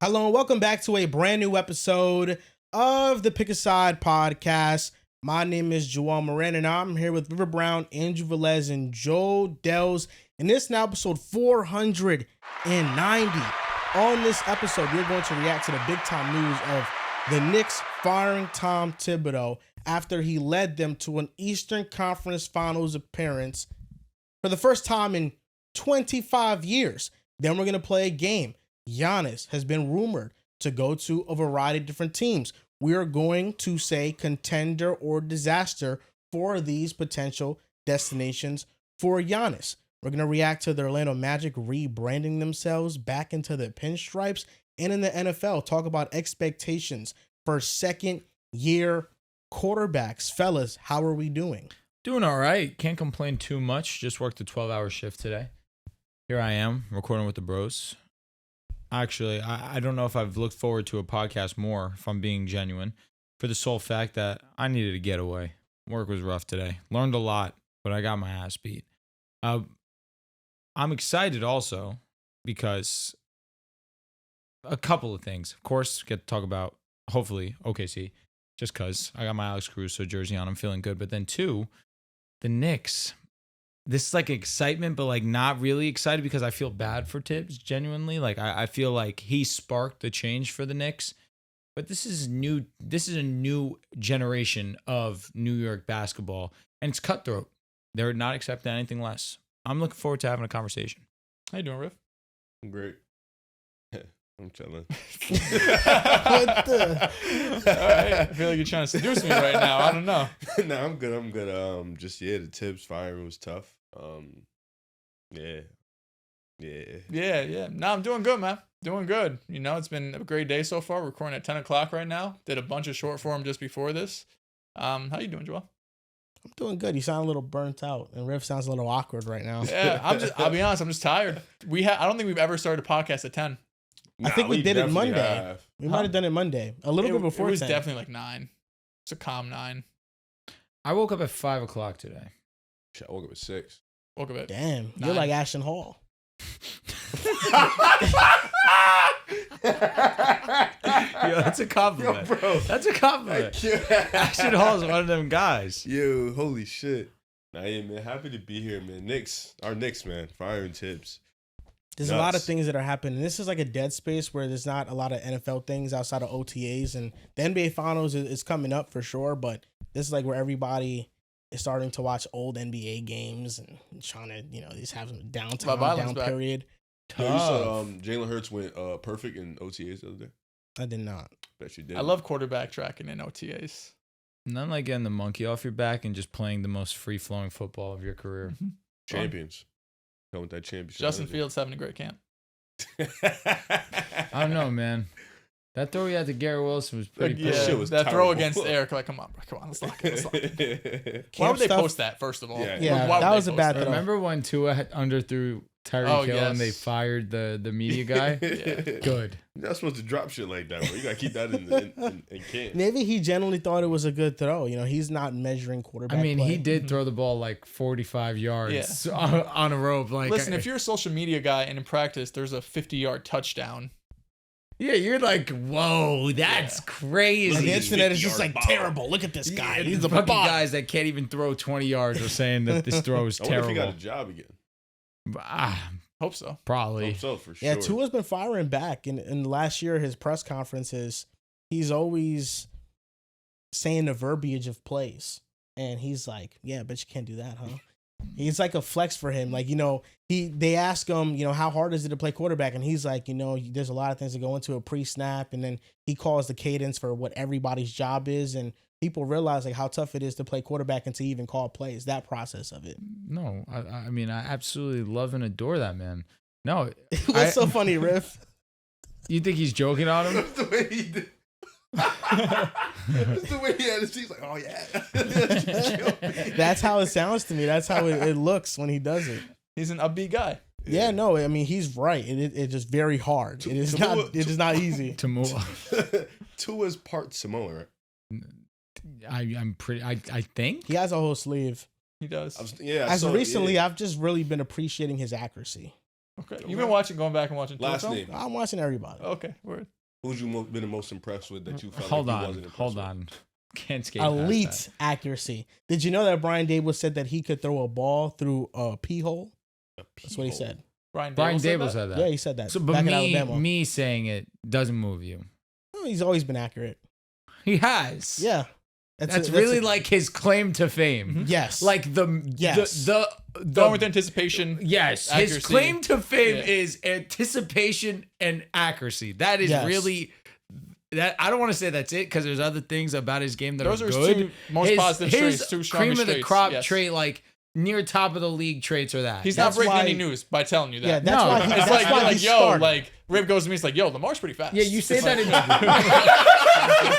Hello and welcome back to a brand new episode of the Pick a Side podcast. My name is Joel Moran and I'm here with River Brown, Andrew Velez, and Joe Dells. And this is now episode 490. On this episode, we're going to react to the big time news of the Knicks firing Tom Thibodeau after he led them to an Eastern Conference Finals appearance for the first time in 25 years. Then we're going to play a game. Giannis has been rumored to go to a variety of different teams. We are going to say contender or disaster for these potential destinations for Giannis. We're going to react to the Orlando Magic rebranding themselves back into the pinstripes, and in the NFL, talk about expectations for second-year quarterbacks. Fellas, how are we doing? Doing all right. Can't complain too much. Just worked a 12-hour shift today. Here I am, recording with the bros. Actually, I don't know if I've looked forward to a podcast more, if I'm being genuine, for the sole fact that I needed a getaway. Work was rough today. Learned a lot, but I got my ass beat. I'm excited also because a couple of things. Of course, get to talk about, hopefully, OKC, just because I got my Alex Caruso jersey on. I'm feeling good. But then two, the Knicks. This is like excitement, but like not really excited because I feel bad for Thibs, genuinely. Like I feel like he sparked the change for the Knicks. But this is new. This is a new generation of New York basketball, and it's cutthroat. They're not accepting anything less. I'm looking forward to having a conversation. How you doing, Riff? I'm great. I'm chilling. What the? All right. I feel like you're trying to seduce me right now. I don't know. No, I'm good. I'm good. The Thibs firing was tough. Yeah. No, I'm doing good, man. Doing good. You know, it's been a great day so far. We're recording at 10 o'clock right now. Did a bunch of short form just before this. How you doing, Joel? I'm doing good. You sound a little burnt out, and Riff sounds a little awkward right now. Yeah, I'll be honest, I'm just tired. I don't think we've ever started a podcast at 10. I think we did it Monday. Have. We might have done it Monday. A little bit before 10. It was definitely like 9. It's a calm 9. I woke up at 5 o'clock today. Shit, I woke up at 6. Woke up at Damn, 9. you're like Ashton Hall. Yo, that's a compliment. Yo, bro. That's a compliment. Ashton Hall is one of them guys. Yo, holy shit. Nah, yeah, man. Happy to be here, man. Our Knicks, man. Firing Thibs. There's a lot of things that are happening. This is like a dead space where there's not a lot of NFL things outside of OTAs, and the NBA Finals is coming up for sure, but this is like where everybody is starting to watch old NBA games and trying to, just have some down period. Yeah, you saw Jalen Hurts went perfect in OTAs the other day? I did not. Bet you did. I love quarterback tracking in OTAs. None like getting the monkey off your back and just playing the most free-flowing football of your career. Mm-hmm. Champions. Come with that championship. Justin Fields having a great camp. I don't know, man. That throw he had to Garrett Wilson was pretty Yeah, That shit was that terrible. throw against Eric, like, come on, let's lock it. Why Camp would they stuff- post that, first of all? Yeah. Why would that they was a post bad that? throw. Remember when Tua had underthrew Tyreek Hill and they yes. fired the media guy? Good. You're not supposed to drop shit like that, bro. You gotta keep that in camp. Maybe he genuinely thought it was a good throw. He's not measuring quarterback I mean, play. he did throw the ball like 45 yards Yeah. on a rope. Like, Listen, if you're a social media guy and in practice there's a 50-yard touchdown, yeah, you're like, whoa, that's crazy. And the internet is just 50-yard like bomb. terrible. Look at this guy. Yeah, He's the a fucking bot. guys that can't even throw 20 yards are saying that this throw is I wonder if he got terrible. a job again. hope so. Probably. Hope so, for sure. Yeah, Tua's been firing back. In last year, his press conferences, he's always saying the verbiage of plays. And he's like, yeah, but you can't do that, huh? It's like a flex for him. Like, they ask him, how hard is it to play quarterback? And he's like, there's a lot of things that go into a pre-snap. And then he calls the cadence for what everybody's job is. And people realize like how tough it is to play quarterback and to even call plays, that process of it. No, I mean, I absolutely love and adore that man. No. What's so funny, Riff? You think he's joking on him? That's the way he did. That's the way he had his. He's like, oh yeah. That's how it sounds to me. That's how it looks when he does it. He's an upbeat guy. Yeah, no, I mean he's right. It's just very hard. It is not easy. Tua's part Samoan, right? I'm pretty. I think He has a whole sleeve. He does. As of recently, I've just really been appreciating his accuracy. Okay. You've been going back and watching. Last film? name. I'm watching everybody. Okay. Word. Who's you been the most impressed with that you felt Hold like he on. wasn't impressed Hold with? on. Can't skate past Elite that. accuracy. Did you know that Brian Dable said that he could throw a ball through a pee hole? That's what he said. Brian Dable said said that. Yeah, he said that. So, back but in Alabama. me saying it doesn't move you. Oh, he's always been accurate. He has. Yeah. That's really like his claim to fame. Yes. Like Yes. Going with anticipation. Yes, accuracy. his claim to fame is anticipation and accuracy. That is really that. I don't want to say that's it because there's other things about his game that Those are are good. two most positive traits, two cream strongest of the traits, crop yes. trait, like near top of the league traits, are that. He's That's not breaking why- any news by telling you that. Yeah, that's No. why. It's That's like, why you're like, he yo, started. like Rib goes to me. He's like, yo, Lamar's pretty fast. Yeah, you say It's that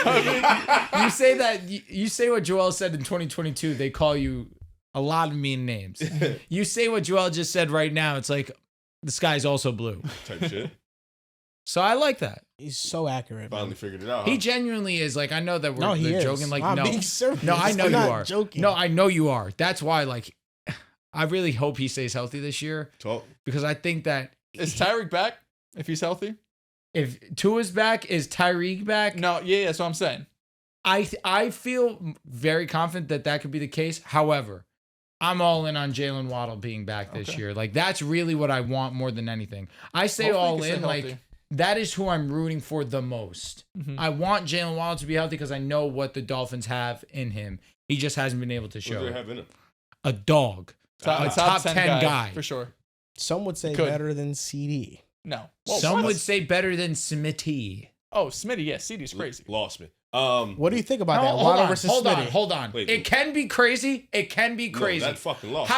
like- you say that you say what Joel said in 2022. They call you a lot of mean names. You say what Joel just said right now. It's like the sky's also blue. Type shit. So I like that. He's so accurate. Finally Man. figured it out. He huh? genuinely is. Like I know that No, he we're is. joking. Like I'm no, being serious. no, I know I'm you not are. joking. No, I know you are. That's why. Like, I really hope he stays healthy this year Talk. because I think that Is Tyreek back if he's healthy? if Tua's back, is Tyreek back? No, yeah, that's what I'm saying. I feel very confident that that could be the case. However, I'm all in on Jaylen Waddle being back this Okay. year. Like that's really what I want more than anything. I say Hopefully he all can stay in. Like healthy. that is who I'm rooting for the most. Mhm. I want Jaylen Waddle to be healthy because I know what the Dolphins have in him. He just hasn't been able to What show do they it. have in him? A dog. Top, a top 10 guy. for sure. Some would say Could. better than CD. No. Some what? would say better than Smitty. Oh, Smitty, yeah, CD's crazy. Lost me. What do you think about No, that? hold Waddle on, versus hold Smitty. on, hold on. Wait. It can be crazy. It can be crazy. No, that fucking lost. me.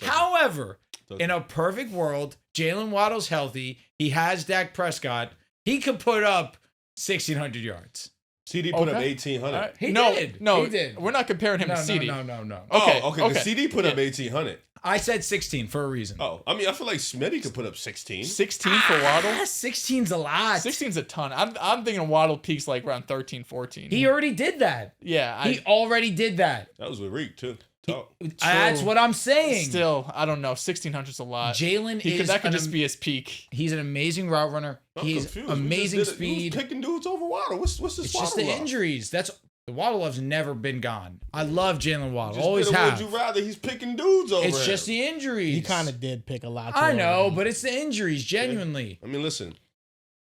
However, Doesn't. in a perfect world, Jaylen Waddle's healthy. He has Dak Prescott. He could put up 1,600 yards. CD put up Okay. 1,800. All right. He no, did. No, He did. We're not comparing him No, to CD. no. Okay, Oh, okay. okay. The CD put up Yeah. 1,800. I said 16 for a reason. Oh, I mean, I feel like Smitty could put up 16. 16 for Waddle. 16's a lot. 16's a ton. I'm thinking Waddle peaks like around 13, 14. He already did that. yeah, He already did that. That was with Reek, too. Talk. That's what I'm saying. still, I don't know. 1,600's a lot. Jalen is That could an just be his peak. He's an amazing route runner. I'm He's confused. amazing We just speed. Who's picking dudes over Waddle? What's this It's Waddle just the love? injuries. That's the Waddle love's never been gone. I love Jalen Waddle. Just Always did a have. Would you rather? He's picking dudes over It's him. just the injuries. He kind of did pick a lot. I too know, over him. but it's the injuries. Genuinely, I mean, listen.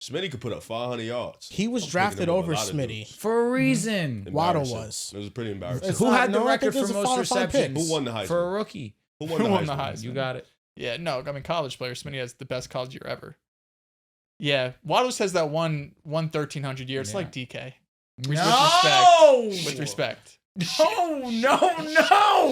Smitty could put up 500 yards. He was I'm drafted picking him over a lot of Smitty. dudes. for a reason. Waddle Embarrassing. was. It was pretty embarrassing. It's Who not- had the no, I record think for there's a most 5 picks. receptions? Who won the Heisman? For a rookie? Who Who won the Heisman? Heisman? You got it. Yeah, no, I mean college player. Smitty has the best college year ever. Yeah, Waddle says that one 1,300 year. It's Yeah. like DK. No! With respect. No!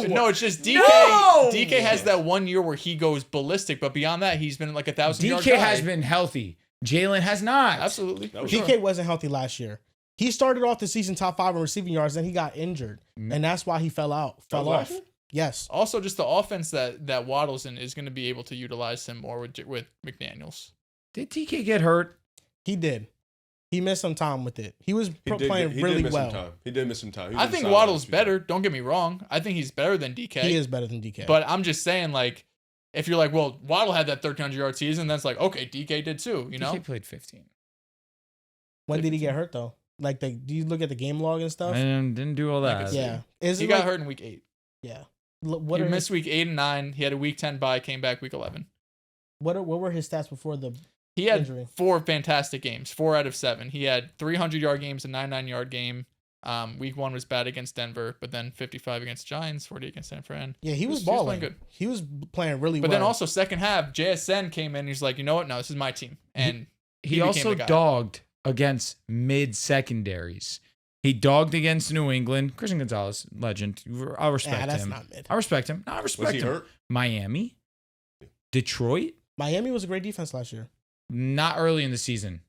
No, it's just DK. No! DK has that 1 year where he goes ballistic, but beyond that, he's been like 1,000-yard DK guy. has been healthy. Jalen has not. Absolutely. That was- for DK sure. wasn't healthy last year. He started off the season top 5 in receiving yards, then he got injured, and that's why he fell was off. last year? Yes. Also, just the offense that Waddle's in is going to be able to utilize him more with McDaniels. Did DK get hurt? He did. He missed some time with it. He was He did playing he really did miss well. Some time. He did miss some time. He was I on think the Waddle's sidelines better. Don't get me wrong. I think he's better than DK. He is better than DK. But I'm just saying, like, if you're like, well, Waddle had that 1,300-yard season, that's like, okay, DK did too, you know? DK played 15. when did he get hurt though? Like, do you look at the game log and stuff? I didn't do all that. Yeah. Is He it got like- hurt in week 8. Yeah. What He are missed week 8 and 9. He had a week 10 bye, came back week 11. what were his stats before the He had injury? 4 fantastic games, 4 out of 7. He had 300-yard games, a 99-yard game. Week 1 was bad against Denver, but then 55 against Giants, 40 against San Fran. Yeah, he was He was balling. playing good. He was playing really But well. then also second half, JSN came in. And he's like, you know what? No, this is my team, and He became also the guy. dogged against mid secondaries. He dogged against New England. Christian Gonzalez, legend. I respect that's him. not mid. I respect him. No, I Was respect he him. hurt? Miami, Detroit, Miami was a great defense last year. not early in the season.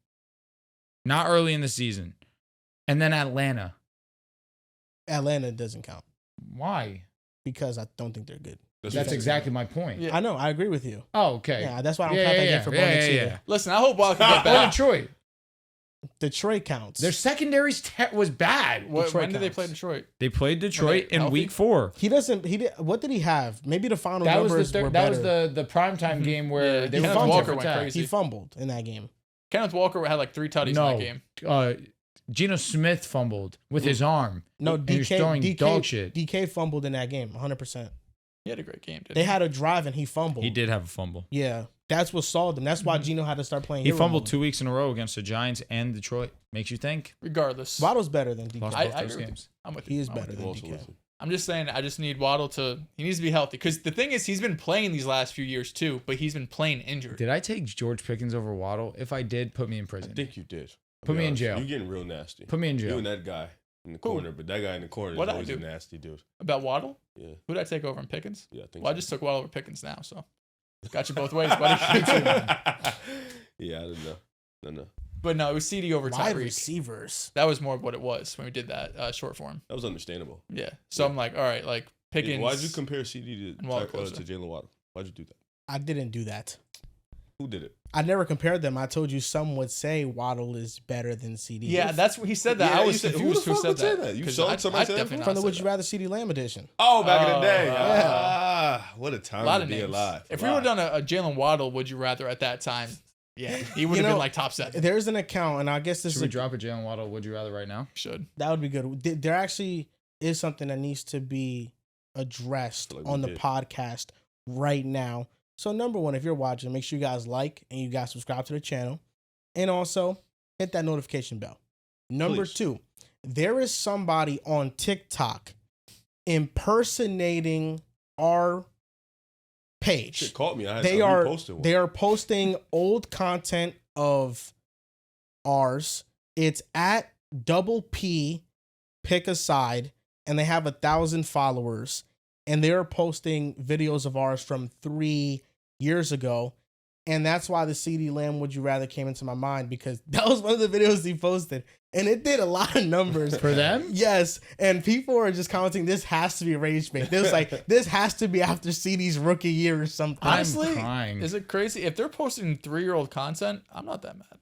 Not early in the season. And then Atlanta. Atlanta doesn't count Why? because I don't think they're good. That's exactly my point. Yeah. I know. I agree with you. Oh, okay. Yeah, that's why I don't count that game for Bo Nix either. Listen, I hope Waddle can get Or back. Detroit. Detroit counts. Their secondaries was bad. When Detroit did they counts. play Detroit? They played Detroit in healthy? week 4. He doesn't. He did. What did he have? Maybe the final That was numbers the were that better. was the primetime game where Yeah, they Kenneth were Walker fumbled. went crazy. He fumbled in that game. Kenneth Walker had like 3 tutties in that game. Geno Smith fumbled with his arm. No, And he was throwing dog shit. DK fumbled in that game. 100%. He had a great game, didn't They he? had a drive and he fumbled. He did have a fumble. Yeah, that's what stalled him. That's why Geno had to start playing. He hero fumbled mode. 2 weeks in a row against the Giants and Detroit. Makes you think. Regardless. Waddle's better than DK. Lost I both those agree with games. I'm with He you. is I'm better with than you. Also DK. listen. I'm just saying, I just need Waddle to. He needs to be healthy because the thing is, he's been playing these last few years too, but he's been playing injured. Did I take George Pickens over Waddle? If I did, put me in I prison. think you did. I'll Put be me in honest. jail. You're getting real nasty. Put me in You jail. and that guy in the corner, but that guy in the corner What'd is I always a do? nasty dude. About Waddle? Yeah, Who did I take over in Pickens? yeah, I think. Well, I so. just took Waddle over Pickens now, so got you both ways, buddy. Yeah, I don't know. No. But no, it was CD over Wide Tyreek. receivers. That was more of what it was when we did that short form. That was understandable. Yeah. So I'm like, all right, like Pickens. Why'd you compare CD and Waddle to closer. Jaylen Waddle? Why'd you do that? I didn't do that. Who did it? I never compared them. I told you some would say Waddle is better than CD. Yeah, that's what he said. That Yeah, I you was said- confused. who the fuck said would say that? that? You 'Cause saw I- somebody I say that definitely before? from not the Would said You that. Rather CD Lamb edition. Oh, back in the day. yeah. What a time A lot to of be names. alive. If we would have done a Jalen Waddle, would you rather at that time? Yeah, he would have been like top 7. There's an account, and I guess this Should is we drop a Jaylen Waddle? Would you rather right now? Should. that would be good. There actually is something that needs to be addressed Like we on the did. podcast right now. So number one, if you're watching, make sure you guys like and you guys subscribe to the channel, and also hit that notification bell. Number Please. 2, there is somebody on TikTok impersonating our page. Shit caught me. I had They to are repost one. they are posting old content of ours. It's at double P pick a side, and they have 1,000 followers, and they're posting videos of ours from 3 years ago. And that's why the CD Lamb Would You Rather came into my mind, because that was one of the videos he posted, and it did a lot of numbers For them? Yes, and people are just commenting, this has to be rage bait. This like this has to be after CD's rookie year or something. Honestly, I'm crying. Is it crazy if they're posting 3-year-old content? I'm not that mad.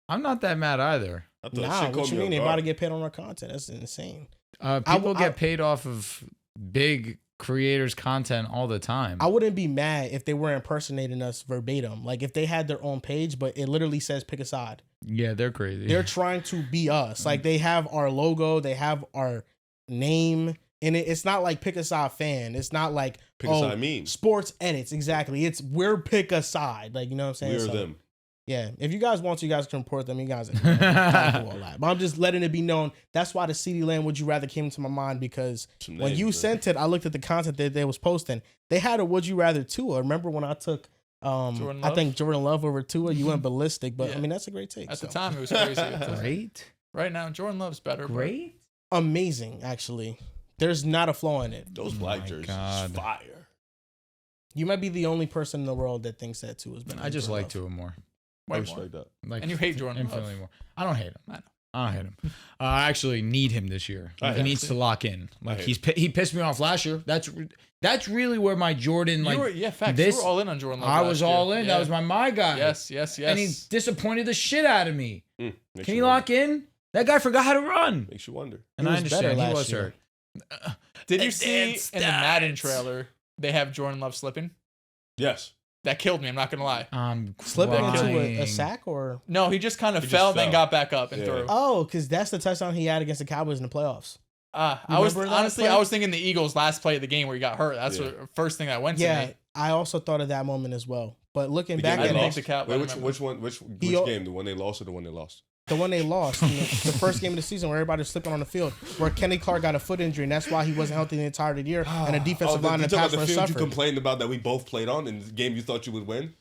I'm not that mad either. I thought Nah, shit what caught you me mean? on They guard. about to get paid on our content. That's insane. People I- get paid off of big creators' content all the time. I wouldn't be mad if they were impersonating us verbatim. Like if they had their own page, but it literally says pick a side. Yeah, they're crazy. They're trying to be us. Like they have our logo, they have our name, and it's not like pick a side fan. It's not like Pick a side memes. sports edits. Exactly. It's we're pick a side. Like you know what I'm saying? We are So, them. Yeah. If you guys want to, you guys can report them. You guys can do all that. But I'm just letting it be known. That's why the CD Land Would You Rather came into my mind, because Some when names, you man. sent it, I looked at the content that they was posting. They had a Would You Rather too. I remember when I took Jordan I Love? think Jordan Love over Tua, you went ballistic, but I Yeah. mean that's a great take. At the so. time, it was crazy. Great. Right now, Jordan Love's better. but Great. Amazing, actually. There's not a flaw in it. Those Oh black my jerseys God. is fire. You might be the only person in the world that thinks that Tua is better. I than just Jordan like Love. Tua more. I Way more. respect that. Like, And you hate Jordan infinitely Love. more. I don't hate him. I know. I don't hate him. I actually need him this year. I He hate needs him. to lock in. Like hate he pissed me off last year. That's really where my Jordan You were, facts. this- You were all in on Jordan Love. I last was year. all in. Yeah. That was my guy. Yes. And he disappointed the shit out of me. Makes Can you he lock in? That guy forgot how to run. Makes you wonder. And He I was better understand he last was year. hurt. Did you And see then in the Madden stats. trailer they have Jordan Love slipping? Yes. That killed me. I'm not gonna lie. Slipping into crying. a sack or No, he just kind of He just fell, then fell. got back up and Yeah. threw. oh, because that's the touchdown he had against the Cowboys in the playoffs. I was Remember that honestly, play? I was thinking the Eagles' last play of the game where he got hurt. That's Yeah. the first thing that went to Yeah, me. I also thought of that moment as well. But looking The back game at they I it, lost. think the Cow- I Wait, remember. which one? Which He- game? The one they lost or the one they lost? the one they lost, the first game of the season where everybody was slipping on the field, where Kenny Clark got a foot injury, and that's why he wasn't healthy the entire year, and the defensive line you and talking pass about the rush field you suffered. complained about that we both played on in the game you thought you would win?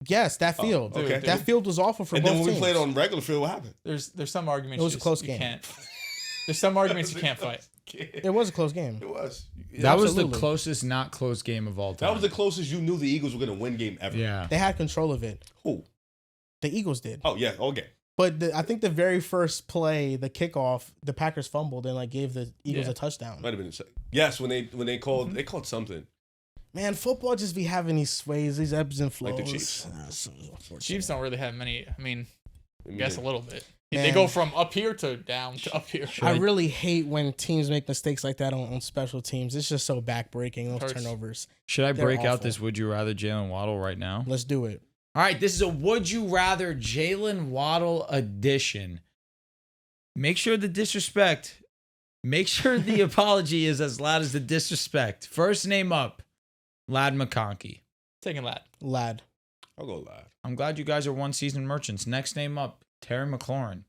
Yes, that field. okay. That field was awful for And both then when teams. we played on regular field, what happened? There's some arguments. It was you a close you game. Can't. There's some arguments you can't fight. It was a close game. It was. That was the Absolutely. closest not close game of all time. That was the closest you knew the Eagles were going to win game ever. Yeah. They had control of it. Who? The Eagles did. Oh, yeah. Okay. But I think the very first play, the kickoff, the Packers fumbled and like gave the Eagles Yeah. a touchdown. Might have been a second. Yes, when they called they called something. Man, football just be having these sways, these ebbs and flows. Like the Chiefs. So unfortunate. Chiefs don't really have many. I mean, I Guess a little bit. Man. They go from up here to down to up here. I really hate when teams make mistakes like that on special teams. It's just so backbreaking, those Hurts. turnovers. Should I They're break out awful. this Would You Rather Jaylen Waddle right now? Let's do it. All right, this is a Would You Rather Jaylen Waddle edition. Make sure the apology is as loud as the disrespect. First name up, Lad McConkey. Taking that. Lad. I'll go live. I'm glad you guys are one-season merchants. Next name up, Terry McLaurin.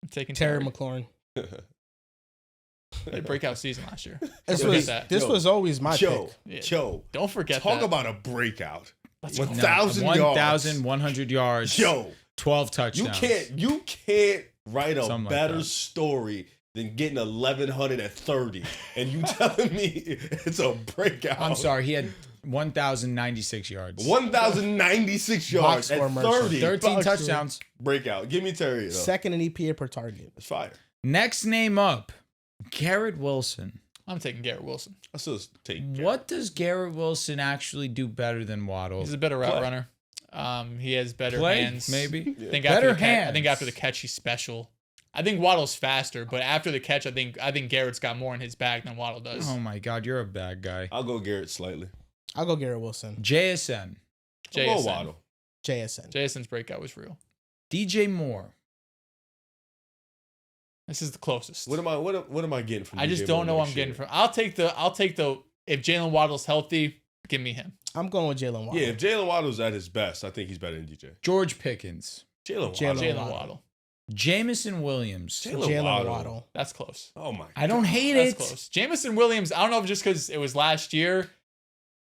I'm taking Terry McLaurin. They breakout season last year. This Don't was forget that. this was always my Joe, pick. Yeah. Joe, Don't forget talk that. about a breakout. Let's go. 1,000 yards. 1,100 yards. Joe, 12 touchdowns. you can't write a Something like better that. story than getting 1,130, and you telling me it's a breakout. I'm sorry, he had 1,096 yards. 1,096 yards score at merchant. 30. 13 Box touchdowns. Breakout. Give me Terry, though. Second in EPA per target. That's fire. Next name up, Garrett Wilson. I'm taking Garrett Wilson. I still take What does Garrett Wilson actually do better than Waddle? He's a better route Play. runner. He has better Play, hands. maybe. Yeah. I think Better after the catch, I hands. think after the catch he's special. I think Waddle's faster, but after the catch, I think Garrett's got more in his bag than Waddle does. Oh my God, you're a bad guy. I'll go Garrett slightly. I'll go Garrett Wilson. JSN. I'll go JSN. Waddle. JSN. Jason's breakout was real. DJ Moore. This is the closest. What am I getting from I just DJ don't Moore know what I'm next getting year? from. I'll take the if Jaylen Waddle's healthy, give me him. I'm going with Jaylen Waddle. Yeah, if Jaylen Waddle's at his best, I think he's better than DJ. George Pickens. Jaylen Jaylen Waddle. Jaylen Waddle. Waddle. Jamison Williams. Jaylen Waddle. Waddle. That's close. Oh my! I don't hate That's it. close. Jamison Williams. I don't know if just because it was last year.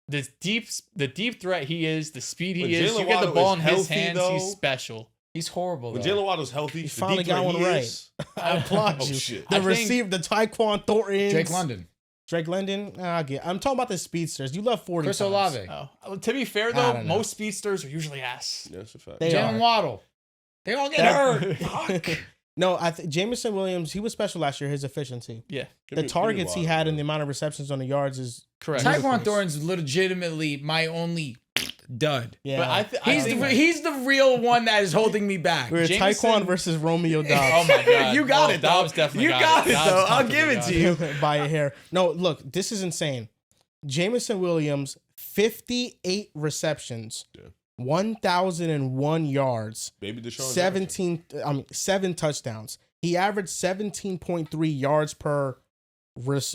The deep threat he is, the speed he When is. Jaylen You get the Waddle ball is in his healthy, hands. though, He's special. He's horrible. When Though. Jaylen Waddle's healthy, He the finally deep got threat one he right. is- I applaud Oh you. shit! The I think- receiver, the Tyquan Thornton. Drake London. Drake London. I'm talking about the speedsters. You love 40. Chris times. Olave. Oh. To be fair I though, don't know. most speedsters are usually ass. Yeah, that's a fact. They Jalen are. Waddle. They all get That- hurt. No, Jamison Williams, he was special last year. His efficiency. Yeah, Give The me targets he Waddle, had bro. and the amount of receptions on the yards is correct. Tyquan Tyquan Thornton's legitimately my only dud. yeah. But I think He's the real one that is holding me back. We're Jamison- Tyquan versus Romeo Oh Dobbs my god, You got Well, it, though. Dobbs definitely You got it, Dobbs though. I'll definitely give it got to you. by a hair. No, look, this is insane. Jamison Williams, 58 receptions, Yeah. 1,001 yards, Baby Deshaun 7 touchdowns. He averaged 17.3 yards per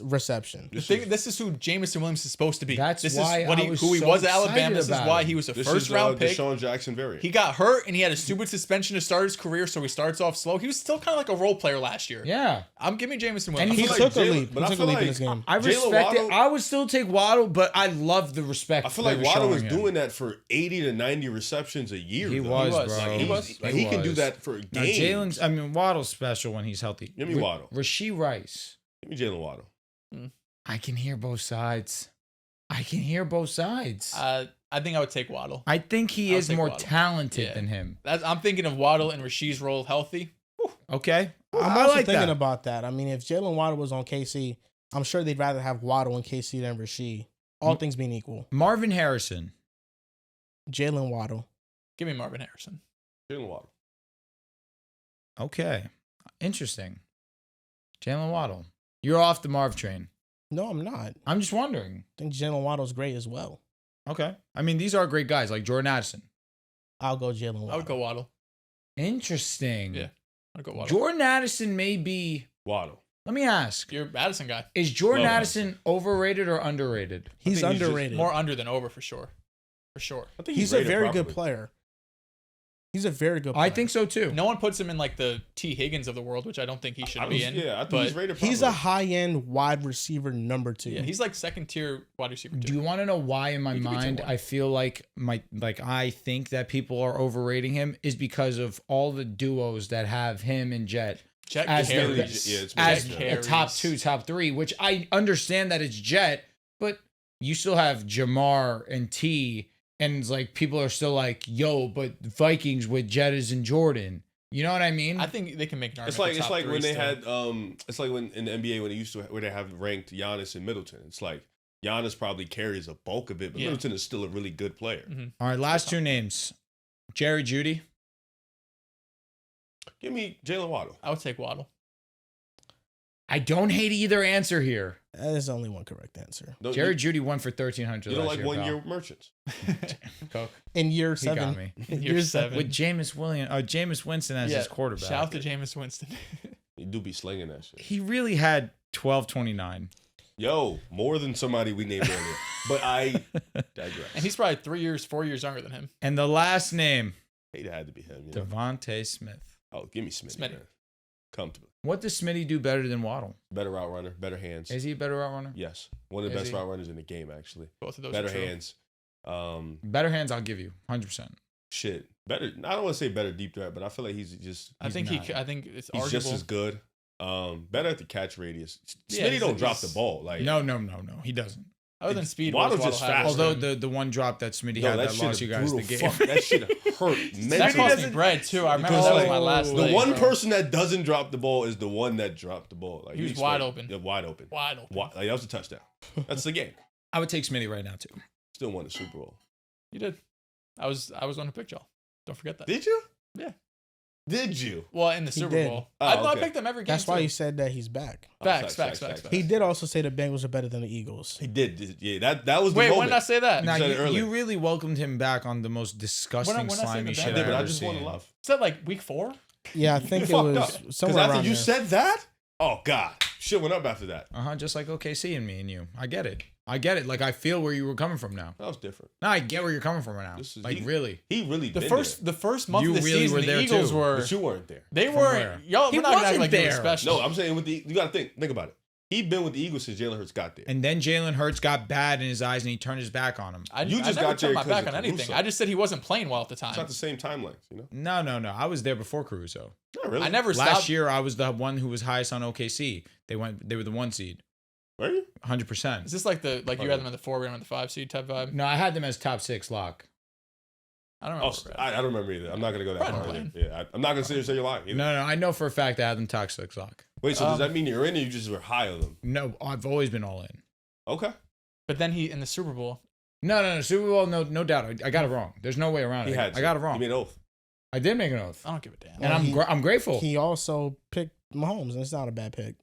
reception. This is who Jamison Williams is supposed to be. That's this why is what I he, was who he so was at excited Alabama. This is about why him. he was a This first is round pick. Deshaun Jackson variant. He got hurt and he had a stupid suspension to start his career, so he starts off slow. He was still kind of like a role player last year. Yeah. I'm giving Jamison And Williams. He I feel took like a Jaylen- leap. He but I took a feel leap in like- this game. I Jaylen respect it. Waddle- I would still take Waddle, but I love the respect. I feel they like were Waddle was showing him. doing that for 80 to 90 receptions a year. He though. was, was. bro. Like, He was. Like, he can do that for Now, games. Jalen's. I mean, Waddle's special when he's healthy. Give me Waddle. Rasheed Rice. Give me Jaylen Waddle. I can hear both sides. I think I would take Waddle. I think he I'll is take more Waddle. talented Yeah. than him. I'm thinking of Waddle and Rasheed's role healthy. Okay. I'm I also like thinking that. about that. I mean, if Jaylen Waddle was on KC, I'm sure they'd rather have Waddle in KC than Rasheed. All things being equal. Marvin Harrison. Jaylen Waddle. Give me Marvin Harrison. Jaylen Waddle. Okay. Interesting. Jaylen Waddle. You're off the Marv train. No, I'm not. I'm just wondering. I think Jaylen Waddle's great as well. Okay. I mean, these are great guys like Jordan Addison. I'll go Jaylen Waddle. I would go Waddle. Interesting. Yeah. I'd go Waddle. Jordan Addison may be. Waddle. Let me ask. You're Addison guy. Is Jordan Love Addison overrated or underrated? He's think he's just underrated. More under than over for sure. For sure. I think He's a rated very properly. good player. He's a very good player. I think so too. No one puts him in like the T. Higgins of the world, which I don't think he should be in. Yeah, I think but he's rated properly. He's a high-end wide receiver number 2. yeah, he's like second tier wide receiver. Do Too. you want to know why in my He could be mind 2-1. I feel like I think that people are overrating him is because of all the duos that have him and Jet Jet as carries. Yeah, it's as Jet a carries. top 2, top 3, which I understand that it's Jet, but you still have Jamar and T, and it's like people are still like, yo, but Vikings with Jettas and Jordan. You know what I mean? I think they can make an It's argument like for top when three they still. had it's like when in the NBA when they used to where they have ranked Giannis and Middleton. It's like Giannis probably carries a bulk of it, but Yeah. Middleton is still a really good player. Mhm. All right, last 2 names. Jerry Jeudy. Give me Jaylen Waddle. I would take Waddle. I don't hate either answer here. There's only one correct answer. Jared Judy won for 1,300. You don't last like year, 1 pal. year merchants. Coke. In year He 7. got me. Year 7. With Jameis Winston as his quarterback. Shout out to Jameis Winston. You do be slinging that shit. He really had 1229. Yo, more than somebody we named earlier. But I digress. And he's probably 4 years younger than him. And the last name, It had to be him. You know? Devonta Smith. Oh, give me Smitty. Smitty. Man. Comfortably. What does Smitty do better than Waddle? Better route runner, better hands. Is he a better route runner? Yes. One of the Is best he? route runners in the game, actually. Both of those Better are true. hands. Better hands, I'll give you 100%. Shit. Better. I don't want to say better deep threat, but I feel like he's just. I think it's He's arguable. just as good. Better at the catch radius. Yeah, Smitty he's- don't drop he's- the ball. Like No, he doesn't. Other than speed, Waddle what does just Waddle have? fast. Although the one drop that Smitty no, had that that shit lost you guys the brutal. game. Fuck, that shit hurt that mentally. cost me bread too. I remember Because, that was like, my last The leg, one bro. person that doesn't drop the ball is the one that dropped the ball. Like He was you wide expect- open. Yeah, wide open. Wide open. Like, that was a touchdown. That's the game. I would take Smitty right now too. Still won the Super Bowl. You did. I was one who picked y'all. Don't forget that. Did you? Yeah. Did you? Well, in the He Super did. Bowl, Oh, I okay. picked them every game. That's why too. you said that he's back. Facts. He did also say the Bengals are better than the Eagles. He did. Yeah, that was the Wait, moment. when did I say that? Now said it earlier. you really welcomed him back on the most disgusting, When I said slimy the shit I I've did, but I ever just want seen. to love. Is that like week 4? Yeah, I You think it fucked was up. Because somewhere after around you there. said that, oh God, shit went up after that. Just like OKC and me and you. I get it. Like I feel where you were coming from now. That was different. No, I get where you're coming from right now. This is- Like he- really. He really The been first month You of the really season, were the there Eagles too. there. were. But you weren't there. They From weren't. where? Y'all, He we're not gonna act wasn't like you were there. special. No, I'm saying with the. You got to think about it. He'd been with the Eagles since Jalen Hurts got there. And then Jalen Hurts got bad in his eyes and he turned his back on him. I You just never got there turned my because back of on anything. Caruso. I just said he wasn't playing well at the time. It's not the same timelines, you know. No. I was there before Caruso. Not really. I never Last stopped. year I was the one who was highest on OKC. They were the 1 seed. Were you? 100%. Is this like you had them in the 4, we had them in the 5 seed type vibe? No, I had them as top 6 lock. I don't Oh, remember. I don't remember either. I'm not gonna go that Right, far. Brian. Either. Yeah, I'm not gonna sit here and say you're lying. Either. No, I know for a fact I had them top 6 lock. Wait, so does that mean you're in, or you just were high on them? No, I've always been all in. Okay. But then he in the Super Bowl. No, Super Bowl, no doubt. I got it wrong. There's no way around He it. had. I got it He wrong. made an oath. I did make an oath, I don't give a damn. and Well, I'm grateful. He also picked Mahomes, and it's not a bad pick.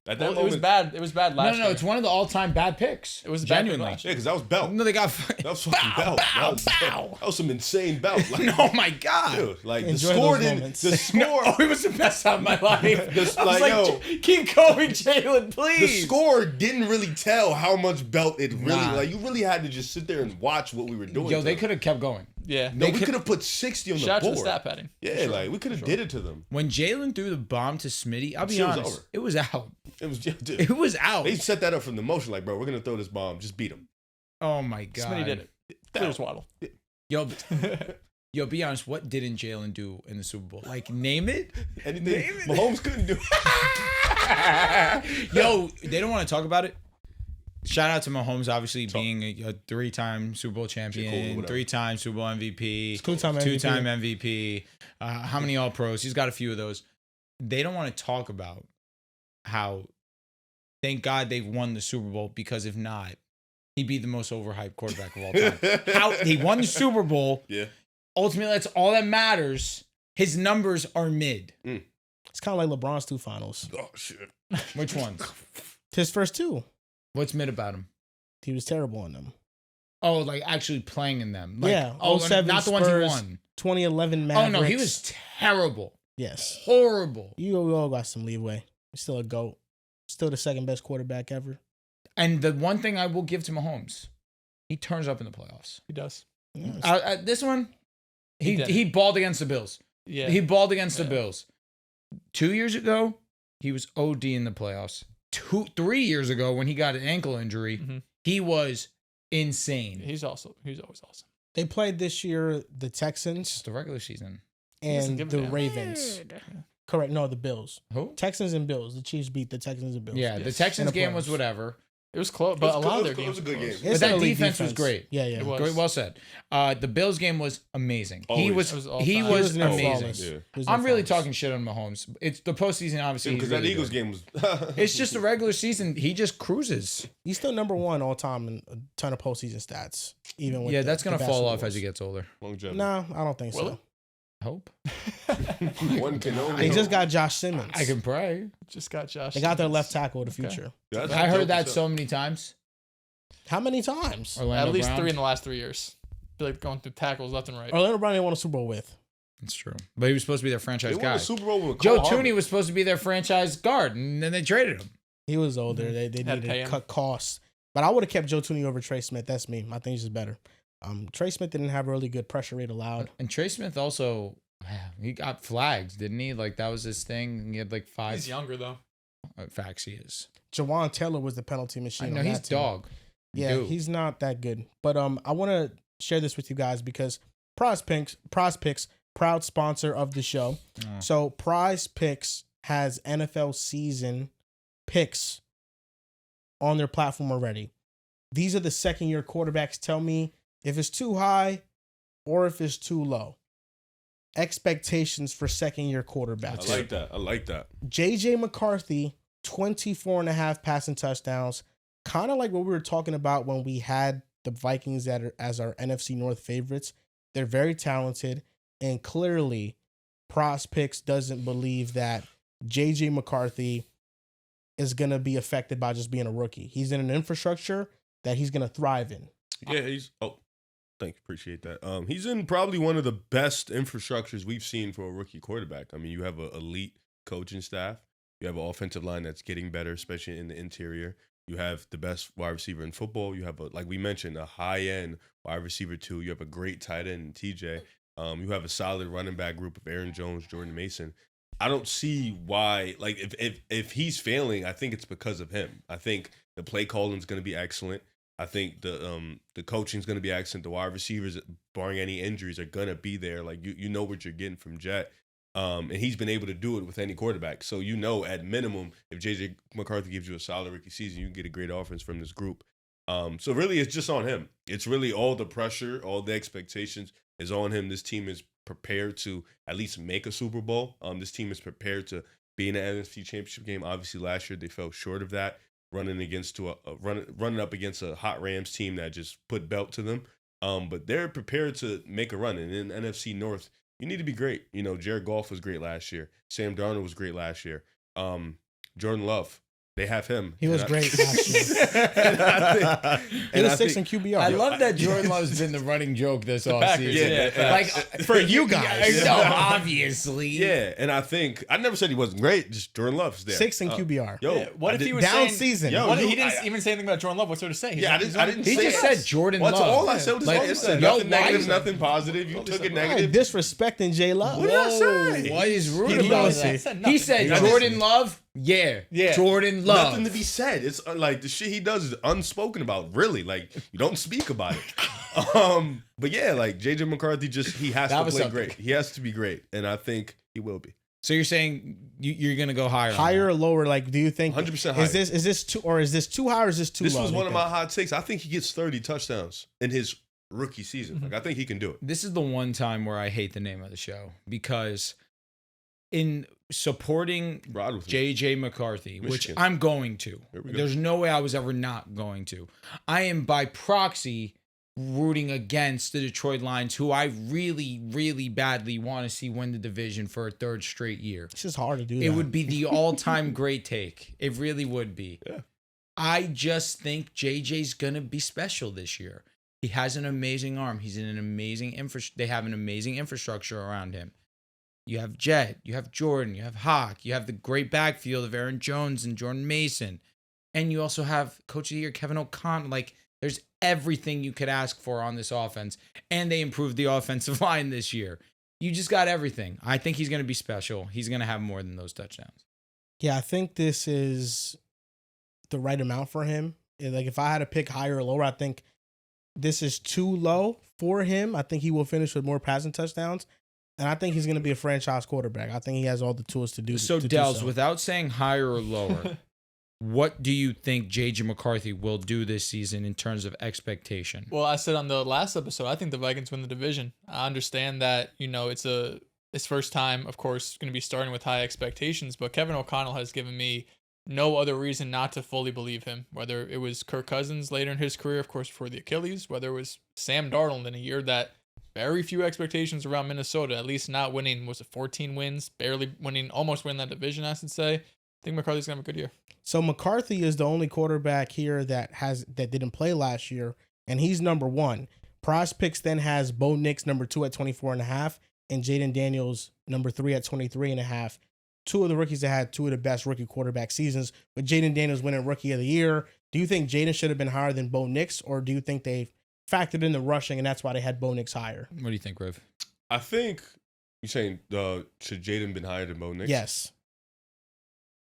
At that Well, moment, it was bad. It was bad last year. No, it's one of the all-time bad picks. It was a bad pick genuinely. last Yeah, because that was belt. No, they got That was fucking belt. That was some insane belt. Like, Oh my god! dude, like the Enjoy score those didn't. moments. The score. Oh, it was the best time of my life. Just I was like, like, yo. keep going, Jalen, The please. score didn't really tell how much belt it really. Nah. Like you really had to just sit there and watch what we were doing. Yo, to they them. could have kept going. Yeah. No, they we could- could have put 60 on Shout the out to board. the stat padding. Yeah, Sure. like we could have did it to them. When Jalen threw the bomb to Smitty, I'll be Shit was honest, over. it was out. It was just, dude, It was out. they set that up from the motion. Like, bro, we're gonna throw this bomb. Just beat him. Oh my god. Smitty did it. There's Waddle. Yo, be honest. What didn't Jalen do in the Super Bowl? Like, name it. Anything Name it. Mahomes couldn't do. Yo, they don't want to talk about it. Shout out to Mahomes, obviously Talk. being a 3-time Super Bowl champion, whatever. 3-time Super Bowl MVP, Two-time MVP. 2-time MVP. How many All Pros? He's got a few of those. They don't want to talk about how, thank God they've won the Super Bowl, because if not, he'd be the most overhyped quarterback of all time. How he won the Super Bowl. Yeah. Ultimately, that's all that matters. His numbers are mid. It's kind of like LeBron's 2 finals. Oh shit. Which ones? His first 2, What's mid about him? he was terrible on them. Oh, like actually playing in them. Like, Yeah, Oh, 07 not the ones he Spurs. won. 2011 Mavericks. Oh no, he was terrible. Yes. Horrible. We all got some leeway. He's still a GOAT. Still the second best quarterback ever. And the one thing I will give to Mahomes, he turns up in the playoffs. He does. Yeah. This one, He did. he balled against the Bills. Yeah. He balled against the Yeah. Bills. 2 years ago, he was OD in the playoffs. 3 years ago, when he got an ankle injury, Mhm. he was insane. He's always awesome. They played this year the It's Texans the regular season. doesn't and give a the damn. Ravens. Correct. No, the Bills. Who? Texans and Bills. The Chiefs beat the Texans and Bills. Yeah, the Yes. Texans In the game was playoffs. whatever. It was close, but It a was lot of close. their It games was a were good close. game. It's But that an elite defense was defense. great. Yeah, yeah. It was. Great, well said. The Bills game was amazing. He Always. was It was all he time. was He was amazing. flawless. Yeah. He was I'm really flawless. talking shit on Mahomes. It's the postseason, obviously. Because he's that really Eagles good. game was. It's just the regular season. He just cruises. He's still number 1 all time in a ton of postseason stats. Even with Yeah, the- that's gonna the fall Super off as he Bowls. gets older. longevity. No, I don't think Will so. it? Hope. One can only. They hope. just got Josh Simmons. I can pray. Just got Josh. They got their Simmons. left tackle of the Okay. future. That's I heard dope that as so hell. many times. How many times? Orlando At least Brown. 3 in the last 3 years. I feel like going through tackles left and right. Orlando Brown didn't won a Super Bowl with. That's true. But he was supposed to be their They franchise won guy. a Super Bowl with Joe Cole Tooney Harvey. was supposed to be their franchise guard, and then they traded him. He was older. They Had to needed pay to him. cut costs. But I would have kept Joe Tooney over Trey Smith. That's me. I think he's just better. Trey Smith didn't have a really good pressure rate allowed. And Trey Smith also, he got flags, didn't he? Like, that was his thing. He had like 5 He's younger though. facts. He is. Jawan Taylor was the penalty I machine. know on he's that team. dog. Yeah, Dude. he's not that good. But I want to share this with you guys because PrizePicks, proud sponsor of the show. Oh. So PrizePicks has NFL season picks on their platform already. These are the second-year quarterbacks. Tell me if it's too high or if it's too low. Expectations for second-year quarterbacks. I like that. J.J. McCarthy, 24.5 passing touchdowns. Kind of like what we were talking about when we had the Vikings as our NFC North favorites. They're very talented, and clearly, PrizePicks doesn't believe that J.J. McCarthy is going to be affected by just being a rookie. He's in an infrastructure that he's going to thrive in. Yeah, he's. Oh, thank you. Appreciate that. He's in probably one of the best infrastructures we've seen for a rookie quarterback. I mean, you have an elite coaching staff. You have an offensive line that's getting better, especially in the interior. You have the best wide receiver in football. You have, like we mentioned, a high-end wide receiver, too. You have a great tight end in TJ. You have a solid running back group of Aaron Jones, Jordan Mason. I don't see why, like, if he's failing, I think it's because of him. I think the play calling is going to be excellent. I think the coaching is going to be excellent. The wide receivers, barring any injuries, are going to be there. Like, you know what you're getting from Jet. And he's been able to do it with any quarterback. So, you know, at minimum, if J.J. McCarthy gives you a solid rookie season, you can get a great offense from this group. So, really, it's just on him. It's really all the pressure, all the expectations is on him. This team is prepared to at least make a Super Bowl. This team is prepared to be in the NFC Championship game. Obviously, last year they fell short of that, running up against a hot Rams team that just put belt to them. But they're prepared to make a run. And in the NFC North, you need to be great. You know, Jared Goff was great last year. Sam Darnold was great last year. Jordan Love, they have him. He was great last year. He was 6 in QBR. I love that Jordan Love's been the running joke this Packers, offseason. yeah, Like, for you guys. No, obviously. Yeah, and I never said he wasn't great. Just Jordan Love's there. 6 in QBR. Yo, Yeah, what I if he did- was Down saying, season. Yo, What, you- he didn't I- even say anything about Jordan Love. What's there to say? Yeah, I didn't He say just that. said Jordan That's Love. all I said. Was Like, all I said. yo, Nothing why negative, is- nothing positive. You took it Hey, negative. disrespecting J Love. What did I say? Why is rude He about knows that? it. Said He nothing. said He Jordan Love. Yeah, Jordan Love. Nothing to be said. It's like the shit he does is unspoken about. Really, like you don't speak about it. But yeah, like JJ McCarthy, he has That to was play something. great. He has to be great, and I think he will be. So you're saying you're gonna go higher? on Higher that. or lower? Like, do you think 100% higher. is this too or is this too high or is this too This low? was do you one of think? my hot takes. I think he gets 30 touchdowns in his rookie season. Like I think he can do it. This is the one time where I hate the name of the show because in supporting Rod with me. JJ McCarthy, which Michigan. I'm going to. Here we go. There's no way I was ever not going to. I am by proxy rooting against the Detroit Lions, who I really, really badly want to see win the division for a third straight year. It's just hard to do that. It would be the all-time great take. It really would be. Yeah. I just think JJ's going to be special this year. He has an amazing arm. He's in an amazing they have an amazing infrastructure around him. You have Jet, you have Jordan, you have Hawk, you have the great backfield of Aaron Jones and Jordan Mason. And you also have Coach of the Year Kevin O'Connell. Like, there's everything you could ask for on this offense. And they improved the offensive line this year. You just got everything. I think he's going to be special. He's going to have more than those touchdowns. Yeah, I think this is the right amount for him. Like, if I had to pick higher or lower, I think this is too low for him. I think he will finish with more passing touchdowns. And I think he's going to be a franchise quarterback. I think he has all the tools to do So, to Dels, do so. without saying higher or lower, what do you think J.J. McCarthy will do this season in terms of expectation? Well, I said on the last episode, I think the Vikings win the division. I understand that, it's his first time, of course, going to be starting with high expectations, but Kevin O'Connell has given me no other reason not to fully believe him, whether it was Kirk Cousins later in his career, of course, for the Achilles, whether it was Sam Darnold in a year that very few expectations around Minnesota, at least not winning, 14 wins, barely winning, almost winning that division, I should say. I think McCarthy's going to have a good year. So McCarthy is the only quarterback here that didn't play last year, and he's number 1. PrizePicks then has Bo Nix number 2 at 24.5, and Jayden Daniels number 3 at 23.5. Two of the rookies that had two of the best rookie quarterback seasons, with Jayden Daniels winning Rookie of the Year. Do you think Jayden should have been higher than Bo Nix, or do you think they factored in the rushing and that's why they had Bo Nix higher? What do you think, Riv? I think you're saying should Jayden been higher than Bo Nix? Yes.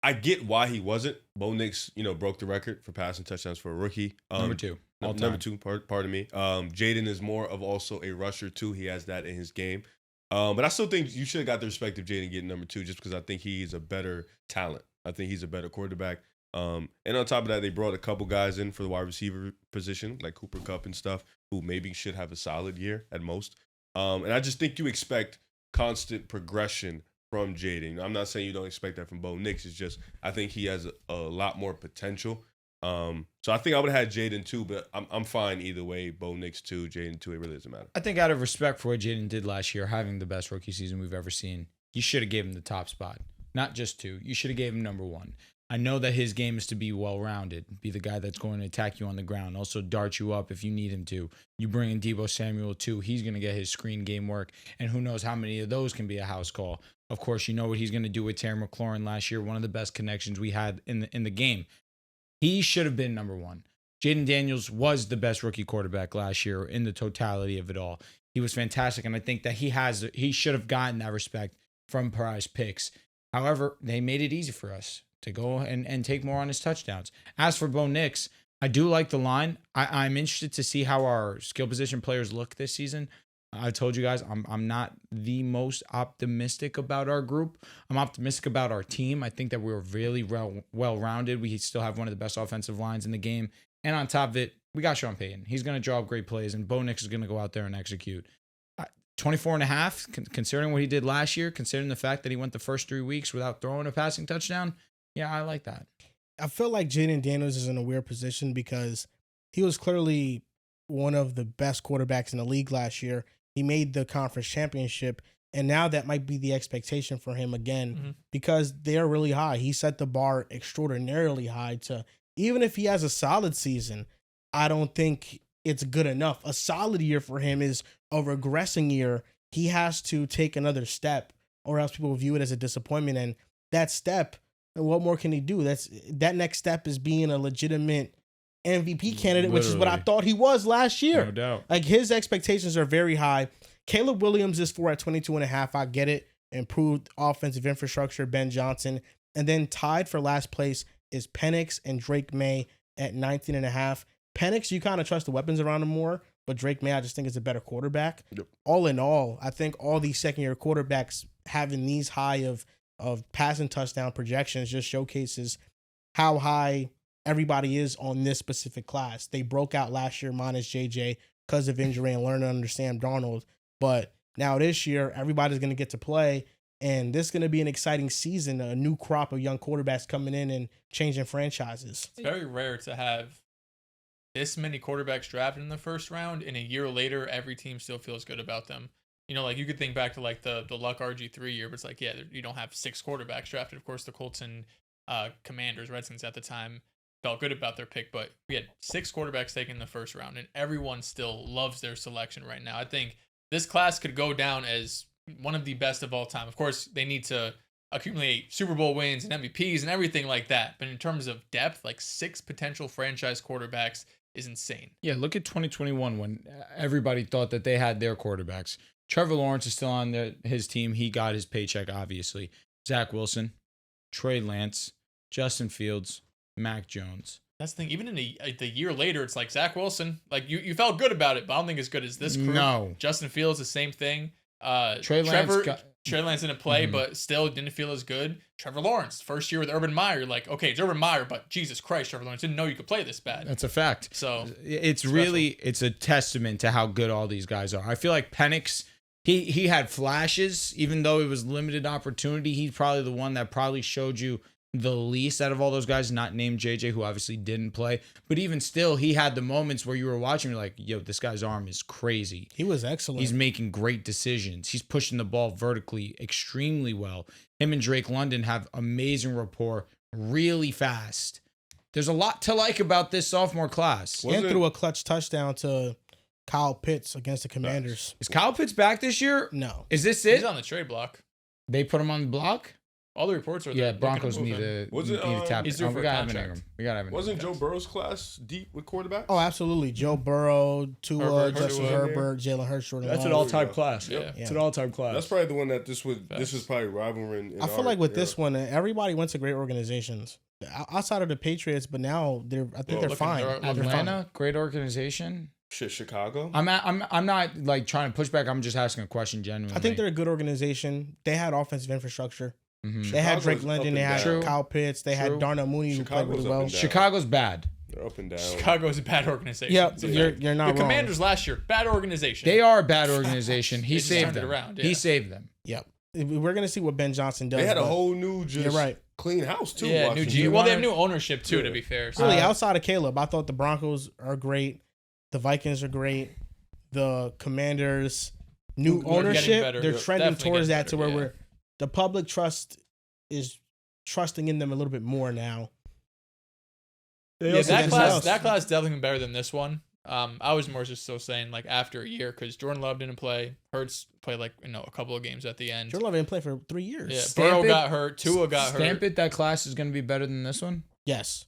I get why he wasn't. Bo Nix, broke the record for passing touchdowns for a rookie. Number 2. Number 2, pardon me. Jayden is more of also a rusher too. He has that in his game. But I still think you should have got the respect of Jayden getting number 2 just because I think he's a better talent. I think he's a better quarterback. And on top of that, they brought a couple guys in for the wide receiver position, like Cooper Kupp and stuff, who maybe should have a solid year at most. And I just think you expect constant progression from Jayden. I'm not saying you don't expect that from Bo Nix. It's just I think he has a lot more potential. So I think I would have had Jayden 2, but I'm fine either way. Bo Nix 2, Jayden 2, it really doesn't matter. I think out of respect for what Jayden did last year, having the best rookie season we've ever seen, you should have gave him the top spot. Not just 2. You should have gave him number 1. I know that his game is to be well-rounded, be the guy that's going to attack you on the ground, also dart you up if you need him to. You bring in Deebo Samuel too, he's going to get his screen game work, and who knows how many of those can be a house call. Of course, you know what he's going to do with Terry McLaurin last year, one of the best connections we had in the game. He should have been number 1. Jayden Daniels was the best rookie quarterback last year in the totality of it all. He was fantastic, and I think that he should have gotten that respect from PrizePicks. However, they made it easy for us to go and take more on his touchdowns. As for Bo Nix, I do like the line. I'm interested to see how our skill position players look this season. I told you guys I'm not the most optimistic about our group. I'm optimistic about our team. I think that we're really well-rounded. We still have one of the best offensive lines in the game. And on top of it, we got Sean Payton. He's going to draw up great plays, and Bo Nix is going to go out there and execute. 24.5, considering what he did last year, considering the fact that he went the first 3 weeks without throwing a passing touchdown, yeah, I like that. I feel like Jayden Daniels is in a weird position because he was clearly one of the best quarterbacks in the league last year. He made the conference championship, and now that might be the expectation for him again because they're really high. He set the bar extraordinarily high to, even if he has a solid season, I don't think it's good enough. A solid year for him is a regressing year. He has to take another step or else people will view it as a disappointment. And that step, what more can he do? That next step is being a legitimate MVP candidate, which is what I thought he was last year. No doubt. Like, his expectations are very high. Caleb Williams is 4 at 22.5. I get it. Improved offensive infrastructure, Ben Johnson. And then tied for last place is Penix and Drake May at 19.5. Penix, you kind of trust the weapons around him more, but Drake May, I just think, is a better quarterback. Yep. All in all, I think all these second-year quarterbacks having these high of passing touchdown projections just showcases how high everybody is on this specific class. They broke out last year minus JJ because of injury and learning under Sam Darnold. But now this year, everybody's going to get to play, and this is going to be an exciting season, a new crop of young quarterbacks coming in and changing franchises. It's very rare to have this many quarterbacks drafted in the first round, and a year later, every team still feels good about them. You know, like, you could think back to like the Luck RG3 year, but it's like, yeah, you don't have 6 quarterbacks drafted. Of course, the Colts and Commanders, Redskins at the time felt good about their pick, but we had 6 quarterbacks taken in the first round, and everyone still loves their selection right now. I think this class could go down as one of the best of all time. Of course, they need to accumulate Super Bowl wins and MVPs and everything like that. But in terms of depth, like 6 potential franchise quarterbacks is insane. Yeah, look at 2021 when everybody thought that they had their quarterbacks. Trevor Lawrence is still on his team. He got his paycheck, obviously. Zach Wilson, Trey Lance, Justin Fields, Mac Jones. That's the thing. Even in the year later, it's like Zach Wilson. Like, you felt good about it, but I don't think as good as this crew. No. Justin Fields, the same thing. Trey Lance didn't play, but still didn't feel as good. Trevor Lawrence, first year with Urban Meyer. You're like, okay, it's Urban Meyer, but Jesus Christ, Trevor Lawrence didn't know you could play this bad. That's a fact. So it's a testament to how good all these guys are. I feel like Penix, he had flashes, even though it was limited opportunity. He's probably the one that probably showed you the least out of all those guys, not named JJ, who obviously didn't play. But even still, he had the moments where you were watching, you're like, yo, this guy's arm is crazy. He was excellent. He's making great decisions. He's pushing the ball vertically extremely well. Him and Drake London have amazing rapport, really fast. There's a lot to like about this sophomore class. And threw a clutch touchdown to Kyle Pitts against the Commanders. Is Kyle Pitts back this year? No. Is this it? He's on the trade block. They put him on the block? All the reports are Yeah, that Broncos need to tap. He's due for we got a Evan contract. Ingram. We got Evan Wasn't Ingram. Joe Burrow's class deep with quarterbacks? Oh, absolutely. Joe Burrow, Tua, Herbert, Justin Tua. Herbert, Jalen Hurts, Jordan That's an Love. all-time class. Yeah. It's an all-time class. That's probably the one that this was Facts. probably rivaling. I feel like with this one, everybody went to great organizations outside of the Patriots, but now I think they're looking- fine. they're- They're fine. Atlanta, great organization. shit, Chicago. I'm not like trying to push back. I'm just asking a question genuinely. I think they're a good organization. They had offensive infrastructure. Mhm. They had Chicago's Drake up London. and They had down. True. Kyle Pitts. They had True. Darnell Mooney who played Chicago's really up well. and down. Chicago's bad. They're up and down. Chicago's a bad organization. Yep, It's a you're fact. not The wrong. Commanders last year, bad organization. They are a bad organization. He They just saved turned it them. around, He yeah. saved them. Yep. We're gonna see what Ben Johnson does. They had a but whole new, just You're right. clean house too. Yeah, watching new them. G. Well, they have wanna- new ownership too. Yeah. To be fair, Really, Uh, outside of Caleb, I thought the Broncos are great. The Vikings are great. The Commanders, new They're getting ownership, better. they're They're trending definitely towards getting that to better, where yeah. the public trust is trusting in them a little bit more now. yeah, also that get class, else. that class definitely been better than this one. I was more just so saying like after a year because Jordan Love didn't play. Hurts played like a couple of games at the end. Jordan Love didn't play for 3 years. Yeah, Stamp Burrow it- got hurt. Tua got Stamp hurt. it. That class is going to be better than this one. Yes.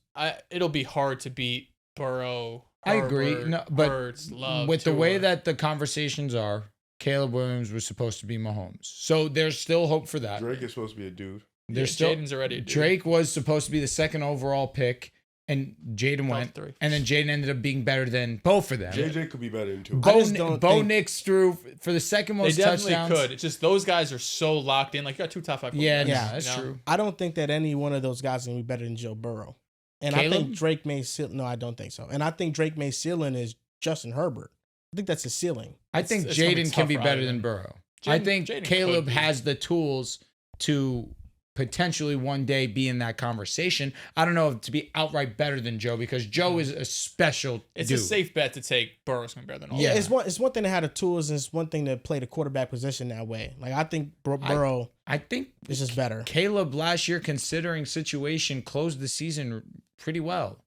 It'll be hard to beat Burrow. I agree. Herbert, No, but Hurts, Love, with the way Tua. that the conversations are, Caleb Williams was supposed to be Mahomes. So there's still hope for that. Drake is supposed to be a dude. There's Yeah, still Jaden's already a dude. Drake was supposed to be the second overall pick, and Jaden Top went, three. and then Jaden ended up being better than both of them. JJ could be better than two. I just Bo, don't Bo think- Nix threw for the second They most definitely touchdowns. could. It's just those guys are so locked in. Like you got two top 5. Yeah, quarterbacks, no, Yeah, that's you know? true. I don't think that any one of those guys is gonna be better than Joe Burrow. And I Caleb? think Drake may seal. No, I don't think so. And I think Drake may ceiling is Justin Herbert. I think that's his ceiling. I think it's gonna be Jaden tough can be for better either. than Burrow. I Jaden- think Jaden Caleb could be. has the tools to potentially one day be in that conversation. I don't know if to be outright better than Joe because Joe is a special It's dude. a safe bet to take Burrow's gonna be better than all. Yeah. of It's one thing to have the tools, and it's one thing to play the quarterback position that way. Like I think Burrow I think is just better. Caleb last year, considering situation, closed the season pretty well.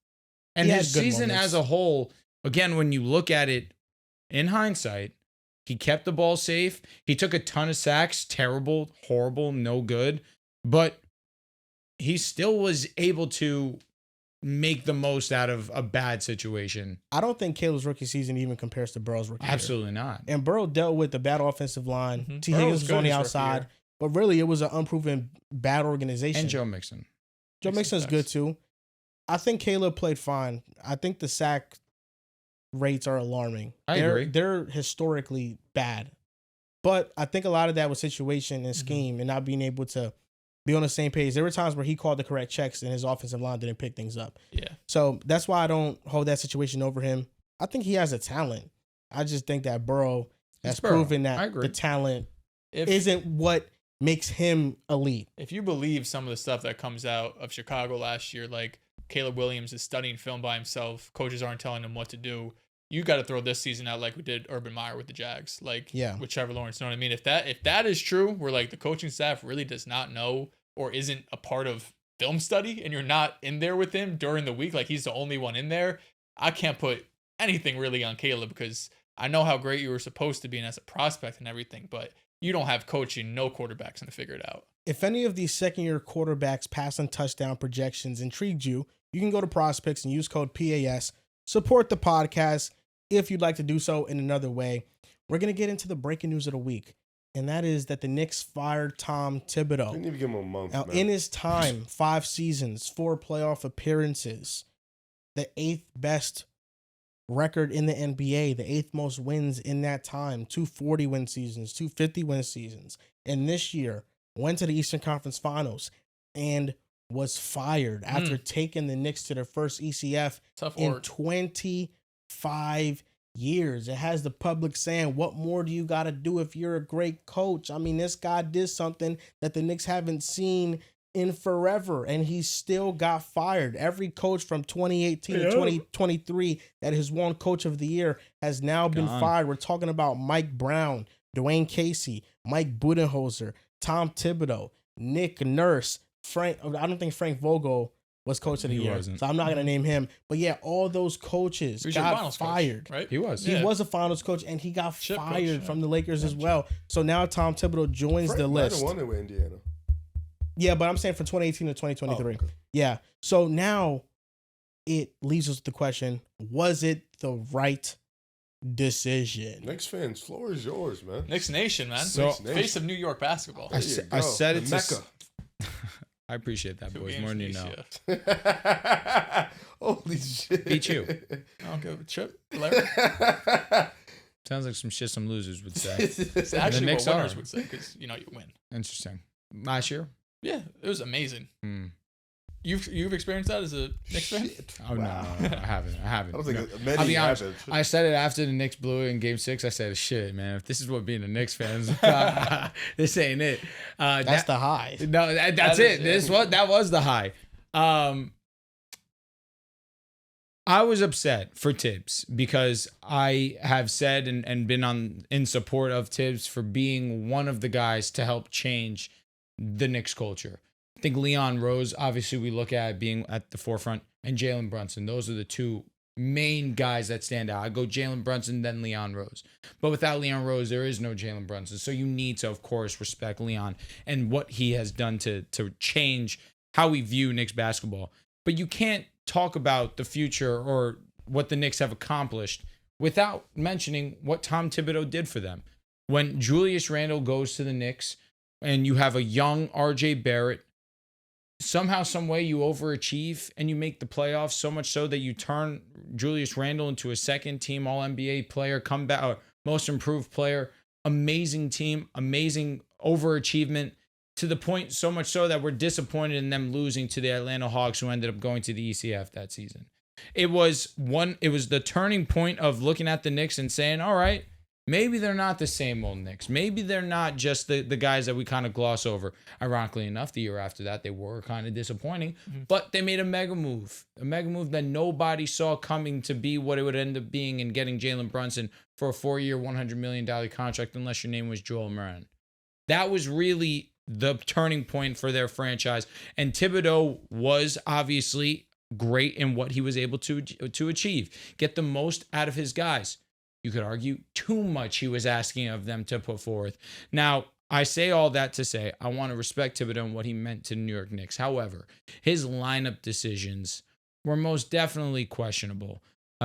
And He had his good season moments. as a whole, again, when you look at it in hindsight, he kept the ball safe. He took a ton of sacks, terrible, horrible, no good. But he still was able to make the most out of a bad situation. I don't think Caleb's rookie season even compares to Burrow's rookie year. Absolutely not. And Burrow dealt with the bad offensive line. Mhm. T. Burrow Higgins was was good on the his rookie outside, year. but really it was an unproven bad organization. And Joe Mixon. Joe Mixon Mixon's good facts. too. I think Caleb played fine. I think the sack rates are alarming. I They're, agree. They're historically bad. But I think a lot of that was situation and scheme and not being able to be on the same page. There were times where he called the correct checks and his offensive line didn't pick things up. Yeah. So that's why I don't hold that situation over him. I think he has a talent. I just think that Burrow has It's Burrow. proven I that agree. the talent If isn't what makes him elite. if you believe some of the stuff that comes out of Chicago last year, like Caleb Williams is studying film by himself, coaches aren't telling him what to do. You got to throw this season out like we did Urban Meyer with the Jags, like Yeah. with Trevor Lawrence. You know what I mean? If that is true, where like the coaching staff really does not know or isn't a part of film study, and you're not in there with him during the week, like he's the only one in there, I can't put anything really on Caleb because I know how great you were supposed to be and as a prospect and everything, but you don't have coaching, no quarterback's gonna figure it out. If any of these second-year quarterbacks passing touchdown projections intrigued you, you can go to PrizePicks and use code PAS. Support the podcast if you'd like to do so in another way. We're going to get into the breaking news of the week, and that is that the Knicks fired Tom Thibodeau. Didn't even give him a month. Now, man. in his time, 5 seasons, 4 playoff appearances, the 8th best record in the NBA, the 8th most wins in that time, 2 40-win seasons, 2 50-win seasons. And this year, went to the Eastern Conference Finals and was fired after taking the Knicks to their first ECF Tough in work. 25 years. It has the public saying, what more do you got to do if you're a great coach? I mean, this guy did something that the Knicks haven't seen in forever, and he still got fired. Every coach from 2018 to 2023 that has won Coach of the Year has now been fired. We're talking about Mike Brown, Dwayne Casey, Mike Budenholzer, Tom Thibodeau, Nick Nurse, Frank. I don't think Frank Vogel was Coach of the Year, wasn't. so I'm not gonna name him. But yeah, all those coaches got fired. Coach, right? He was. He was a finals coach, and he got fired from the Lakers as well. So now Tom Thibodeau joins the list. Won it with Indiana. Yeah, but I'm saying from 2018 to 2023. Oh, okay. Yeah. So now it leaves us with the question, was it the right decision? Knicks fans, floor is yours, man. Knicks Nation, man. So- Face of New York basketball. I said it Mecca. I appreciate that, 2 boys, games more than you each, know. yeah. Holy shit. Beat you. I don't give a trip. Larry. Sounds like some shit some losers would say. It's actually Knicks what winners are. would say because you win. Interesting. Last year? Yeah, it was amazing. Hmm. You've experienced that as a Knicks fan? Shit. Oh, Wow. no, I haven't. I don't think No. many I'll be honest. have it. I said it after the Knicks blew it in Game 6. I said, shit, man, if this is what being a Knicks fan is, this ain't it. That's the high. No, that's That it. is, That was the high. I was upset for Thibs because I have said and been in support of Thibs for being one of the guys to help change the Knicks culture. I think Leon Rose, obviously, we look at being at the forefront, and Jalen Brunson. Those are the two main guys that stand out. I go Jalen Brunson, then Leon Rose. But without Leon Rose, there is no Jalen Brunson. So you need to, of course, respect Leon and what he has done to change how we view Knicks basketball. But you can't talk about the future or what the Knicks have accomplished without mentioning what Tom Thibodeau did for them. When Julius Randle goes to the Knicks and you have a young RJ Barrett, somehow, some way you overachieve and you make the playoffs, so much so that you turn Julius Randle into a second team All-NBA player, comeback, most improved player, amazing team, amazing overachievement, to the point so much so that we're disappointed in them losing to the Atlanta Hawks, who ended up going to the ECF that season. It was the turning point of looking at the Knicks and saying, all right, maybe they're not the same old Knicks. Maybe they're not just the guys that we kind of gloss over. Ironically enough, the year after that, they were kind of disappointing, but they made a mega move that nobody saw coming to be what it would end up being, and getting Jalen Brunson for a 4-year, $100 million contract, unless your name was Joel Moran. That was really the turning point for their franchise. And Thibodeau was obviously great in what he was able to achieve. Get the most out of his guys. You could argue too much he was asking of them to put forth. Now, I say all that to say I want to respect Thibodeau and what he meant to the New York Knicks. However, his lineup decisions were most definitely questionable.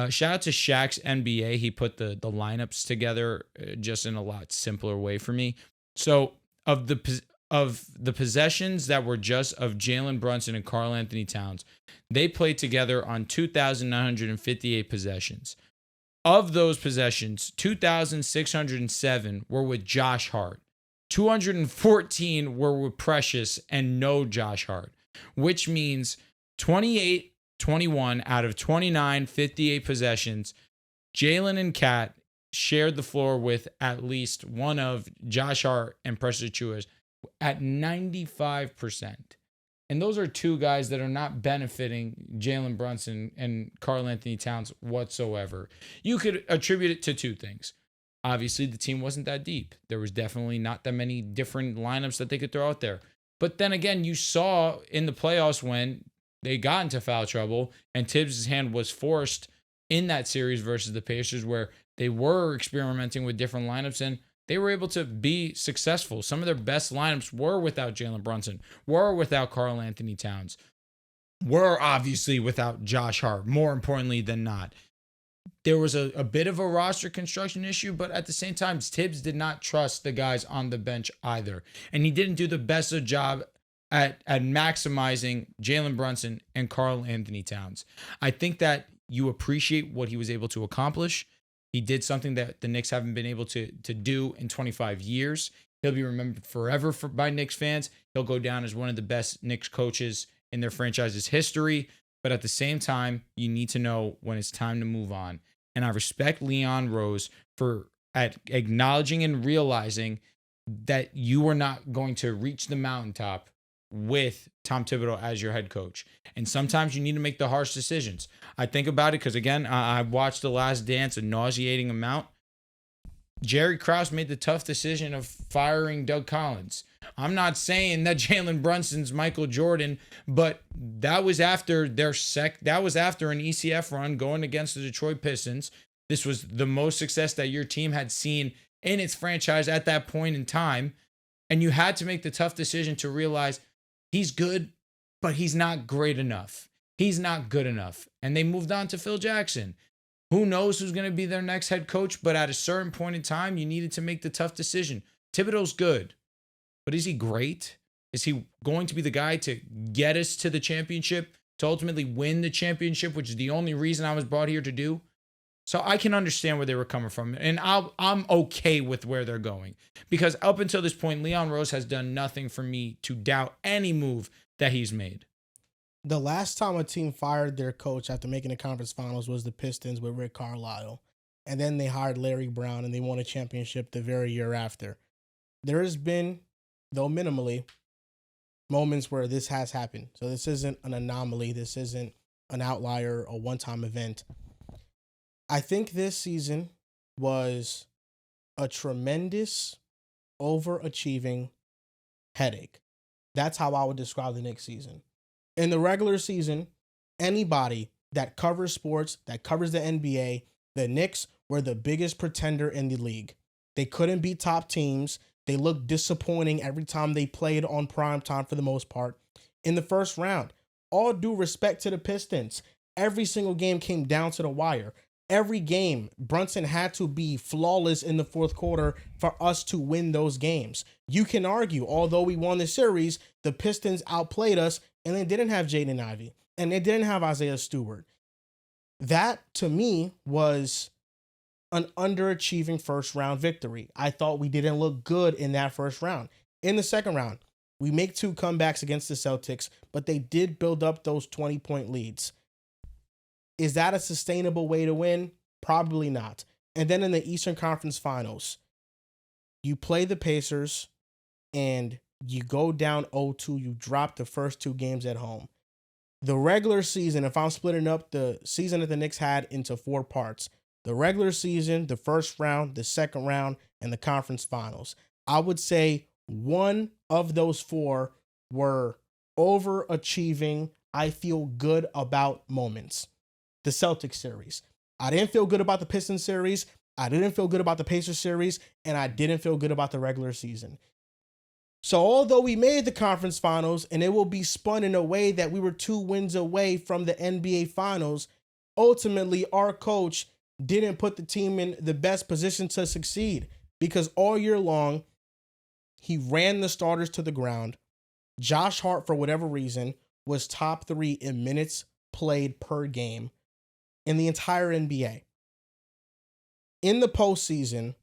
Shout out to Shaq's NBA. He put the lineups together just in a lot simpler way for me. So of the possessions that were just of Jalen Brunson and Karl Anthony Towns, they played together on 2,958 possessions. Of those possessions, 2,607 were with Josh Hart. 214 were with Precious and no Josh Hart, which means 28-21 out of 59-58 possessions, Jalen and Kat shared the floor with at least one of Josh Hart and Precious Achiuwa at 95%. And those are two guys that are not benefiting Jalen Brunson and Karl Anthony Towns whatsoever. You could attribute it to two things. Obviously, the team wasn't that deep. There was definitely not that many different lineups that they could throw out there. But then again, you saw in the playoffs when they got into foul trouble and Thibs' hand was forced in that series versus the Pacers, where they were experimenting with different lineups and they were able to be successful. Some of their best lineups were without Jalen Brunson, were without Karl Anthony Towns, were obviously without Josh Hart, more importantly than not. There was a bit of a roster construction issue, but at the same time, Thibs did not trust the guys on the bench either. And he didn't do the best of job at maximizing Jalen Brunson and Karl Anthony Towns. I think that you appreciate what he was able to accomplish. He did something that the Knicks haven't been able to do in 25 years. He'll be remembered forever by Knicks fans. He'll go down as one of the best Knicks coaches in their franchise's history. But at the same time, you need to know when it's time to move on. And I respect Leon Rose for acknowledging and realizing that you are not going to reach the mountaintop with Tom Thibodeau as your head coach. And sometimes you need to make the harsh decisions. I think about it because, again, I watched The Last Dance a nauseating amount. Jerry Krause made the tough decision of firing Doug Collins. I'm not saying that Jalen Brunson's Michael Jordan, but that was after that was after an ECF run going against the Detroit Pistons. This was the most success that your team had seen in its franchise at that point in time. And you had to make the tough decision to realize he's good, but he's not great enough. He's not good enough. And they moved on to Phil Jackson. Who knows who's going to be their next head coach, but at a certain point in time, you needed to make the tough decision. Thibodeau's good, but is he great? Is he going to be the guy to get us to the championship, to ultimately win the championship, which is the only reason I was brought here to do? So I can understand where they were coming from, and I'm okay with where they're going. Because up until this point, Leon Rose has done nothing for me to doubt any move that he's made. The last time a team fired their coach after making the conference finals was the Pistons with Rick Carlisle. And then they hired Larry Brown and they won a championship the very year after. There has been, though minimally, moments where this has happened. So this isn't an anomaly. This isn't an outlier, a one-time event. I think this season was a tremendous overachieving headache. That's how I would describe the Knicks season. In the regular season, anybody that covers sports, that covers the NBA, the Knicks were the biggest pretender in the league. They couldn't beat top teams. They looked disappointing every time they played on prime time for the most part. In the first round, all due respect to the Pistons, every single game came down to the wire. Every game, Brunson had to be flawless in the fourth quarter for us to win those games. You can argue, although we won the series, the Pistons outplayed us and they didn't have Jaden Ivey and they didn't have Isaiah Stewart. That, to me, was an underachieving first round victory. I thought we didn't look good in that first round. In the second round, we make 2 comebacks against the Celtics, but they did build up those 20-point leads. Is that a sustainable way to win? Probably not. And then in the Eastern Conference Finals, you play the Pacers and you go down 0-2. You drop the first 2 games at home. The regular season, if I'm splitting up the season that the Knicks had into 4 parts, the regular season, the first round, the second round, and the conference finals, I would say one of those 4 were overachieving, I feel good about moments. The Celtics series. I didn't feel good about the Pistons series. I didn't feel good about the Pacers series. And I didn't feel good about the regular season. So although we made the conference finals and it will be spun in a way that we were 2 wins away from the NBA finals, ultimately our coach didn't put the team in the best position to succeed because all year long, he ran the starters to the ground. Josh Hart, for whatever reason, was top 3 in minutes played per game in the entire NBA. In the postseason,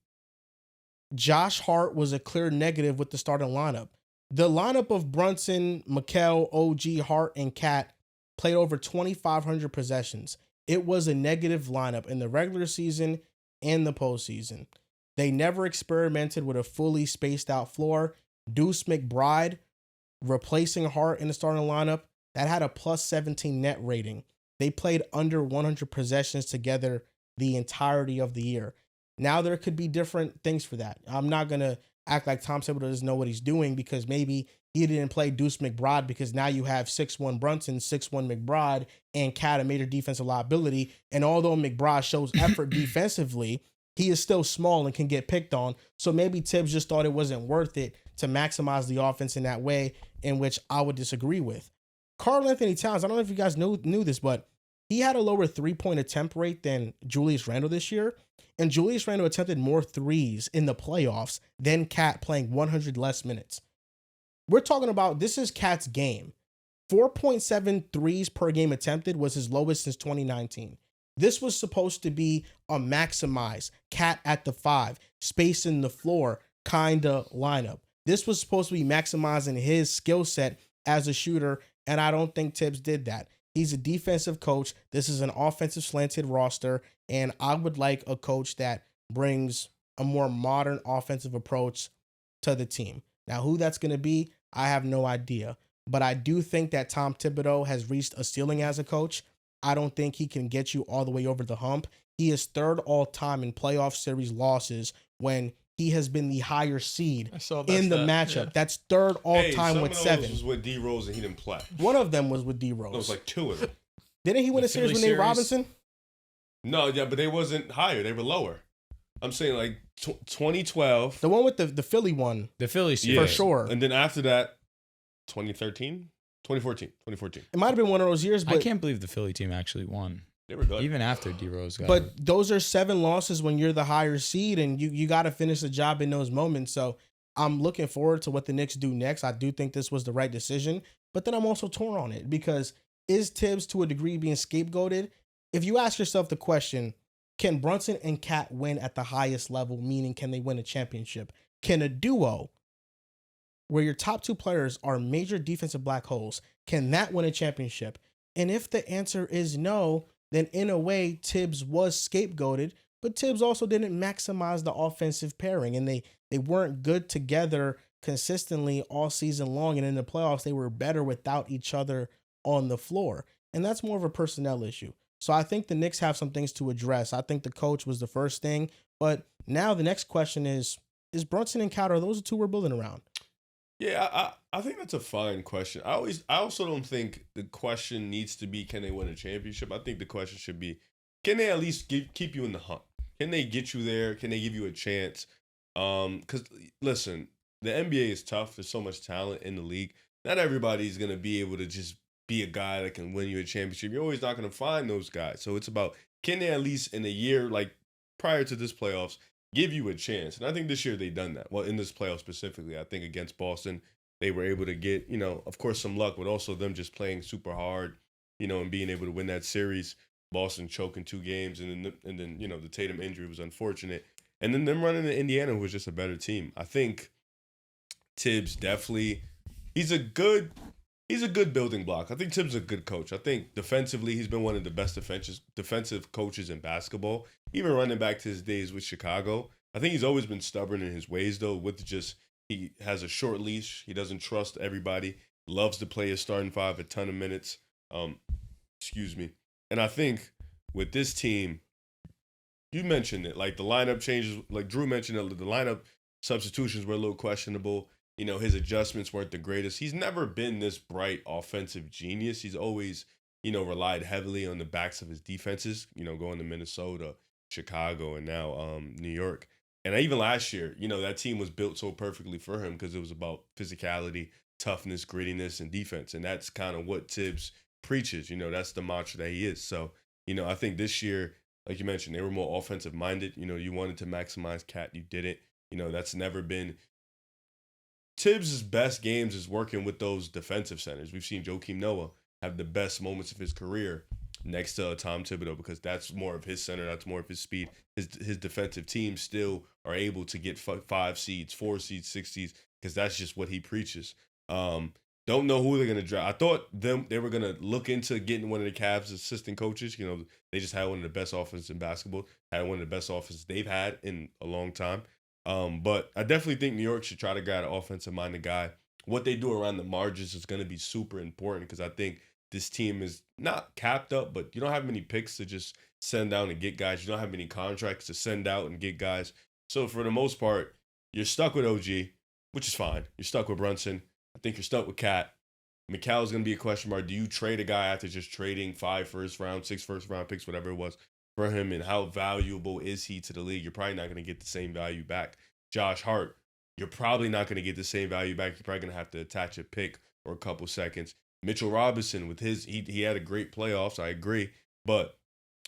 Josh Hart was a clear negative with the starting lineup. The lineup of Brunson, Mikal, OG, Hart, and Cat played over 2,500 possessions. It was a negative lineup in the regular season and the postseason. They never experimented with a fully spaced out floor. Deuce McBride replacing Hart in the starting lineup, that had a plus 17 net rating. They played under 100 possessions together the entirety of the year. Now there could be different things for that. I'm not going to act like Tom Thibodeau doesn't know what he's doing because maybe he didn't play Deuce McBride because now you have 6'1 Brunson, 6'1 McBride, and Cat a major defensive liability. And although McBride shows effort defensively, he is still small and can get picked on. So maybe Thibs just thought it wasn't worth it to maximize the offense in that way, in which I would disagree with. Karl Anthony Towns, I don't know if you guys knew this, but he had a lower 3-point attempt rate than Julius Randle this year. And Julius Randle attempted more threes in the playoffs than Cat playing 100 less minutes. We're talking about, this is Cat's game. 4.7 threes per game attempted was his lowest since 2019. This was supposed to be a maximize, Cat at the 5, spacing the floor kind of lineup. This was supposed to be maximizing his skill set as a shooter, and I don't think Thibs did that. He's a defensive coach. This is an offensive slanted roster, and I would like a coach that brings a more modern offensive approach to the team. Now, who that's going to be, I have no idea. but I do think that Tom Thibodeau has reached a ceiling as a coach. I don't think he can get you all the way over the hump. He is third all time in playoff series losses when he has been the higher seed in the matchup. Yeah. That's third all time with 7. Some was with D Rose and he didn't play. One of them was with D Rose. It was like 2 of them. Didn't he win a series with Nate Robinson? No, yeah, but they wasn't higher. They were lower. I'm saying like 2012. The one with the Philly one. The Philly series. For sure. And then after that, 2013? 2014. It might have been one of those years, but I can't believe the Philly team actually won. They were good. Even after D-Rose got But those are 7 losses when you're the higher seed, and you got to finish the job in those moments. So I'm looking forward to what the Knicks do next. I do think this was the right decision, but then I'm also torn on it because is Thibs to a degree being scapegoated? If you ask yourself the question, can Brunson and Cat win at the highest level, meaning can they win a championship? Can a duo where your top 2 players are major defensive black holes, can that win a championship? And if the answer is no, then in a way, Thibs was scapegoated, but Thibs also didn't maximize the offensive pairing, and they weren't good together consistently all season long, and in the playoffs, they were better without each other on the floor. And that's more of a personnel issue. So I think the Knicks have some things to address. I think the coach was the first thing, but now the next question is Brunson and Cat, are those the 2 we're building around? Yeah, I think that's a fine question. I also don't think the question needs to be, can they win a championship? I think the question should be, can they at least keep you in the hunt? Can they get you there? Can they give you a chance? Because listen, the NBA is tough. There's so much talent in the league. Not everybody's going to be able to just be a guy that can win you a championship. You're always not going to find those guys. So it's about, can they at least in a year, like prior to this playoffs, give you a chance? And I think this year they've done that. Well, in this playoff specifically, I think against Boston, they were able to get, of course, some luck, but also them just playing super hard, and being able to win that series. Boston choking 2 games, and then the Tatum injury was unfortunate. And then them running to Indiana, who was just a better team. I think Thibs definitely, he's a good building block. I think Thibs is a good coach. I think defensively, he's been one of the best defensive coaches in basketball. Even running back to his days with Chicago, I think he's always been stubborn in his ways, though, he has a short leash. He doesn't trust everybody. Loves to play his starting 5 a ton of minutes. And I think with this team, you mentioned it, like the lineup changes, like Drew mentioned it, the lineup substitutions were a little questionable. His adjustments weren't the greatest. He's never been this bright offensive genius. He's always, relied heavily on the backs of his defenses, going to Minnesota, Chicago, and now New York. And even last year, that team was built so perfectly for him because it was about physicality, toughness, grittiness, and defense. And that's kind of what Thibs preaches. That's the mantra that he is. So, I think this year, like you mentioned, they were more offensive minded. You wanted to maximize Cat. You didn't. That's never been Thibs' best games is working with those defensive centers. We've seen Joakim Noah have the best moments of his career next to Tom Thibodeau because that's more of his center, that's more of his speed. His defensive teams still are able to get 5 seeds, 4 seeds, 6 seeds because that's just what he preaches. Don't know who they're going to draft. I thought they were going to look into getting one of the Cavs assistant coaches. They just had one of the best offenses in basketball, had one of the best offenses they've had in a long time. But I definitely think New York should try to get an offensive-minded guy. What they do around the margins is going to be super important because I think this team is not capped up, but you don't have many picks to just send down and get guys. You don't have many contracts to send out and get guys. So for the most part, you're stuck with OG, which is fine. You're stuck with Brunson. I think you're stuck with Cat. McCall is going to be a question mark. Do you trade a guy after just trading 5 first-round, 6 first-round picks, whatever it was, for him, and how valuable is he to the league? You're probably not going to get the same value back. Josh Hart, you're probably not going to get the same value back. You're probably going to have to attach a pick or a couple seconds. Mitchell Robinson, with he had a great playoffs, I agree, but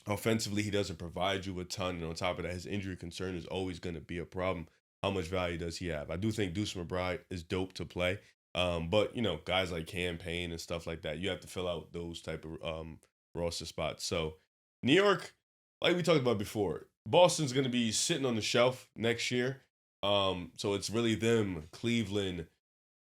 offensively, he doesn't provide you a ton. And on top of that, his injury concern is always going to be a problem. How much value does he have? I do think Deuce McBride is dope to play. But, guys like Cam Payne and stuff like that, you have to fill out those type of roster spots. So New York, like we talked about before, Boston's going to be sitting on the shelf next year. So it's really them, Cleveland,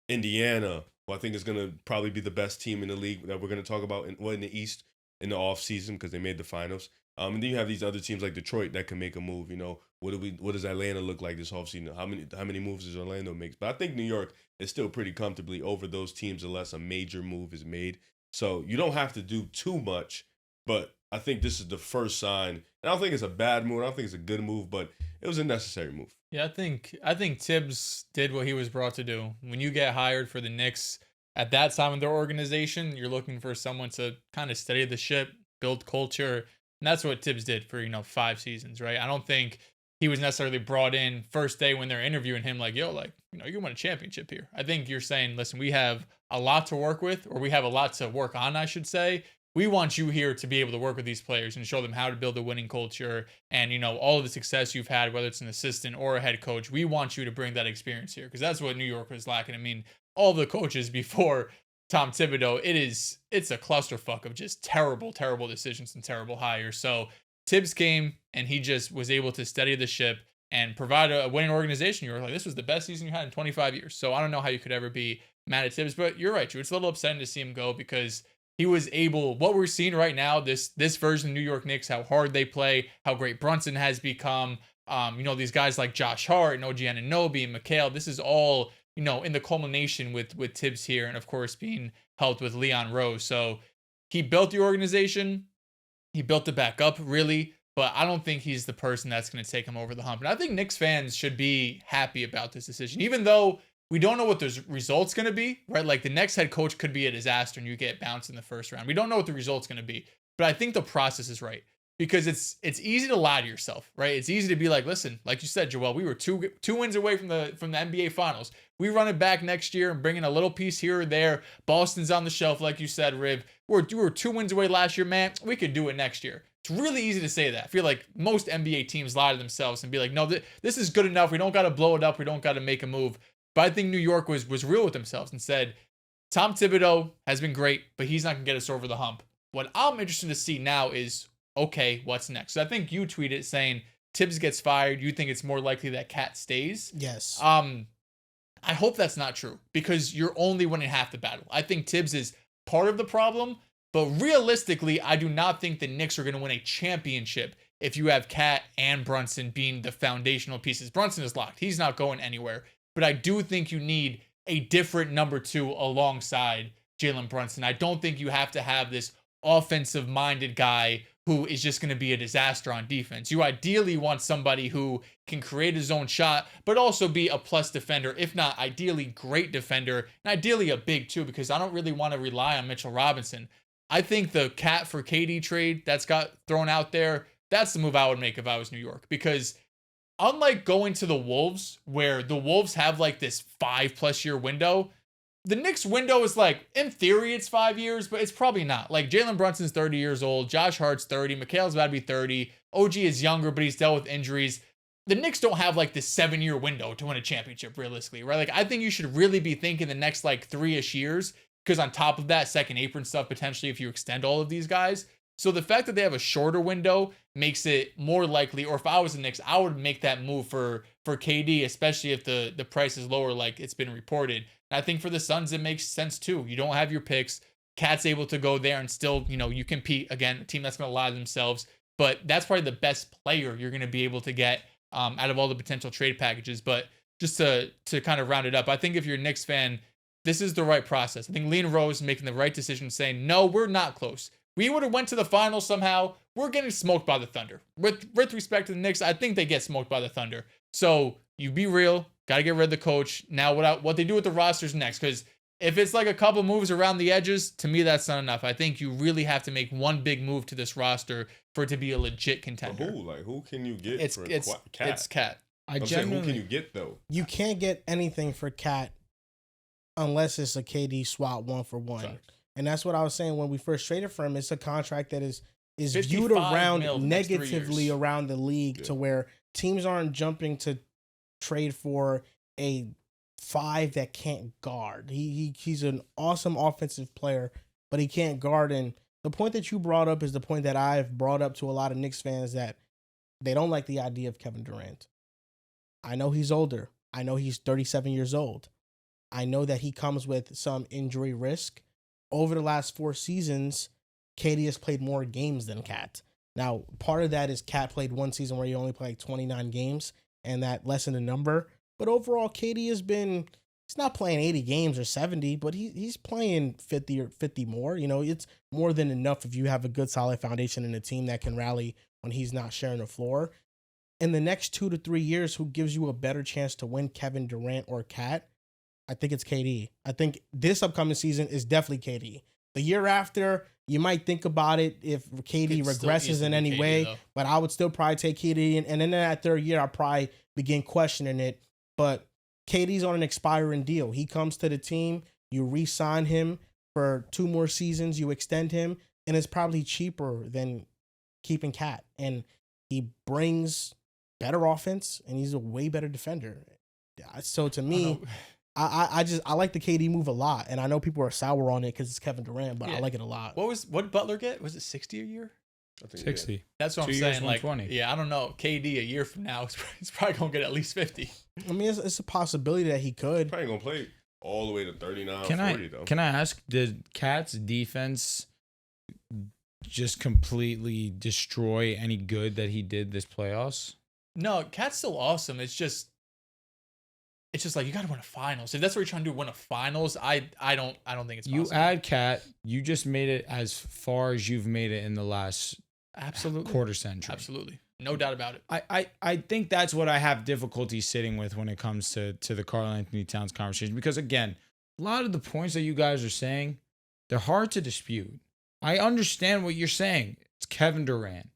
Indiana, who I think is going to probably be the best team in the league that we're going to talk about in the East in the offseason because they made the finals. And then you have these other teams like Detroit that can make a move. You know, what does Atlanta look like this offseason? How many moves does Orlando make? But I think New York is still pretty comfortably over those teams unless a major move is made. So you don't have to do too much, but I think this is the first sign. I don't think it's a bad move. I don't think it's a good move, but it was a necessary move. Yeah, I think Thibs did what he was brought to do. When you get hired for the Knicks at that time in their organization, you're looking for someone to kind of steady the ship, build culture, and that's what Thibs did for 5 seasons, right? I don't think he was necessarily brought in first day when they're interviewing him like, yo, like, you can win a championship here. I think you're saying, listen, we have a lot to work with, or we have a lot to work on, I should say. We want you here to be able to work with these players and show them how to build a winning culture and, all of the success you've had, whether it's an assistant or a head coach. We want you to bring that experience here because that's what New York was lacking. I mean, all the coaches before Tom Thibodeau, it's a clusterfuck of just terrible, terrible decisions and terrible hires. So Thibs came and he just was able to steady the ship and provide a winning organization. You were like, this was the best season you had in 25 years. So I don't know how you could ever be mad at Thibs, but you're right, Drew. It's a little upsetting to see him go because he was able, what we're seeing right now, this version of New York Knicks, how hard they play, how great Brunson has become. These guys like Josh Hart and OG Anunoby and McHale, this is all, in the culmination with Thibs here. And of course, being helped with Leon Rose. So he built the organization. He built it back up, really. But I don't think he's the person that's going to take him over the hump. And I think Knicks fans should be happy about this decision, even though we don't know what the result's going to be, right? Like the next head coach could be a disaster and you get bounced in the first round. We don't know what the result's going to be, but I think the process is right because it's easy to lie to yourself, right? It's easy to be like, listen, like you said, Joel, we were two wins away from the NBA Finals. We run it back next year and bring in a little piece here or there. Boston's on the shelf, like you said, Riv. We were 2 wins away last year, man. We could do it next year. It's really easy to say that. I feel like most NBA teams lie to themselves and be like, no, this is good enough. We don't got to blow it up. We don't got to make a move. But I think New York was real with themselves and said, Tom Thibodeau has been great, but he's not going to get us over the hump. What I'm interested to see now is, okay, what's next? So I think you tweeted saying Thibs gets fired. You think it's more likely that Cat stays. Yes. I hope that's not true because you're only winning half the battle. I think Thibs is part of the problem, but realistically, I do not think the Knicks are going to win a championship if you have Cat and Brunson being the foundational pieces. Brunson is locked. He's not going anywhere. But I do think you need a different number 2 alongside Jalen Brunson. I don't think you have to have this offensive-minded guy who is just going to be a disaster on defense. You ideally want somebody who can create his own shot, but also be a plus defender, if not ideally great defender, and ideally a big too, because I don't really want to rely on Mitchell Robinson. I think the Cat for KD trade that's got thrown out there, that's the move I would make if I was New York, because unlike going to the Wolves, where the Wolves have like this 5+ year window, the Knicks window is like, in theory, it's 5 years, but it's probably not. Like Jalen Brunson's 30 years old, Josh Hart's 30, McHale's about to be 30, OG is younger, but he's dealt with injuries. The Knicks don't have like this 7-year window to win a championship, realistically, right? Like I think you should really be thinking the next like 3-ish years, because on top of that, second apron stuff, potentially if you extend all of these guys. So the fact that they have a shorter window makes it more likely, or if I was the Knicks, I would make that move for KD, especially if the price is lower like it's been reported. And I think for the Suns, it makes sense too. You don't have your picks. Cat's able to go there and still, you compete. Again, a team that's going to lie to themselves. But that's probably the best player you're going to be able to get out of all the potential trade packages. But just to kind of round it up, I think if you're a Knicks fan, this is the right process. I think Leon Rose making the right decision saying, no, we're not close. We would have went to the finals somehow. We're getting smoked by the Thunder. With respect to the Knicks, I think they get smoked by the Thunder. So you be real. Got to get rid of the coach. Now what they do with the rosters next, because if it's like a couple moves around the edges, to me, that's not enough. I think you really have to make one big move to this roster for it to be a legit contender. But who? Like, who can you get it's Cat? It's Cat. I'm saying, who can you get, though? You can't get anything for Cat unless it's a KD swap 1-for-1. Sorry. And that's what I was saying when we first traded for him. It's a contract that is viewed 55 around mil the next 3 negatively years. around the league to where teams aren't jumping to trade for a 5 that can't guard. He's an awesome offensive player, but he can't guard. And the point that you brought up is the point that I've brought up to a lot of Knicks fans, that they don't like the idea of Kevin Durant. I know he's older. I know he's 37 years old. I know that he comes with some injury risk. Over the last 4 seasons, KD has played more games than Cat. Now, part of that is Cat played one season where he only played like 29 games, and that lessened the number. But overall, KD he's not playing 80 games or 70, but he's playing 50 or 50 more. You know, it's more than enough if you have a good, solid foundation and a team that can rally when he's not sharing the floor. In the next 2 to 3 years, who gives you a better chance to win, Kevin Durant or Cat? I think it's KD. I think this upcoming season is definitely KD. The year after, you might think about it if KD regresses in any way, though. But I would still probably take KD. And then that third year, I'll probably begin questioning it. But KD's on an expiring deal. He comes to the team, you re-sign him for 2 more seasons, you extend him, and it's probably cheaper than keeping Cat. And he brings better offense, and he's a way better defender. So to me, I like the KD move a lot, and I know people are sour on it because it's Kevin Durant, but I like it a lot. What did Butler get? Was it 60 a year? I think 60. Yeah. That's what 2 I'm years, saying. Like, 120. yeah, I don't know. KD a year from now, he's probably gonna get at least 50. I mean, it's a possibility that he could. Probably gonna play all the way to 39, Can 40 though. I ask, did Cat's defense just completely destroy any good that he did this playoffs? No, Cat's still awesome. It's just like you got to win a finals. If that's what you're trying to do, win a finals, I don't think it's possible. You add Cat, you just made it as far as you've made it in the last quarter century. Absolutely. No doubt about it. I think that's what I have difficulty sitting with when it comes to the Karl Anthony Towns conversation. Because again, a lot of the points that you guys are saying, they're hard to dispute. I understand what you're saying. It's Kevin Durant.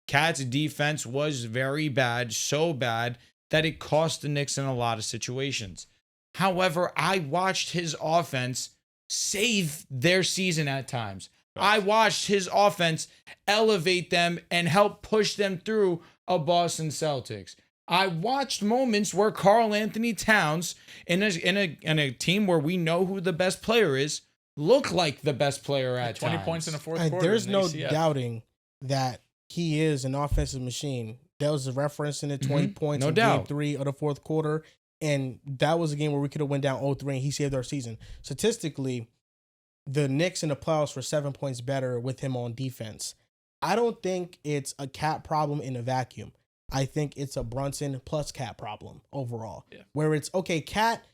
Cat's defense was very bad, so bad that it cost the Knicks in a lot of situations. However, I watched his offense save their season at times. I watched his offense elevate them and help push them through a Boston Celtics. I watched moments where Karl Anthony Towns, in a team where we know who the best player is, look like the best player at 20 times. points in the fourth quarter. There's no ACF. doubting that he is an offensive machine. There was a reference in it, 20 points No in doubt. game 3 of the fourth quarter. And that was a game where we could have went down 0-3 and he saved our season. Statistically, the Knicks in the playoffs were 7 points better with him on defense. I don't think it's a Cat problem in a vacuum. I think it's a Brunson plus Cat problem overall. Yeah. Where it's, okay, Cat,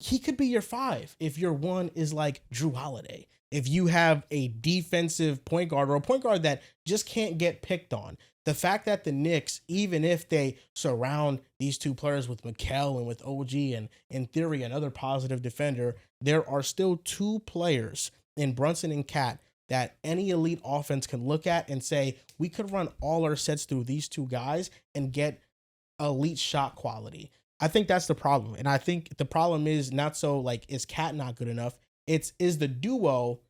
he could be your 5 if your 1 is like Drew Holiday. If you have a defensive point guard or a point guard that just can't get picked on. The fact that the Knicks, even if they surround these two players with Mikal and with OG and in theory another positive defender, there are still 2 players in Brunson and Cat that any elite offense can look at and say, we could run all our sets through these 2 guys and get elite shot quality. I think that's the problem. And I think the problem is not so like, is Cat not good enough? Is the duo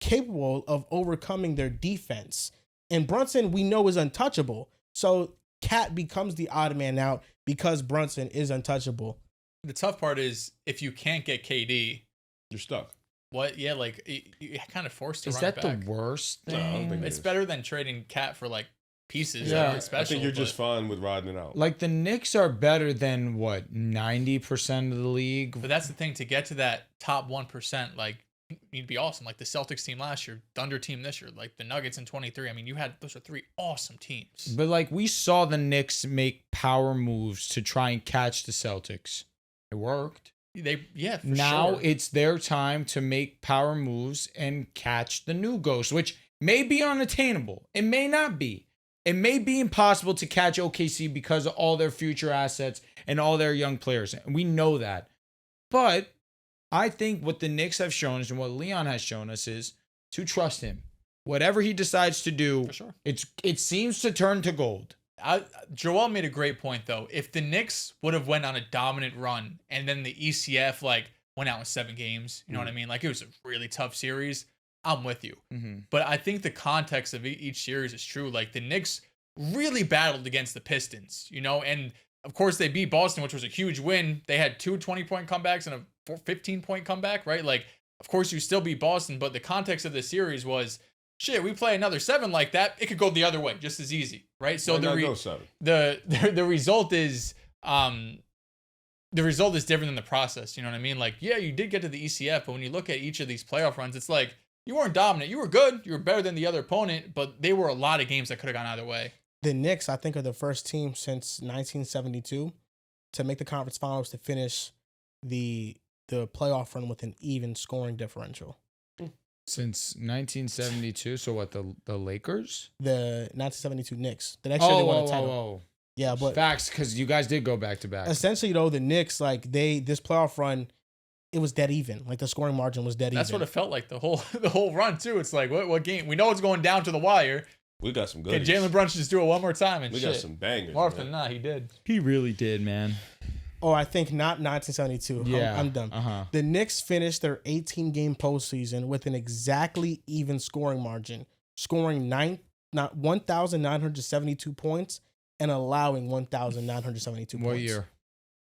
capable of overcoming their defense? And Brunson, we know, is untouchable. So Cat becomes the odd man out because Brunson is untouchable. The tough part is if you can't get KD, You're stuck. what? Yeah, like you kind of forced to Is run that it the back. worst No, I don't thing? think It's is. better than trading Cat for like pieces. Yeah. Yeah, I special. think you're just but- fine with riding it out. Like the Knicks are better than what, 90% of the league? But that's the thing, to get to that top 1%, like you'd be awesome. Like the Celtics team last year, Thunder team this year, like the Nuggets in 23. I mean, those are 3 awesome teams. But like we saw the Knicks make power moves to try and catch the Celtics. It worked. For Now sure. it's their time to make power moves and catch the new ghost, which may be unattainable. It may not be. It may be impossible to catch OKC because of all their future assets and all their young players. We know that. But I think what the Knicks have shown us and what Leon has shown us is to trust him. Whatever he decides to do, For sure. it seems to turn to gold. Joel made a great point though. If the Knicks would have went on a dominant run and then the ECF like went out in 7 games, you know what I mean? Like it was a really tough series. I'm with you. Mm-hmm. But I think the context of each series is true. Like the Knicks really battled against the Pistons, you know, and of course they beat Boston, which was a huge win. They had 2 20-point comebacks and a 15-point comeback, right? Like, of course you still beat Boston, but the context of the series was, shit, we play another 7 like that, it could go the other way just as easy, right? So Go 7. the result is different than the process. You know what I mean? Like, yeah, you did get to the ECF, but when you look at each of these playoff runs, it's like You weren't dominant. You were good. You were better than the other opponent, but they were a lot of games that could have gone either way. The Knicks, I think, are the first team since 1972 to make the conference finals to finish the playoff run with an even scoring differential. Since 1972, so what, the Lakers? The 1972 Knicks. The next year they won the title. Yeah, but facts, because you guys did go back to back. Essentially, though, the Knicks, like this playoff run, it was dead even. Like the scoring margin was dead even. That's what it felt like the whole run too. It's like what game? We know it's going down to the wire. We got some good. Can Jalen Brunson just do it one more time and we shit? got some bangers. More often than not, he did. He really did, man. Oh, I think not 1972. Yeah, I'm done. Uh-huh. The Knicks finished their 18-game postseason with an exactly even scoring margin, scoring 1,972 points and allowing 1,972 points. What year?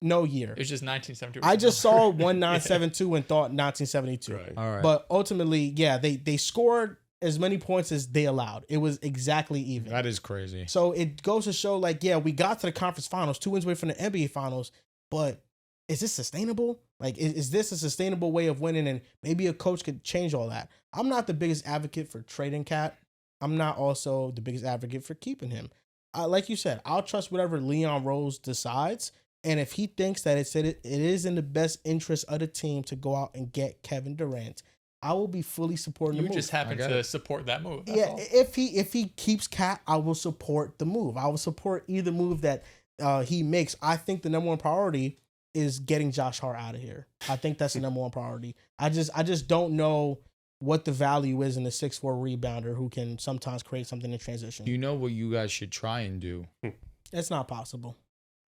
No year. It was just 1972. I just saw 1972 and thought 1972. Right. All right. But ultimately, yeah, they scored as many points as they allowed. It was exactly even. That is crazy. So it goes to show, like, yeah, we got to the conference finals, 2 wins away from the NBA finals, but is this sustainable? Like, is this a sustainable way of winning? And maybe a coach could change all that. I'm not the biggest advocate for trading Cat. I'm not also the biggest advocate for keeping him. Like you said, I'll trust whatever Leon Rose decides. And if he thinks that it is in the best interest of the team to go out and get Kevin Durant, I will be fully supporting the move. You just happen to support that move. Yeah, all. If he keeps Cat, I will support the move. I will support either move that he makes. I think the number one priority is getting Josh Hart out of here. I think that's the number one priority. I just don't know what the value is in a 6'4" rebounder who can sometimes create something in transition. You know what you guys should try and do? It's not possible.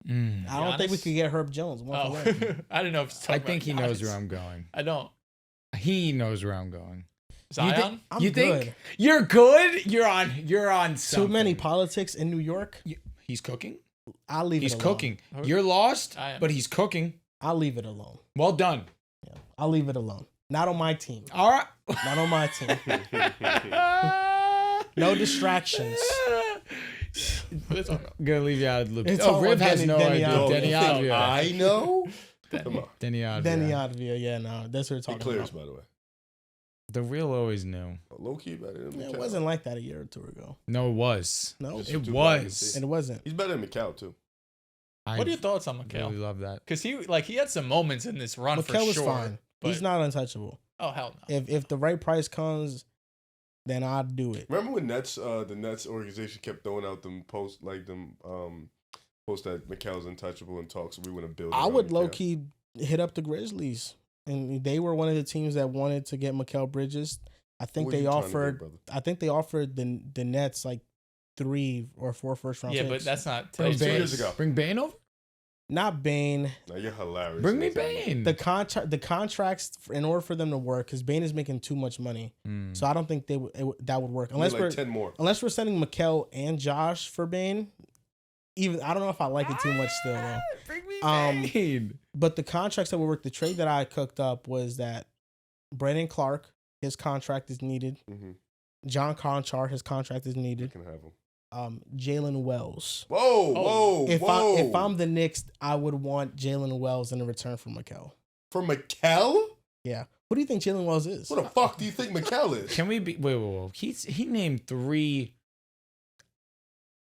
I Giannis? don't think we could get Herb Jones. Oh. I didn't know if I think he knows where I'm going. I don't. He knows where I'm going. Zion? You good. think you're good? You're on something. Too many politics in New York. He's cooking. I'll leave it alone. He's cooking. You're lost, I am. but he's cooking. I'll leave it alone. Well done. Yeah, I'll leave it alone. Not on my team. All right. Not on my team. No distractions. Gonna leave you out of the loop. It's Oh, all Riv has Denny no idea. Advia. Denny Advia. I know. Come on. Denny Advia. Denny Advia. Yeah, no, that's what we're He talking clears, about. by the way. The real always knew. Low key better than Yeah, Mikal. it wasn't like that a year or two ago. No, it was. No, Just It too was. biased. and it wasn't. He's better than Mikal too. I What are your thoughts on really Mikal? love that. Because he had some moments in this run for Mikal was sure. fine. But, He's not untouchable. Oh, hell no. If the right price comes, then I'd do it. Remember when the Nets organization kept throwing out them posts like them posts that Mikal's untouchable and talks. We want to build. I around would Mikal. low key hit up the Grizzlies, and they were one of the teams that wanted to get Mikal Bridges. I think What they you trying to offered. get, brother? I think they offered the Nets like 3 or 4 first round Yeah, picks. but that's not Bring today's Bane. Bane. years ago. Bring Bane over. not Bane. Now you're hilarious. Bring me Bane. The contracts in order for them to work, because Bane is making too much money, so I don't think that would work unless like we're 10 more. sending Mikal and Josh for Bane. Even I don't know if I like it too much still though. Bring me Bane. But the contracts that would work, the trade that I cooked up was that Brandon Clark, his contract is needed. Mm-hmm. John Conchar, his contract is You needed. can have him. Jaylen Wells. Whoa. If I'm the Knicks, I would want Jaylen Wells in return for Mikal. For Mikal? Yeah. What do you think Jaylen Wells is? What the fuck do you think Mikal is? Can we be? Wait. He named 3.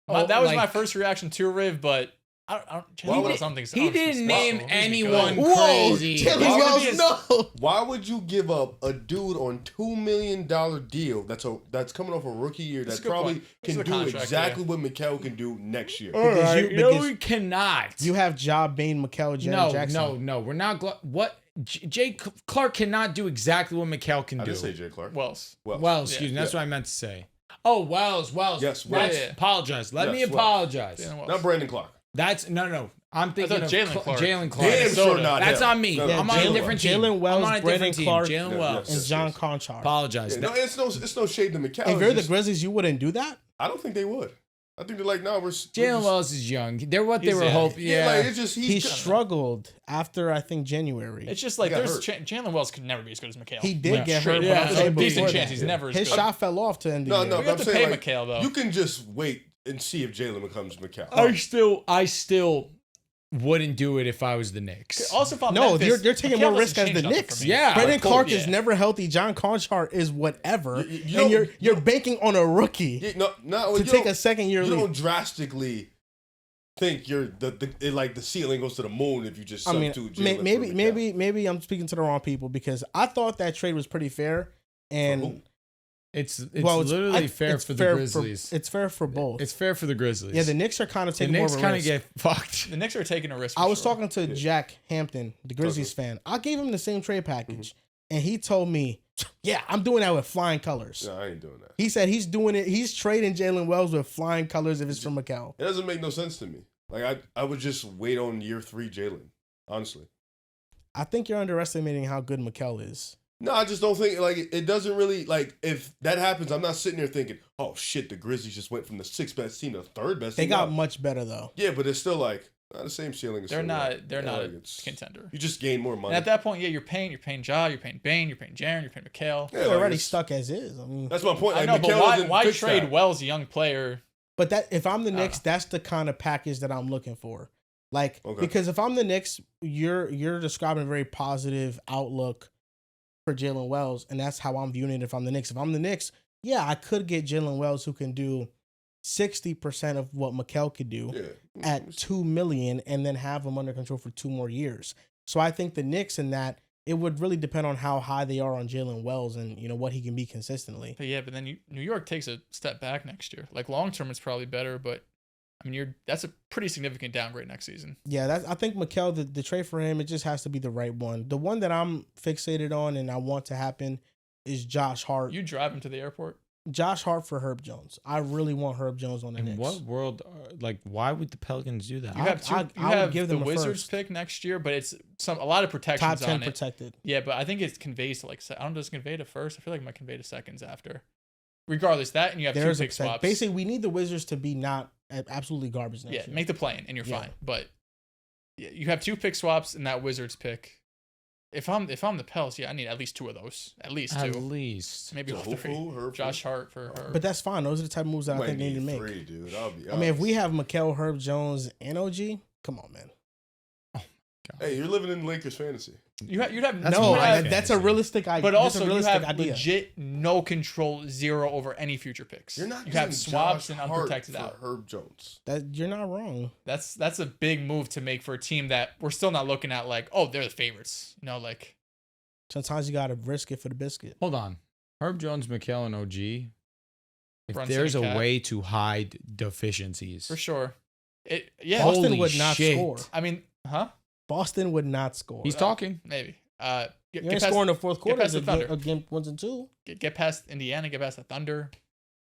that was like- my first reaction to Riv, but I don't He something. He didn't name He's anyone good. Whoa, crazy. Jaylen Why would Wells, he- no. Why would you give up a dude on $2 million deal that's coming off a rookie year That's that a good probably point. This can is a do contract, exactly what Mikal can do next year? Because you- No, because we cannot. You have Ja, Bane, Mikal, Jaren Jackson. No. We're not. What? Jay Clark cannot do exactly what Mikal can I do. didn't say Jay Clark. Wells. Well, excuse me. That's what I meant to say. Oh, Wells. Yes, Let's Wells. apologize. Let Yes, me Wells. apologize. Jalen Wells. Not Brandon Clark. That's no. I'm thinking thought of Jalen Clark. Jalen Clark. Damn Minnesota. sure not That's him. on me. No, Yeah, I'm on a Jalen- different team. Jalen Wells, I'm on a Brandon different team. Clark, Jalen Yeah, Wells. yes. And John Conchar. Apologize. Yeah, no, it's no shade to Mikal. If It's you're the just- Grizzlies, you wouldn't do that? I don't think they would. I think they're like, no, we're Jalen Wells is young. They're what they He's were young. hoping. Yeah, Yeah. like it's just He he's struggled after, I think, January. It's just like He got there's hurt. Jalen Wells could never be as good as Mikal. He did Yeah. get Straight hurt, up. but Yeah. I'm There's saying a decent before chance that, he's never as his good. shot fell off to end the no, year. no. We But have I'm to saying pay like, Mikal though. you can just wait and see if Jalen becomes Mikal. I still. wouldn't do it if I was the Knicks. Also, if I'm No, Memphis, they're taking Mikal more risk doesn't as the change nothing Knicks. for me. Yeah. Brandon Of Clark course. is Yeah. never healthy. John Conchart is whatever. You And don't- you're banking on a rookie to take a second year You leave. don't drastically think the ceiling goes to the moon if you just I mean, substitute Jaylen for maybe I'm speaking to the wrong people because I thought that trade was pretty fair. And who? It's I- literally fair it's for the fair Grizzlies. it's fair for both. It's fair for the Grizzlies. Yeah, the Knicks are kind of the taking more Knicks of a kind of risk. get fucked. The Knicks are taking a risk. I for was sure. talking to Jack Hampton, the Grizzlies fan. I gave him the same trade package, and he told me, "Yeah, I'm doing that with flying colors." No, I ain't doing that. He said he's doing it. He's trading Jaylen Wells with flying colors if it's from Mikal. It doesn't make no sense to me. Like I would just wait on year 3 Jaylen. Honestly. I think you're underestimating how good Mikal is. No, I just don't think it doesn't really if that happens. I'm not sitting there thinking, oh shit, the Grizzlies just went from the 6th best team to the 3rd best. They team. got No. much better though. Yeah, but it's still not the same ceiling. They're not. They're not a it's contender. You just gain more money. And at that point, yeah, you're paying Ja, you're paying Bane, you're paying Jaren, you're paying Mikal. Yeah, They're already it's- stuck as is. I mean, That's my point. I Like, know, but Mikal doesn't why fix trade that. Wells, a young player? but that if I'm the I don't Knicks, that's the kind of package that I'm looking for. Like Okay. because if I'm the Knicks, you're describing a very positive outlook for Jaylen Wells, and that's how I'm viewing it. If I'm the Knicks, yeah, I could get Jaylen Wells who can do 60% of what Mikal could do Yeah. at $2 million, and then have him under control for 2 more years. So I think the Knicks in that it would really depend on how high they are on Jaylen Wells and what he can be consistently. But yeah, but then New York takes a step back next year. Like long term, it's probably better, but I mean, that's a pretty significant downgrade next season. Yeah, I think Mikal, the trade for him, it just has to be the right one. The one that I'm fixated on and I want to happen is Josh Hart. You drive him to the airport. Josh Hart for Herb Jones. I really want Herb Jones on the In Knicks. what world? Why would the Pelicans do that? You have two. I You would have give the them a Wizards first. pick next year, but it's a lot of protections Top 10 on it. protected. Yeah, but I think it conveys to I don't know, does it convey to first? I feel like it might convey to seconds after. Regardless, that and you have There's two a pick swaps. Basically, we need the Wizards to be not absolutely garbage next Yeah, year. make the play in and you're Yeah. fine. But yeah, you have 2 pick swaps in that Wizards pick. If I'm the Pels, yeah, I need at least 2 of those. At least 2. At least. Maybe So 3. Herb, Josh Hart for her. But that's fine. Those are the type of moves that I might think they need to need make. 3, dude. I'll be I mean, if we honest. have Mikal, Herb Jones, and OG, come on, man. Hey, you're living in Lakers fantasy. you'd have That's No, my have- that's a realistic idea. but also a you realistic have idea. legit no control, 0 over any future picks. You're not. You have getting swaps Josh and Hart unprotected for out. Herb Jones. That you're not wrong. That's a big move to make for a team that we're still not looking at like, oh, they're the favorites. Like Sometimes you gotta risk it for the biscuit. Hold on. Herb Jones, Mikal, and OG. If Brunson there's a and Cat. way to hide deficiencies, for sure. Yeah. Holy Boston would not shit. score. I mean, huh? Boston would not score. he's talking. Maybe. You ain't scoring the fourth quarter past the Thunder. again 1 and 2. Get past Indiana, get past the Thunder.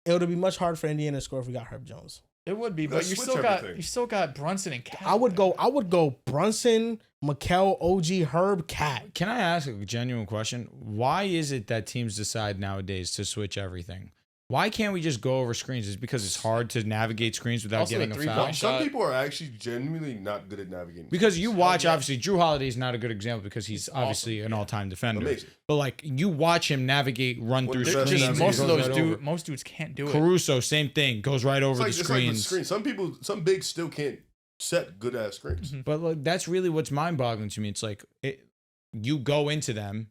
It would be much harder for Indiana to score if we got Herb Jones. It would be, but Let's you switch still everything. got Brunson and Cat. I would go Brunson, Mikal, OG, Herb, Cat. Can I ask a genuine question? Why is it that teams decide nowadays to switch everything? Why can't we just go over screens? Is it because it's hard to navigate screens without Also, getting the a three-point foul? shot. Some people are actually genuinely not good at navigating. Because you watch, yeah. obviously, Drew Holiday is not a good example because he's obviously an all-time defender. Amazing. But like you watch him navigate, run One through of the best screens. navigators. most of goes those right dudes, over. most dudes can't do it. Caruso, same thing, goes right over the It's like with screens. screens. Some bigs still can't set good ass screens. Mhm. But like, that's really what's mind-boggling to me. It's like you go into them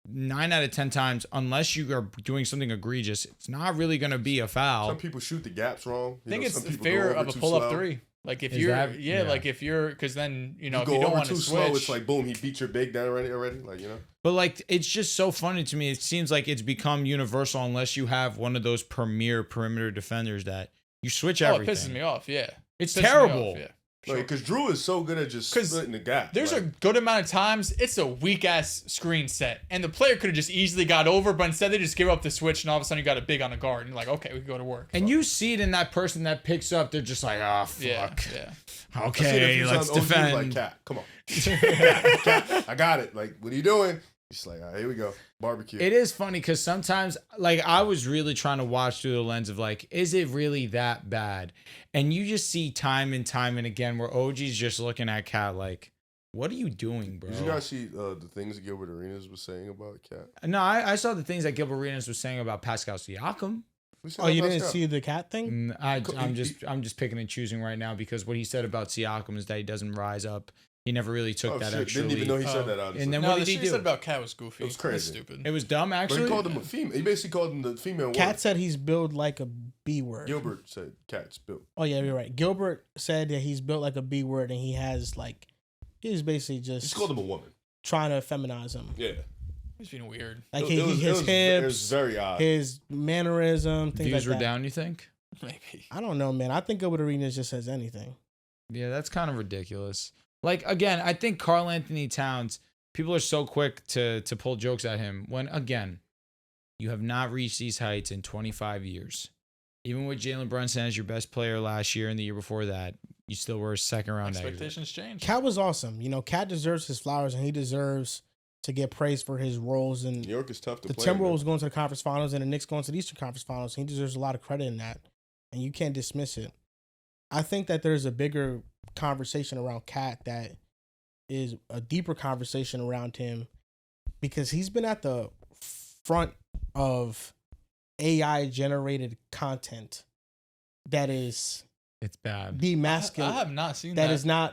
9 out of 10 times, unless you are doing something egregious, it's not really going to be a foul. Some people shoot the gaps wrong. I think it's some the people fear go over of a too pull-up slow. 3. Like if Is you're, that- yeah. like if you're, because then if You you go don't over want to too switch, slow, it's like boom, he beat your big down already. Like But like, it's just so funny to me. It seems like it's become universal unless you have one of those premier perimeter defenders that you switch it everything. pisses me off. Yeah, It's Pisses me terrible. off, yeah. Sure. because Drew is so good at just 'Cause splitting the gap. There's like, a good amount of times it's a weak ass screen set, and the player could have just easily got over, but instead they just give up the switch, and all of a sudden you got a big on a guard, and you're like, okay, we can go to work. And you see it in that person that picks up. They're just like, oh, fuck. yeah. I've seen it a Okay, few let's times. OG was defend. Like, Cat, come on, Cat, I got it. Like, what are you doing? He's like, all right, here we go, barbecue. It is funny because sometimes, like, I was really trying to watch through the lens of, like, is it really that bad? And you just see time and time and again where OG's just looking at Cat like, what are you doing, bro? Did you guys see the things that Gilbert Arenas was saying about Cat? No, I saw the things that Gilbert Arenas was saying about Pascal Siakam. Oh, you didn't see the cat thing? I'm just picking and choosing right now because what he said about Siakam is that he doesn't rise up. He never really took that extra Didn't even know leap. he said that. Honestly. And then No, what the did he shit do? he said about Cat was goofy. It was crazy. That's stupid. It was dumb, But actually. he called him a female. He basically called him the female Cat word. said he's built like a B word. Gilbert said Cat's built. Oh yeah, you're right. Gilbert said that he's built like a B word, and he has like, he's basically just He's called him a woman. trying to feminize him. Yeah. He's being weird. Like It was his hips, It was very odd. his mannerism, things Views like were that. down, you think? Maybe. I don't know, man. I think Gilbert Arenas just says anything. Yeah, that's kind of ridiculous. Like, again, I think Karl Anthony Towns, people are so quick to pull jokes at him when, again, you have not reached these heights in 25 years. Even with Jalen Brunson as your best player last year and the year before that, you still were a second round exit. Expectations change. Cat was awesome. You know, Cat deserves his flowers, and he deserves to get praised for his roles. And New York is tough to the play. Timberwolves going to the conference finals, and the Knicks going to the Eastern Conference Finals. He deserves a lot of credit in that, and you can't dismiss it. I think that there's a bigger conversation around Cat that is a deeper conversation around him because he's been at the front of AI generated content that is It's bad. demasculine. I have not seen that.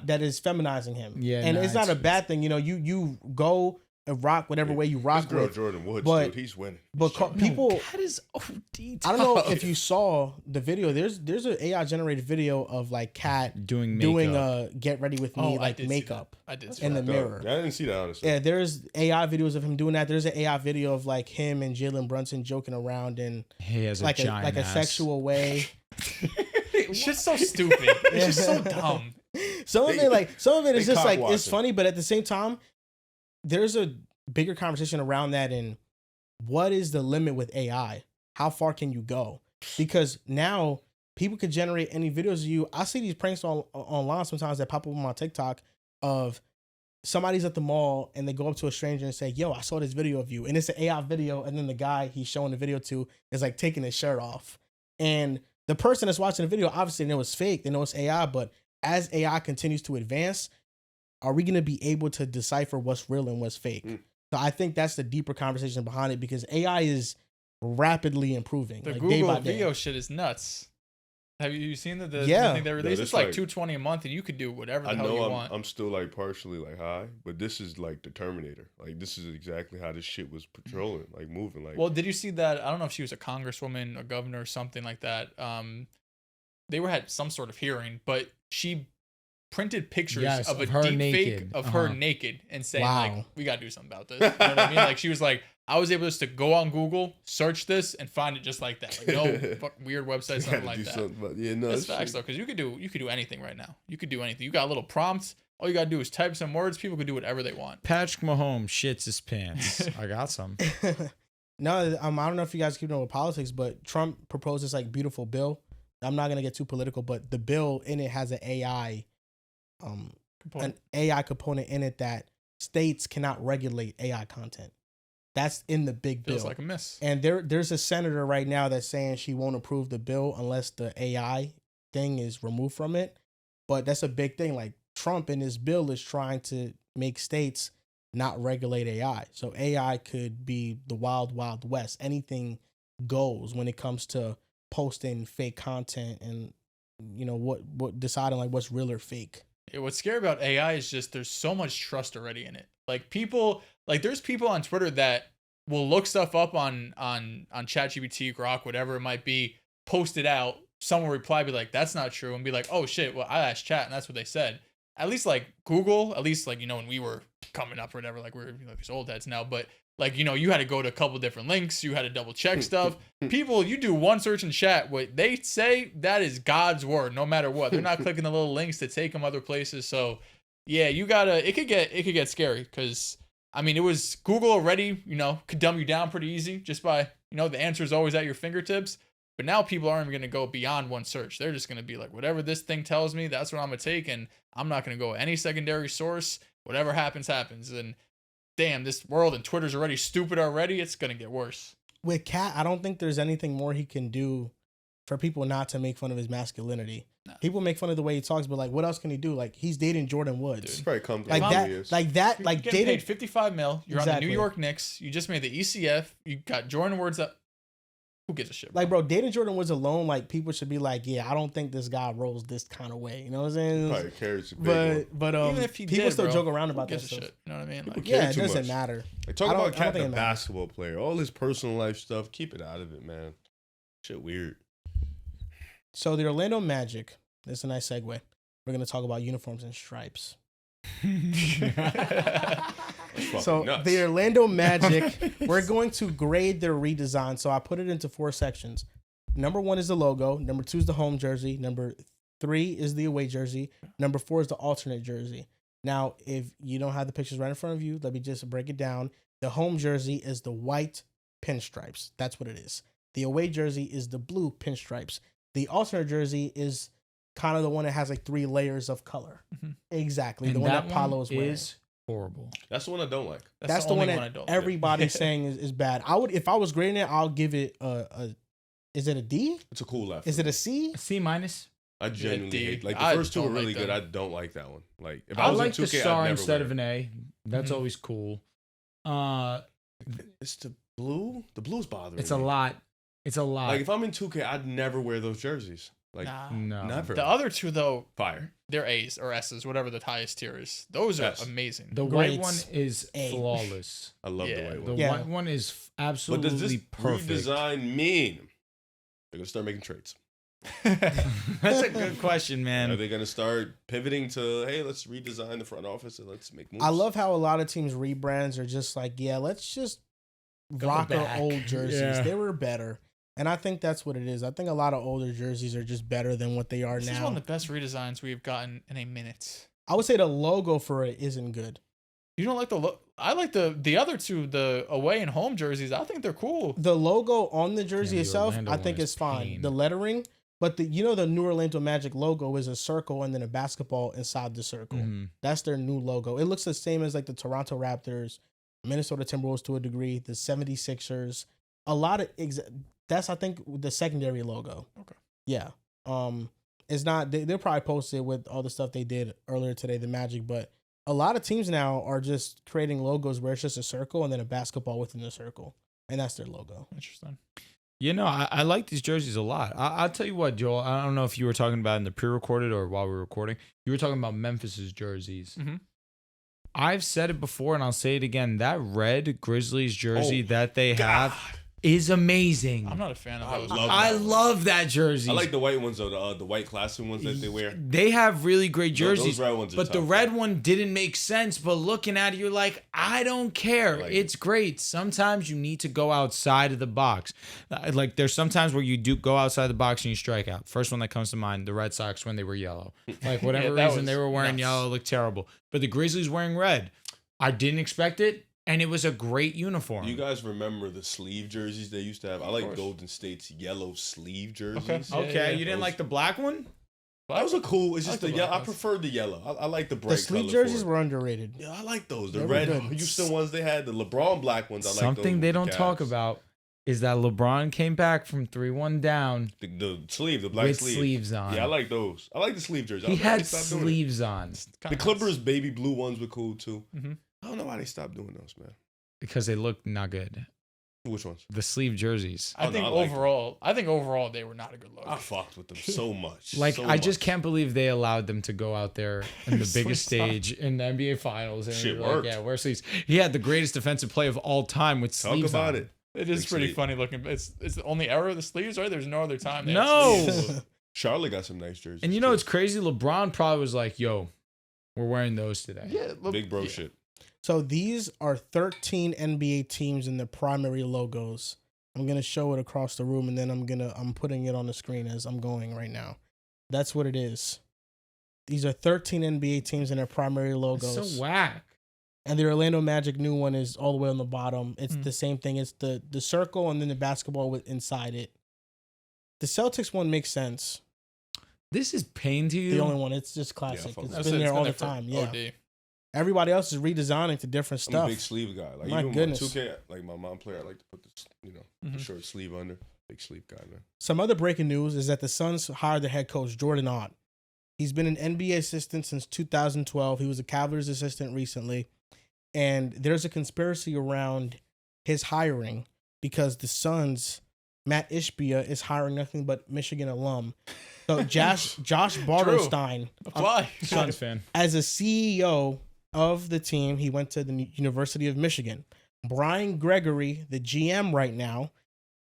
That is feminizing him. Yeah, and nah, it's not a it's- bad thing. You know, you go and rock whatever way you rock This girl with. Jordan Woods, but- dude, he's winning. But people, That is OD. I don't know if you saw the video. There's an AI generated video of like Cat doing doing makeup. get ready with me I like did see makeup that. I did see in the that. mirror. I didn't see that, honestly. Yeah, there's AI videos of him doing that. There's an AI video of like him and Jalen Brunson joking around in He has a like giant a ass. sexual way. Shit's so stupid. It's just so dumb. Some of it is they just like cock it's watching. funny, but at the same time, there's a bigger conversation around that and what is the limit with AI? How far can you go? Because now people could generate any videos of you. I see these pranks online sometimes that pop up on my TikTok of somebody's at the mall and they go up to a stranger and say, "Yo, I saw this video of you," and it's an AI video, and then the guy he's showing the video to is like taking his shirt off, and the person that's watching the video obviously know it's fake, they know it's AI, but as AI continues to advance, are we going to be able to decipher what's real and what's fake? So I think that's the deeper conversation behind it because AI is rapidly improving. The like, Google day by day. video shit is nuts. Have you seen the Yeah. thing they released? this It's like like- $220 a month, and you could do whatever the I hell you know want. I'm still like partially like high, but this is like the Terminator. Like this is exactly how this shit was patrolling, like moving. Like Well, did you see that? I don't know if she was a congresswoman, a governor, or something like that. They had some sort of hearing, but she printed pictures Yes, of a of her deep naked. fake of her Uh-huh. naked and saying Wow. like, "We gotta do something about this." You know what I mean? Like she was like, "I was able just to go on Google, search this, and find it just like that. Like no fuck weird website, you something gotta like do that." something about, yeah, no, That's this facts shit- though, because you could do anything right now. You could do anything. You got a little prompt. All you gotta do is type some words. People could do whatever they want. Patrick Mahomes shits his pants. I got some. No, I don't know if you guys keep knowing with politics, but Trump proposed this like beautiful bill. I'm not gonna get too political, but the bill in it has an AI component in it that states cannot regulate AI content. That's in the big bill. Feels like a miss. And there's a senator right now that's saying she won't approve the bill unless the AI thing is removed from it. But that's a big thing. Like Trump in his bill is trying to make states not regulate AI. So AI could be the wild, wild west. Anything goes when it comes to posting fake content and what deciding like what's real or fake. Yeah, what's scary about AI is just there's so much trust already in it. Like people, like there's people on Twitter that will look stuff up on ChatGPT, Grok, whatever it might be, post it out. Someone will reply, be like, "That's not true," and be like, "Oh shit, well I asked Chat and that's what they said." At least like Google, at least like when we were coming up or whatever, like we're like these old heads now, but like you had to go to a couple different links, you had to double check stuff. People, you do one search in Chat, what they say that is God's word, no matter what. They're not clicking the little links to take them other places. So yeah, you gotta. It could get scary because I mean it was Google already. Could dumb you down pretty easy just by the answer is always at your fingertips. But now people aren't even gonna go beyond one search. They're just gonna be like, whatever this thing tells me, that's what I'm gonna take, and I'm not gonna go any secondary source. Whatever happens, happens. And damn, this world and Twitter's already stupid already. It's gonna get worse. With Cat, I don't think there's anything more he can do for people not to make fun of his masculinity. No. People make fun of the way he talks, but like, what else can he do? Like, he's dating Jordan Woods. It's probably come Like how that, he is. like that, You're like getting dating. paid $55 million. You're on the Exactly. New York Knicks. You just made the ECF. You got Jordan Woods up. Who gives a shit? Like, bro, dating Jordan was alone. Like, people should be like, yeah, I don't think this guy rolls this kind of way. You know what I'm saying? Probably carries a big one. But Even if he people did, still bro, joke around who about that gives a stuff. shit? You know what I mean? People Like, care Yeah, it too doesn't much. matter. Like, talk I don't about think Cat, the it matters. basketball player. All his personal life stuff, keep it out of it, man. Shit weird. So the Orlando Magic, this is a nice segue. We're going to talk about uniforms and stripes. So nuts. the Orlando Magic, we're going to grade their redesign. So I put it into 4 sections. Number 1 is the logo. Number 2 is the home jersey. Number 3 is the away jersey. Number 4 is the alternate jersey. Now, if you don't have the pictures right in front of you, let me just break it down. The home jersey is the white pinstripes. That's what it is. The away jersey is the blue pinstripes. The alternate jersey is kind of the one that has like 3 layers of color. Exactly. And the one that one Paulo is wearing. is horrible. That's the one I don't like. That's the only one I that don't like. everybody's saying is bad. I would, if I was grading it, I'll give it is it a D? It's a cool laugh. Is it a C? A C minus. I genuinely D. hate. Like the I first 2 are don't like really good. I them. don't like that one. Like if I I was like in the 2K, star I'd never instead wear of an A. That's Mhm. always cool. It's the blue. The blue's bothering It's a me. lot. It's a lot. Like if I'm in 2K, I'd never wear those jerseys. Like nah. no. never. The other 2 though, Fire. they're A's or S's, whatever the highest tier is. Those are Yes. amazing. The Greats. white one is A. flawless. I love Yeah. the white The one. Yeah. white one is But absolutely does this perfect. redesign mean they're gonna start making trades? That's a good question, Are man. they gonna start pivoting to, hey, let's redesign the front office and let's make moves? I love how a lot of teams rebrands are just like, yeah, let's just Go rock our back. old jerseys. Yeah. They were better. And I think that's what it is. I think a lot of older jerseys are just better than what they are This now. is one of the best redesigns we've gotten in a minute. I would say the logo for it isn't good. You don't like the look? I like the other 2, the away and home jerseys. I think they're cool. The logo on the jersey the itself, Orlando I one think is is fine. pain. The lettering, but the the New Orlando Magic logo is a circle and then a basketball inside the circle. Mhm. That's their new logo. It looks the same as like the Toronto Raptors, Minnesota Timberwolves to a degree, the 76ers. A lot of that's I think the secondary logo. Okay. Yeah. It's not they'll probably post it with all the stuff they did earlier today, the Magic, but a lot of teams now are just creating logos where it's just a circle and then a basketball within the circle. And that's their logo. Interesting. You know, I like these jerseys a lot. I'll tell you what, Joel. I don't know if you were talking about in the pre-recorded or while we were recording. You were talking about Memphis's jerseys. Mhm. I've said it before, and I'll say it again. That red Grizzlies jersey Oh, that they God. have is amazing. I'm not a fan of I those. love I that one. love that jersey. I like the white ones though, the white classic ones that they wear. They have really great jerseys. Those red ones are but the tough. red one didn't make sense. But looking at it, you're like, I don't care. like It's great. Sometimes you need to go outside of the box. Like there's sometimes where you do go outside the box and you strike out. First one that comes to mind, the Red Sox when they were yellow. Like whatever Yeah, that reason they was were wearing nuts. yellow looked terrible. But the Grizzlies wearing red. I didn't expect it. And it was a great uniform. You guys remember the sleeve jerseys they used to have? I like course. Golden State's yellow sleeve jerseys. Yeah, okay, yeah, you didn't those- like the black one? Those are cool. It's I just like the the yellow. black I ones. prefer the yellow. I like the bright The sleeve color jerseys for it. were underrated. Yeah, I like those. The They were red good. Houston ones they had, the LeBron black ones. I like Something those they with don't the talk Cavs. about is that LeBron came back from 3-1 down The sleeve, the black with sleeve. sleeves on. Yeah, I like those. I like the sleeve jerseys. I He don't know why had they stopped doing it. sleeves on The Clippers baby blue ones were cool too. Mhm. I don't know why they stopped doing those, man. because they looked not good. Which ones? The sleeve jerseys. I Oh, no, think I like them. overall they were not a good look. I fucked with them so much. Like, so I just much. can't believe they allowed them to go out there in the Switch biggest top. stage in the NBA Finals. And Shit you're like, worked. yeah, wear sleeves. He had the greatest defensive play of all time with Talk sleeves about on. it. It is Big pretty sleeve. funny looking. It's the only era of the sleeves, right? There's no other time. they had No. sleeves. Charlotte got some nice jerseys. And you know, too. it's crazy. LeBron probably was like, yo, we're wearing those today. Yeah, look, big bro yeah. shit. So these are 13 NBA teams in the primary logos. I'm gonna show it across the room, and then I'm putting it on the screen as I'm going right now. That's what it is. These are 13 NBA teams in their primary It's logos. so whack. And the Orlando Magic new one is all the way on the bottom. It's Hmm. the same thing. It's the circle and then the basketball with inside it. The Celtics one makes sense. This is pain to you. The only one. It's just classic. fuck It's with been there all the for time. Yeah. OD. Everybody else is redesigning to different I'm stuff. a big sleeve guy. Like My even goodness. 2K, like my mom player, I like to put this, the Mhm. short sleeve under. Big sleeve guy, man. Some other breaking news is that the Suns hired their head coach, Jordan Ott. He's been an NBA assistant since 2012. He was a Cavaliers assistant recently. And there's a conspiracy around his hiring because the Suns Matt Ishbia is hiring nothing but Michigan alum. So Josh Bartelstein, Why? Suns fan. as a CEO of the team, he went to the University of Michigan. Brian Gregory, the GM right now,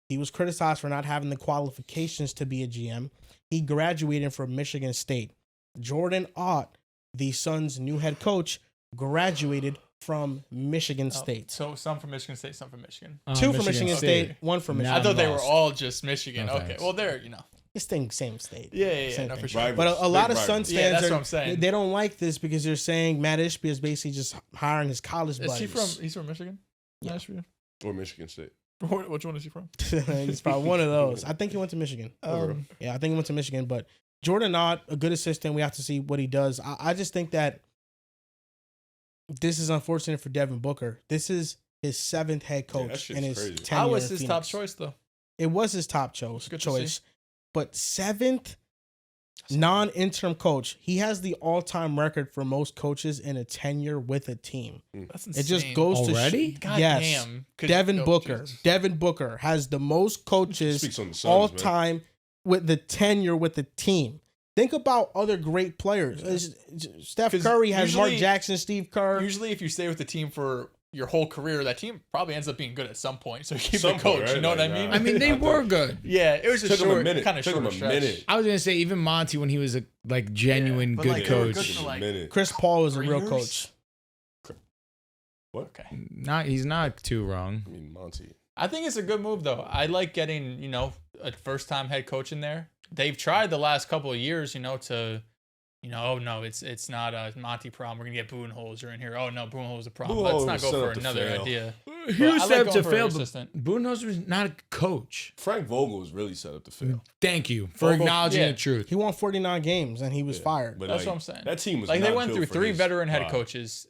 he was criticized for not having the qualifications to be a GM. He graduated from Michigan State. Jordan Ott, the Suns' new head coach, graduated from Michigan State. So some from Michigan State, some from Michigan. Two from Michigan State, one from Michigan. I thought they were lost. all just Michigan. No okay, thanks. well, they're, you know. It's the same state. Yeah, Same no, thing. for sure. Rivals. But a lot Big of Suns Yeah, fans that's are, what I'm saying. they don't like this because they're saying Matt Ishbia is basically just hiring his college Is buddies. he from? He's from Michigan. Yeah. Nashville? Or Michigan State. Which one is he from? He's probably one of those. I think he went to Michigan. Yeah, I think he went to Michigan. But Jordan Ott, a good assistant. We have to see what he does. I just think that this is unfortunate for Devin Booker. This is his 7th head that coach shit's and his crazy. 10th. How was his top choice though? It was his top Good to choice. But 7th non-interim coach. He has the all-time record for most coaches in a tenure with a team. That's insane. It just goes Already? to God yes. damn. Devin Booker. Jesus. Devin Booker has the most coaches Speaks on the Suns, all man. time with the tenure with the team. Think about other great players. Steph 'Cause Curry has Mark usually- Jackson, Steve Kerr. Usually, if you stay with the team for your whole career, that team probably ends up being good at some point. So you keep Some the coach. point, right? You know what I Like, mean? nah. I mean, they were good. Yeah, it was a Took him a short, minute. kind of Took him short a stretch. minute. I was gonna say even Monty when he was a genuine but good like, they were coach. good Took for him a like minute. Chris Paul is a 3 real years? coach. What? Okay. He's not too wrong. I mean, Monty. I think it's a good move though. I like getting, a first-time head coach in there. They've tried the last couple of years, to, oh no, it's not a Monty problem. We're gonna get Budenholzer in here. Oh no, Budenholzer's a problem. Budenholzer Let's was not go set for up to another fail. idea. He was I set like up to going for an fail, but assistant. Budenholzer was not a coach. Frank Vogel was really set up to fail. Thank you for Vogel- acknowledging yeah. the truth. He won 49 games and he was fired. But That's what I'm saying. That team was Like they not went built through for 3 his veteran head vibe. coaches.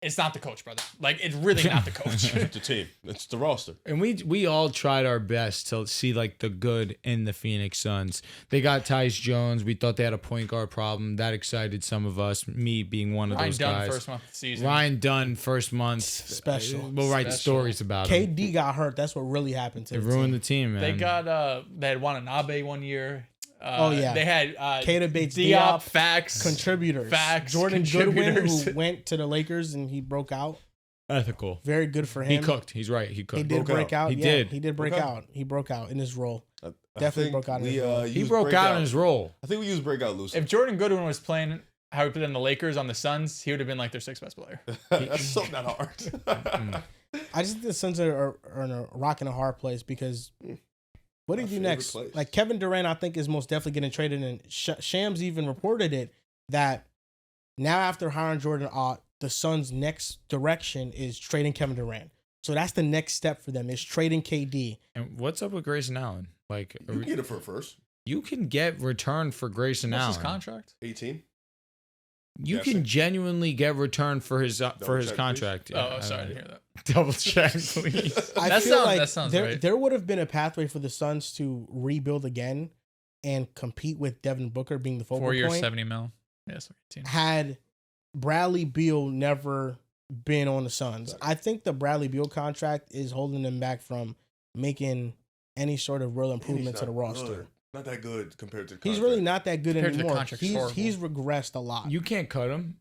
It's not the coach, brother. Like it's really not the coach. It's the team. It's the roster. And we all tried our best to see like the good in the Phoenix Suns. They got Tyus Jones. We thought they had a point guard problem. That excited some of us. Me being one of Ryan those Dunn guys. first month of the season. Ryan Dunn first month. Special. We'll write Special. stories about him. KD got hurt. That's what really happened to It the ruined team. the team, man. They got they had Watanabe one year. Oh, yeah. They had Keita Bates Diop, Diop, Facts, Contributors. Facts, Jordan Goodwin, contributors. who went to the Lakers and he broke out. ethical. Very good for him. He cooked. He's right. He cooked. He did Broke break out. out. He Yeah, did. He did break Broke out. out. He broke out in his role. I Definitely think broke out in his role. He broke out in his role. I think we used breakout loosely. If Jordan Goodwin was playing how he played in the Lakers on the Suns, he would have been like their 6th best player. That's something that hard. I just think the Suns are in a rock and a hard place because what do you My do favorite next? place. Like Kevin Durant, I think is most definitely getting traded, and Shams even reported it that now after hiring Jordan Ott, the Suns' next direction is trading Kevin Durant. So that's the next step for them is trading KD. And what's up with Grayson Allen? Like You can get it for a first. you can get return for Grayson What's Allen. his contract? 18. You Guessing. can genuinely get return for his Double check, contract. Oh, sorry, I didn't hear that. Double check, please. I That feel sounds- like that sounds there, right. there would have been a pathway for the Suns to rebuild again and compete with Devin Booker being the focal 4 years, point 70 mil. Yes, 18. had Bradley Beal never been on the Suns. I think the Bradley Beal contract is holding them back from making any sort of real improvement to the roster. Not that good compared to the He's contract. really not that good Compared to the anymore. contract, it's horrible. He's regressed a lot. You can't cut him.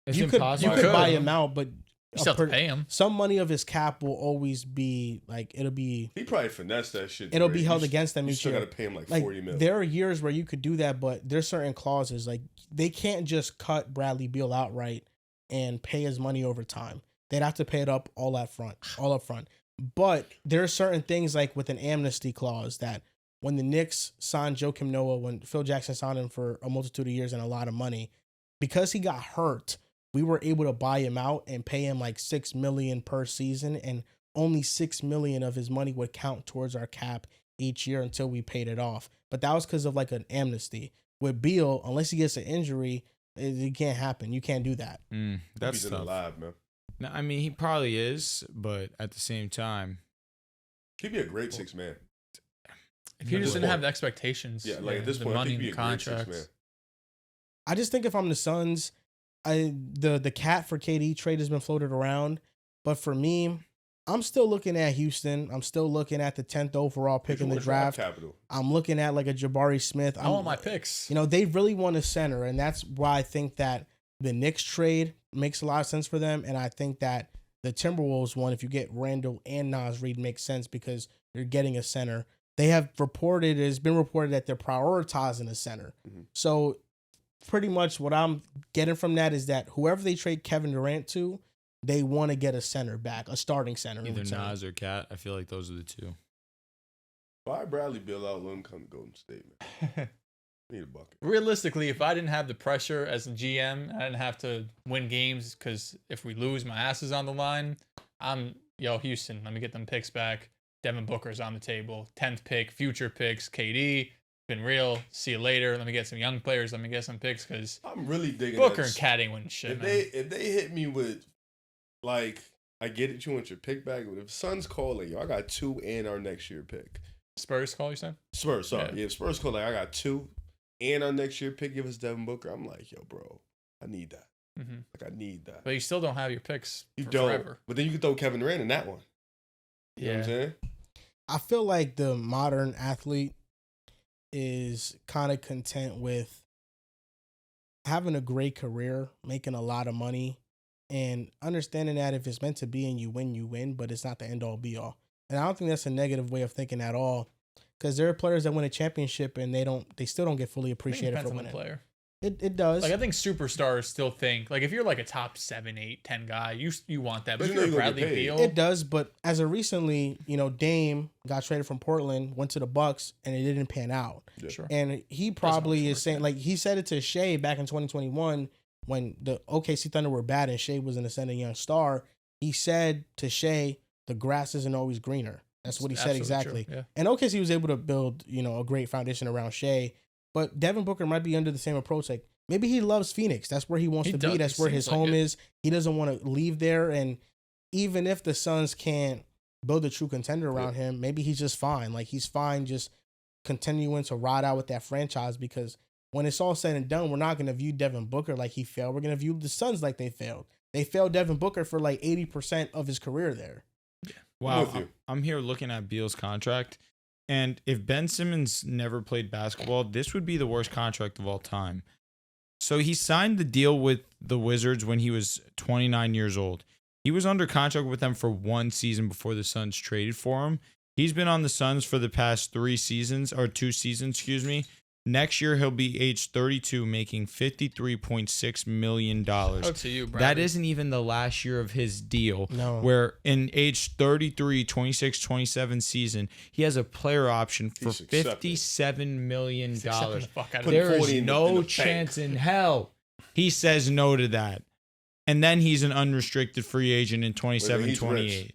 It's you impossible. could could. buy him out, but You still have to pay him. some money of his cap will always be like He probably finessed that shit. it'll where be you held s- against them You each still got year. to pay him like Like 40 mil. there are years where you could do that, but there's certain clauses like they can't just cut Bradley Beal outright and pay his money over time. They'd have to pay it up all up front. But there are certain things like with an amnesty clause that when the Knicks signed Joakim Noah, when Phil Jackson signed him for a multitude of years and a lot of money, because he got hurt, we were able to buy him out and pay him like $6 million per season, and only $6 million of his money would count towards our cap each year until we paid it off. But that was because of like an amnesty. With Beal, unless he gets an injury, it can't happen. You can't do that. That's He's tough. alive, man. No, I mean, he probably is, but at the same time, He'd be a great 6-man. If he At just this didn't have point. the expectations, Yeah, like at this the point, I money, think the he'd be a great 6-man. contracts. I just think if I'm the Suns, the cat for KD trade has been floated around, but for me, I'm still looking at Houston. I'm still looking at the 10th overall pick in the draft. Capital. I'm looking at like a Jabari Smith. I want my picks. You know, they really want a center, and that's why I think that the Knicks trade makes a lot of sense for them. And I think that the Timberwolves one, if you get Randall and Nas Reed, makes sense because you're getting a center. They have reported, it's been reported that they're prioritizing a center. Mhm. So pretty much what I'm getting from that is that whoever they trade Kevin Durant to, they want to get a center back, a starting center. Either Nas or Cat. I feel like those are the two. Why Bradley Beal out? Let him come to Golden State, man. Need a bucket. Realistically, if I didn't have the pressure as a GM, I didn't have to win games because if we lose, my ass is on the line. Houston, let me get them picks back. Devin Booker's on the table. 10th pick, future picks, KD. Been real. See you later. Let me get some young players. Let me get some picks because I'm really digging Booker that. and Cat ain't winning shit, If man. if they hit me with, like, I get it, you want your pick back, but if Suns call, like, yo, I got 2 and our next year pick. Spurs call, you said? Spurs, sorry. Yeah. Yeah, Spurs call, like, I got 2 and our next year pick, give us Devin Booker. I'm like, yo, bro, I need that. Mm-hmm. Like, I need that. But you still don't have your picks You for don't. forever. But then you can throw Kevin Durant in that one. You know what I'm saying? I feel like the modern athlete is kind of content with having a great career, making a lot of money, and understanding that if it's meant to be and you win, but it's not the end all be all. And I don't think that's a negative way of thinking at all, because there are players that win a championship and they still don't get fully appreciated for on the winning. player. It does. Like I think superstars still think like if you're like a top 7, 8, 10 guy, you want that. But if You know you're you're gonna Bradley get paid. Beal, It does, but as of recently, Dame got traded from Portland, went to the Bucks, and it didn't pan out. Yeah. sure. And he probably much is work, saying, yeah. like he said it to Shea back in 2021 when the OKC Thunder were bad and Shea was an ascending young star. He said to Shea, the grass isn't always greener. That's what he said Absolutely exactly. true, yeah. And OKC was able to build, a great foundation around Shea. But Devin Booker might be under the same approach. Like maybe he loves Phoenix. That's where he wants to be. That's where his home is. He doesn't want to leave there. And even if the Suns can't build a true contender around him, maybe he's just fine. Like he's fine just continuing to ride out with that franchise, because when it's all said and done, we're not going to view Devin Booker like he failed. We're going to view the Suns like they failed. They failed Devin Booker for like 80% of his career there. Wow, with you. I'm here looking at Beal's contract, and if Ben Simmons never played basketball, this would be the worst contract of all time. So he signed the deal with the Wizards when he was 29 years old. He was under contract with them for 1 season before the Suns traded for him. He's been on the Suns for the past 2 seasons, excuse me. Next year, he'll be age 32, making $53.6 million. Up to you, Brad. That isn't even the last year of his deal. No. Where in age 33, 26, 27 season, he has a player option for He's accepted. $57 million. Accepting the fuck out of Put it. There 40 is in the no bank. chance in hell he says no to that. And then he's an unrestricted free agent in 27, he's 28.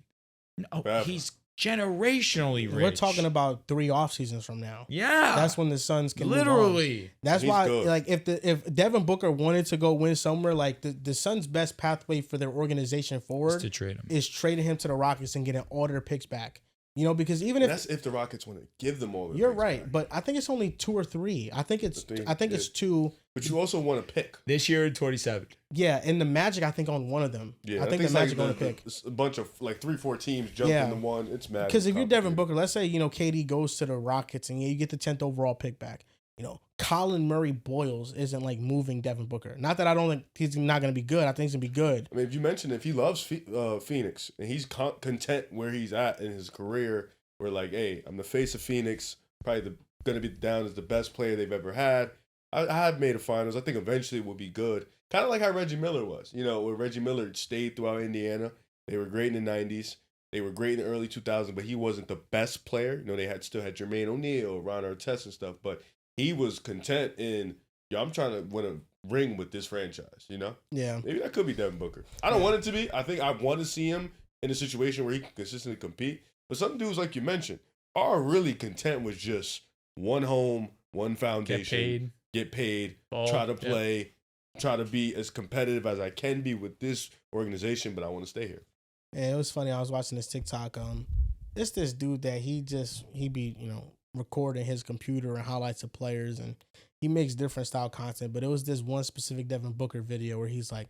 No, Forever. he's generationally rich. We're talking about 3 off seasons from now. Yeah. That's when the Suns can move on. literally. That's He's why, good. like, if Devin Booker wanted to go win somewhere, like the Suns' best pathway for their organization Is forward to trade him. is trading him to the Rockets and getting all their picks back. Because even if That's if the Rockets want to give them all. you're picks right, back. but I think it's only 2 or 3. I think it's I think it's 2. But you also want to pick. This year in 27. Yeah, and the Magic I think on one of them. Yeah, I think the it's like Magic on the pick. a bunch of like 3-4 teams jump Yeah. into one. It's mad. Because if you're Devin Booker, let's say KD goes to the Rockets and you get the 10th overall pick back. Colin Murray Boyles isn't like moving Devin Booker. Not that I don't think he's not going to be good. I think he's going to be good. I mean, if you mentioned if he loves Phoenix and he's content where he's at in his career, where like, hey, I'm the face of Phoenix, probably going to be down as the best player they've ever had. I have made a finals. I think eventually it will be good. Kind of like how Reggie Miller was. Where Reggie Miller stayed throughout Indiana. They were great in the 90s. They were great in the early 2000s, but he wasn't the best player. They still had Jermaine O'Neal, Ron Artest and stuff, but he was content in, I'm trying to win a ring with this franchise, Yeah. Maybe that could be Devin Booker. I don't want it to be. I think I want to see him in a situation where he can consistently compete. But some dudes, like you mentioned, are really content with just one home, one foundation. Get paid, Ball, try to play, try to be as competitive as I can be with this organization, but I want to stay here. Yeah, it was funny. I was watching this TikTok. It's this dude that he be, recording his computer and highlights of players, and he makes different style content. But it was this one specific Devin Booker video where he's like,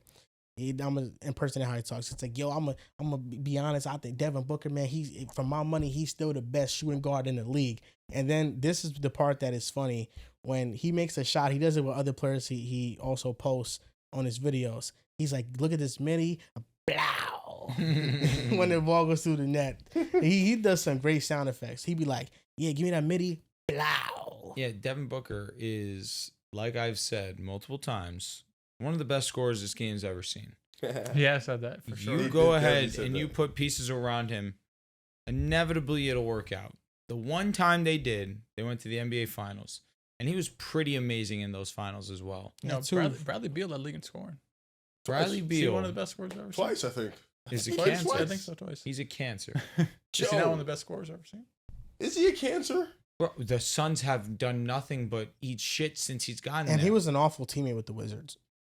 I'm gonna impersonate how he talks. It's like, yo, I'm gonna be honest. I think Devin Booker, man, he's for my money, he's still the best shooting guard in the league. And then this is the part that is funny when he makes a shot. He does it with other players. He also posts on his videos. He's like, look at this midi, blow, when the ball goes through the net. He does some great sound effects. He'd be like, yeah, give me that midi, blow. Yeah, Devin Booker is, like I've said multiple times, one of the best scorers this game's ever seen. Yeah, I said that for sure. You go ahead and you put pieces around him, inevitably it'll work out. The one time they did, they went to the NBA Finals, and he was pretty amazing in those finals as well. No, Bradley Beal led league in scoring. Bradley Is he Beal one of the best scorers I've ever Twice, seen? I think. is a Twice, cancer. twice. I think so, twice. He's a cancer. Is he not one of the best scorers I've ever seen? Is he a cancer? Bro, the Suns have done nothing but eat shit since he's gotten And there. he was an awful teammate with the Wizards.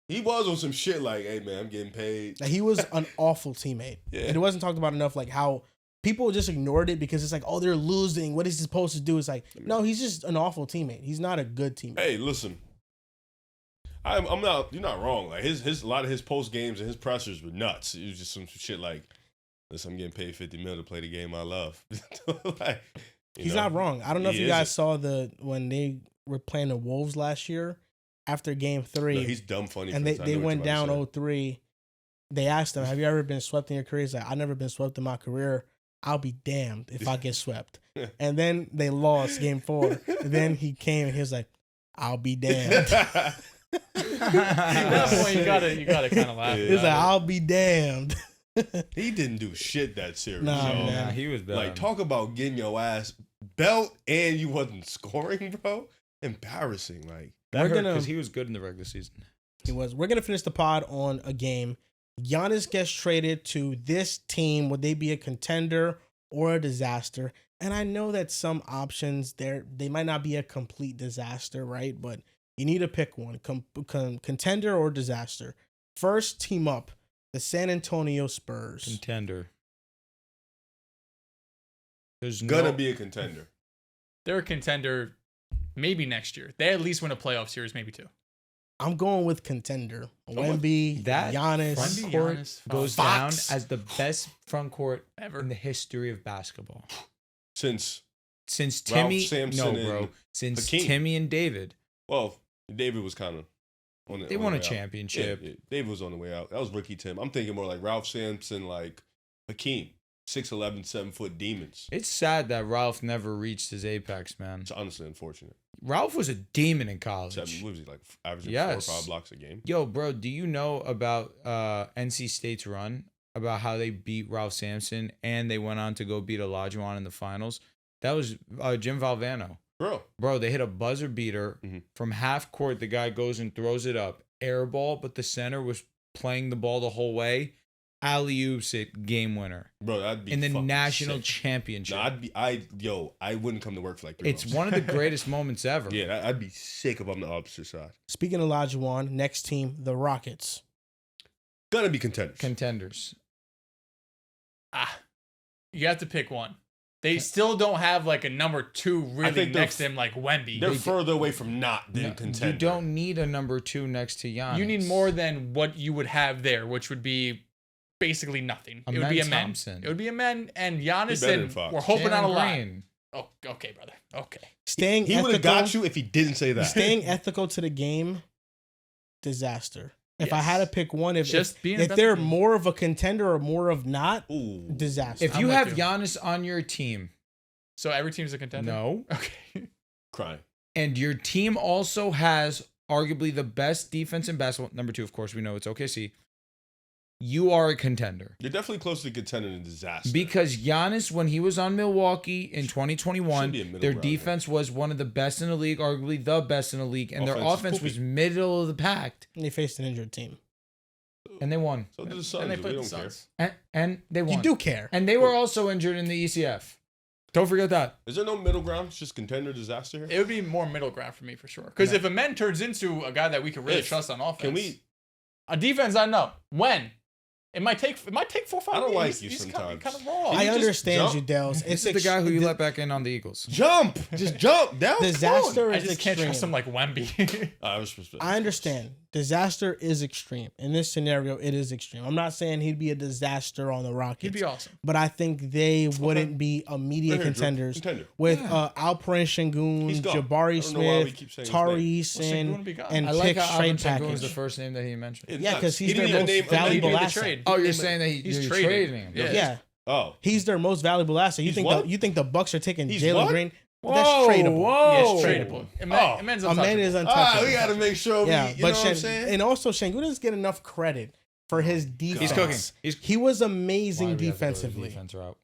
He was on some shit like, hey, man, I'm getting paid. Like, he was an awful teammate. Yeah. And it wasn't talked about enough, like how people just ignored it because it's like, oh, they're losing. What is he supposed to do? It's like, no, he's just an awful teammate. He's not a good teammate. Hey, listen. I'm not. You're not wrong. Like his a lot of his post games and his pressers were nuts. It was just some shit like, listen, I'm getting paid $50 million to play the game I love. Like, He's not wrong. I don't know if you guys isn't. saw when they were playing the Wolves last year after Game 3. No, he's dumb funny. And they went down 0-3. They asked him, have you ever been swept in your career? He's like, I've never been swept in my career. I'll be damned if I get swept. And then they lost Game 4. And then he came and he was like, I'll be damned. At that point, you gotta kind of laugh. Yeah. He's like, I'll be damned. He didn't do shit that series. Nah, yo. man. he was bad. Like, talk about getting your ass belt and you wasn't scoring, bro. Embarrassing. Like, that we're hurt gonna- because he was good in the regular season. We're going to finish the pod on a game. Giannis gets traded to this team. Would they be a contender or a disaster? And I know that some options they might not be a complete disaster, right? But you need to pick one, contender or disaster. First team up, the San Antonio Spurs. Contender. There's gonna be a contender. They're a contender maybe next year. They at least win a playoff series, maybe two. I'm going with contender. with Wemby, that Giannis. Wemby, court Giannis, goes Fox. down as the best front court Ever. in the history of basketball. Since Timmy, Sampson no, bro. and Since Hakeem. Timmy and David, well, David was kind of on the they on won the a way out. championship. Yeah, David was on the way out. That was rookie Tim. I'm thinking more like Ralph Sampson, like Hakeem, 6'11", 7-foot demons. It's sad that Ralph never reached his apex, man. It's honestly unfortunate. Ralph was a demon in college. What was he like, averaging Yes. 4 or 5 blocks a game? Yo, bro, do you know about NC State's run? About how they beat Ralph Sampson and they went on to go beat Olajuwon in the finals? That was Jim Valvano. Bro, they hit a buzzer beater from half court. The guy goes and throws it up. Air ball, but the center was playing the ball the whole way. Alley-oops it, game winner. Bro, that'd be in the fucking national sick. championship. No, I wouldn't come to work for like 3 It's months. one of the greatest moments ever. Yeah, I'd be sick if I'm the opposite side. Speaking of Olajuwon, next team, the Rockets. Gonna be contenders. Contenders. You have to pick one. They still don't have like a number 2 really think they're next to him like Wemby. They're further away from not than No, contender. you don't need a number 2 next to Giannis. You need more than what you would have there, which would be basically nothing. It would be a men. Thompson. It would be a men and Giannis, better than and Fox. we're hoping on a Jalen lot. Green. Oh, okay, brother. Okay. Staying He would have ethical, got you if he didn't say that. staying ethical to the game, disaster. If I Yes. had to pick one, if Being if they're more of a contender or more of not, Ooh. disaster. If I'm you with have you. Giannis on your team, So every team's a contender? no, Okay. Crying. and your team also has arguably the best defense in basketball, number 2, of course, we know it's OKC, you are a contender. You're definitely closer to contender than disaster. Because Giannis, when he was on Milwaukee in Should 2021, be a middle their ground, defense was one of the best in the league, arguably the best in the league, and their Offense is offense was poopy. middle of the pack, And they faced an injured team. and they won. So do the And Suns. they We played the don't care. Suns. And they won. You do care. And they were also injured in the ECF. Don't forget that. Is there no middle ground? It's just contender, disaster here? It would be more middle ground for me for sure. Because if a man turns into a guy that we can really trust on offense, Can we? a defense? I know when. It might take 4 or 5 I don't years. like you He's sometimes. kind of raw. I you just understand jump? you, Dels. This is the guy who you let back in on the Eagles. Jump! Just jump down. Disaster I is just can't trust him extreme. like Wemby. I was respect. I understand. disaster is extreme. In this scenario, it is extreme. I'm not saying he'd be a disaster on the Rockets. He'd be awesome. But I think they wouldn't be immediate contenders with Alperen Şengün, Jabari Smith, Tyrese, and I like picks how trade Alperen Şengün package. was the first name that he mentioned. Yeah, because he's their most valuable asset. Oh, you're saying that he's trading him? Yeah. Oh, he's their most valuable asset. You think the Bucks are taking Jalen Green? Whoa, That's tradable. Whoa. Yeah, it's tradable. Amen's untouchable. Amen is untouchable. we gotta make sure. You know what I'm saying? And also, Şengün doesn't get enough credit for his defense. He's cooking. He was amazing defensively.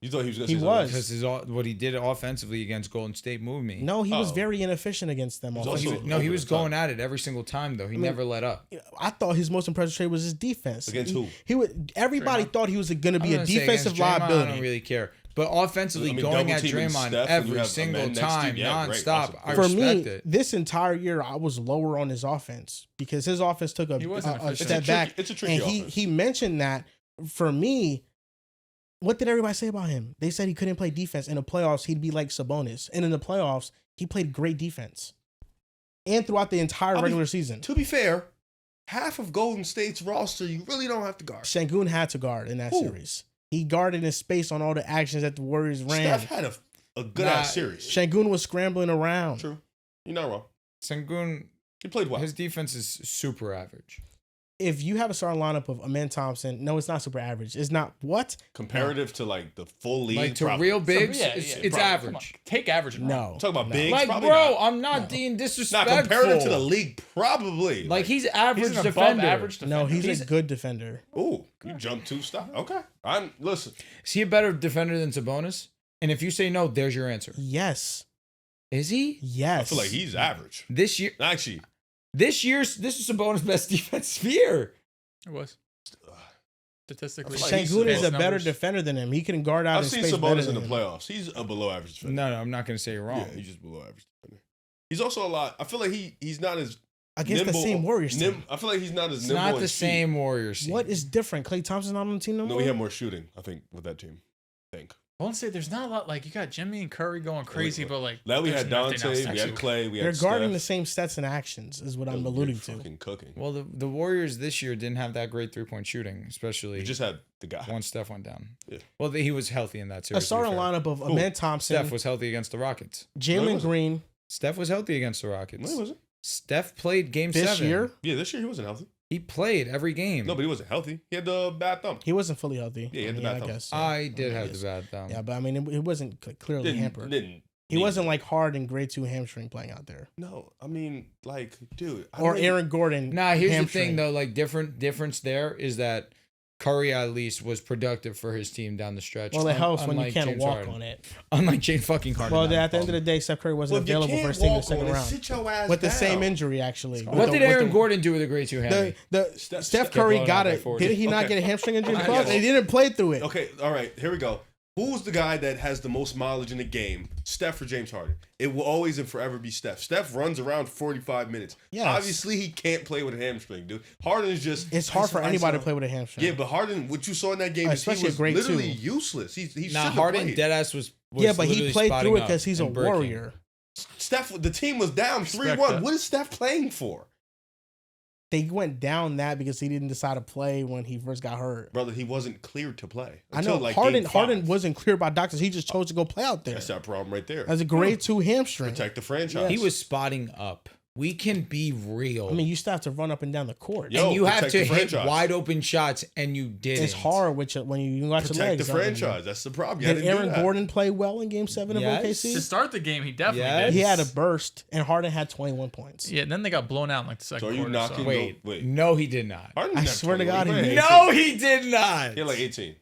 You thought he was going to He was. Because what he did offensively against Golden State moved me. No, he was very inefficient against them. He was going at it every single time, though. He never let up. I thought his most impressive trade was his defense. Against who? Everybody thought he was going to be a defensive liability. I don't really care. But offensively, going at Draymond every single time, nonstop, I respect it. This entire year, I was lower on his offense because his offense took a step back. It's a tricky offense. He mentioned that. For me, what did everybody say about him? They said he couldn't play defense. In the playoffs, he'd be like Sabonis. And in the playoffs, he played great defense. And throughout the entire regular season. To be fair, half of Golden State's roster, you really don't have to guard. Şengün had to guard in that series. He guarded in space on all the actions that the Warriors ran. Steph had a good-ass series. Şengün was scrambling around. True. You're not wrong. Şengün, he played well. His defense is super average. If you have a starting lineup of Amen Thompson, no, it's not super average. It's not what? Comparative to like the full league. Like to real bigs, it's average. Take average. No. Talk about bigs. Like, bro, I'm not being disrespectful. Not comparative to the league, probably. Like he's average defender. Average defender. No, he's a good defender. Ooh, you jumped 2 stops. Okay. Listen. Is he a better defender than Sabonis? And if you say no, there's your answer. Yes. Is he? Yes. I feel like he's average. This year. Actually. This is Sabonis' best defensive year. It was. Statistically, Şengün is a better defender than him. He can guard out in space better than him. I've seen Sabonis in the playoffs. He's a below average defender. No, I'm not going to say you're wrong. Yeah, he's just below average defender. He's also a lot. I feel like he's not as against nimble, the same Warriors team. I feel like he's not as it's nimble. Not the same Warriors team. What is different? Klay Thompson not on the team no more? No, we have more shooting, I think, with that team. I think. I won't say there's not a lot. Like you got Jimmy and Curry going crazy, but like now we had Dante, we had Clay, we had They're guarding Steph. the same stats and actions, is what I'm alluding to. Fucking cooking. Well, the Warriors this year didn't have that great 3-point shooting, especially. You just had the guy. Once Steph went down. Yeah. Well, he was healthy in that series. A starting lineup of Amen Thompson. Steph was healthy against the Rockets. Jalen Green. Steph was healthy against the Rockets. No, he wasn't. Steph played game this 7. Year? Yeah, this year he wasn't healthy. He played every game. No, but he wasn't healthy. He had the bad thumb. He wasn't fully healthy. Yeah, he had the bad thumb. I guess. I did have the bad thumb. Yeah, but I mean, it wasn't clearly hampered. He need wasn't like hard and grade 2 hamstring playing out there. No, I mean, like, dude. Or Aaron Gordon. Nah, here's hamstring. the thing though. Like difference there is that Curry at least was productive for his team down the stretch. Well, it helps when you can't James walk Harden. on it. Unlike James fucking Harden. Well, at the end of the day, Steph Curry wasn't available for his team in the second round. Sit your ass with the down. same injury, actually. What did Aaron Gordon do with a grade 2 hammy? Steph Curry got it. Did he not get a hamstring injury in the playoffs? He didn't play through it. Okay, all right, here we go. Who's the guy that has the most mileage in the game? Steph or James Harden? It will always and forever be Steph. Steph runs around 45 minutes. Yes. Obviously, he can't play with a hamstring, dude. Harden is just... It's hard for anybody to play with a hamstring. Yeah, but Harden, what you saw in that game especially is he was literally 2. useless. He Harden deadass was yeah, but he played through it because he's a warrior. Steph, the team was down 3-1. What is Steph playing for? They went down that because he didn't decide to play when he first got hurt. Brother, he wasn't cleared to play. I know. Like Harden wasn't cleared by doctors. He just chose to go play out there. That's our problem right there. As a grade 2 hamstring. Protect the franchise. He was spotting up. We can be real. I mean, you still have to run up and down the court. And you have to hit wide open shots, and you didn't. It's hard when you got your legs. Protect the franchise. That's the problem. Did Aaron Gordon play well in Game 7 of OKC? To start the game, he definitely did. He had a burst, and Harden had 21 points. Yeah, and then they got blown out in like the second quarter. So are you knocking? Wait. No, he did not. Harden I swear to God, he did. No, he did not. He had like 18.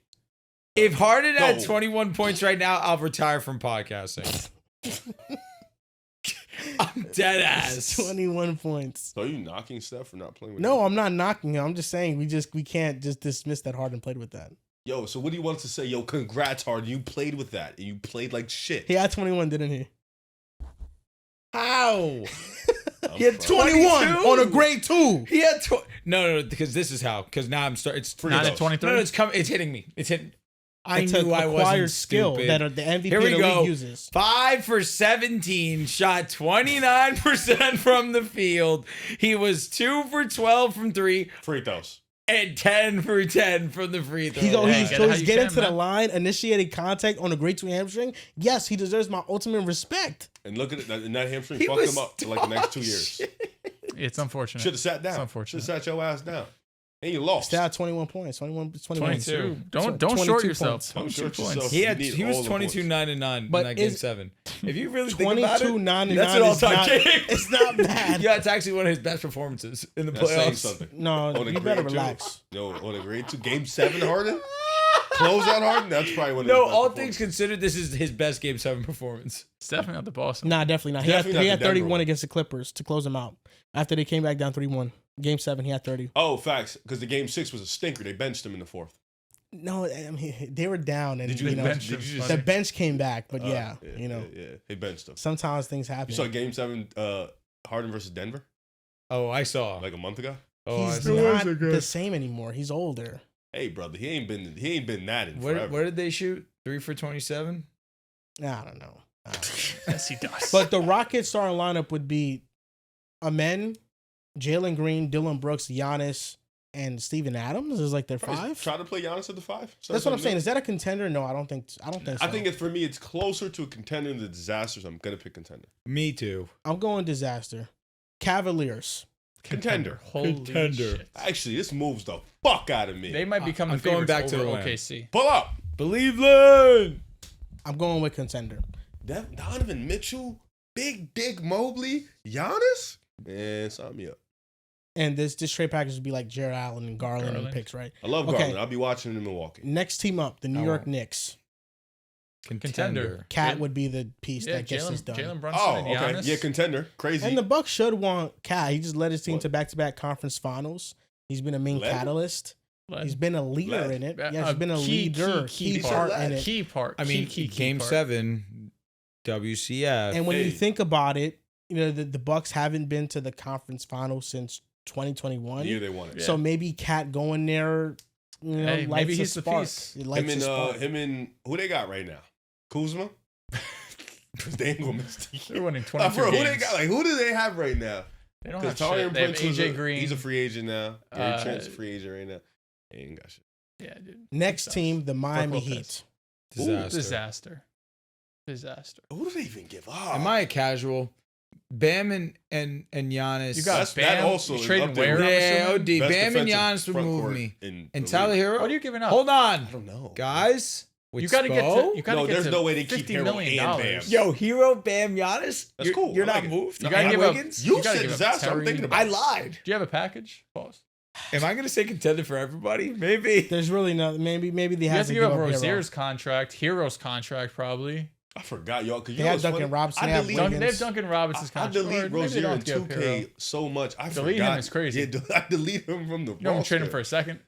If Harden had 21 points right now, I'll retire from podcasting. I'm dead ass. 21 points. So are you knocking Steph for not playing with No, I'm not knocking him. I'm just saying we can't just dismiss that Harden played with that. Yo, so what do you want us to say? Yo, congrats, Harden. You played with that. And you played like shit. He had 21, didn't he? How? He had 21 on a grade 2. He had no, because this is how. Because now I'm starting. It's 9 and 23. No, it's coming. It's hitting me. It's hitting. I It's knew a I acquired wasn't skill stupid. that the MVP Here of we the go. league uses. 5 for 17, shot 29% from the field. He was 2 for 12 from 3 Free throws. and 10 for 10 from the free throw. He's line. he's Get it how you getting can, to the man. line, initiating contact on a great two hamstring. Yes, he deserves my ultimate respect. And look at it. And that hamstring He fucked was him up for like the next 2 years. It's unfortunate. Should have sat It's down. Should unfortunate. have sat your ass down. And you lost. Still had 21 points. 21 22. Don't 22 short yourself. Don't 22 short points. yourself. He had You need he was all the 22 points. 9 and 9 But in that game is- 7. If you really think about 22, it, 9 and that's 9 an is all-time not, game. it's not bad. Yeah, it's actually one of his best performances in the That's saying playoffs. something. No, On a you grade better two- relax. No, on a grade 2, game 7 Harden. Close out Harden. That's probably one of No, his best all things performances. considered, this is his best game 7 performance. It's definitely not the Boston. Nah, definitely not. Definitely He not had the Denver 31 one. against the Clippers to close them out. After they came back down 3-1. Game 7, he had 30. Oh, facts. Because the game 6 was a stinker. They benched him in the 4th. No, I mean, they were down. And, Did you know, bench? Did you just the bench came back. But yeah, yeah, they benched him. sometimes things happen. You saw game 7, Harden versus Denver, Oh, I saw. like a month ago. Oh, I He's saw. not the same anymore. He's older. Hey, brother, he ain't been that in What, forever. what did they shoot? 3 for 27? I don't know. Yes, he does. But the Rockets starting lineup would be Amen, Jalen Green, Dylan Brooks, Giannis, and Steven Adams is like their 5. Try to play Giannis at the 5. That's what I'm saying. Is that a contender? No, I don't think so. I think for me, it's closer to a contender than the disasters. I'm gonna pick contender. Me too. I'm going disaster. Cavaliers. Contender. Holy Contender. shit. Actually, this moves the fuck out of me. They might become the I'm going favorites back to over the win. OKC. Pull up. Believeland! I'm going with contender. Donovan Mitchell, Big Dick Mobley, Giannis. Man, sign me up. And this trade package would be like Jared Allen and Garland and picks, right? I love Okay. Garland. I'll be watching him in Milwaukee. Next team up, the New I York won't. Knicks. Contender. Cat Yeah. would be the piece Yeah, that gets this done. Jalen Brunson Oh, and okay. Giannis. Yeah, contender. Crazy. And the Bucks should want Cat. He just led his team What? to back-to-back conference finals. He's been a main Led? catalyst. Led. He's been a leader Led. in it. Yeah, Yeah, he's been a leader, key part in it. Key part. I mean, key game part. 7, WCF. And when you Hey. think about it, you know the Bucks haven't been to the conference finals since 2021. the year they won it. So maybe Cat going there, you know, Hey, lights maybe a he's the spark. piece. It lights a spark. Him and who they got right now? Kuzma. Because they ain't gonna miss the They're year. winning 22 Bro, who games. they got? Like, who do they have right now? They don't have Because Taurean shit. They have Prince was AJ Green. He's a free agent now. Gary Uh, Trent's a free agent right now. They ain't got shit. Yeah, dude. Next Sucks. team, the Miami Lopez. Heat. Disaster. Disaster. Who do they even give up? Am I a casual? Bam and Giannis. You got That's- Bam. that also You is trading up there Ware, with I'm Yeah, assuming? OD. Best Bam and defensive Giannis would front move court me. in And the Tyler league. Hero. What are you giving up? Hold on. I don't know. Guys. With You gotta get to. Spo? You gotta No, get there's to no way they keep $50 Hero million. and Bam. Yo, Hero, Bam, Giannis. That's You're- cool. You're I not like it. moved. You gotta And give up- Wiggins? You You gotta said give up disaster. I'm Terry. thinking I about it. lied. Do you have a package? Pause. Am I going to say contender for everybody? Maybe. There's really no. Maybe they You have have to to give up Hero. Rozier's contract, Hero's contract, probably. I forgot, y'all. Cause you They know have what's Duncan funny? Robinson, I they have delete, Wiggins. They have Duncan Robinson's I contract. delete Or maybe they Rozier don't in have to give up 2K Hero. so much. I Delete forgot. him is crazy. Yeah, I delete him from the You don't want to trade him for roster. a second?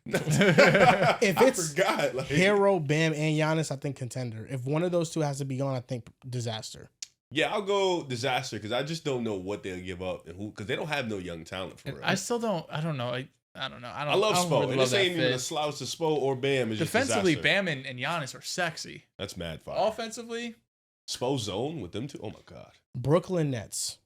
If I it's forgot. Like, Hero, Bam, and Giannis, I think contender. If one of those two has to be gone, I think disaster. yeah, I'll go disaster because I just don't know what they'll give up and who because they don't have no young talent for And real. I still don't. I don't know. I don't know. I I love don't Spo. really And love this that ain't even a fit. slouch to Spo or Bam. It's just Defensively, disaster. Bam and Giannis are sexy. That's mad fire. Offensively, Spo zone with them two. Oh my god. Brooklyn Nets.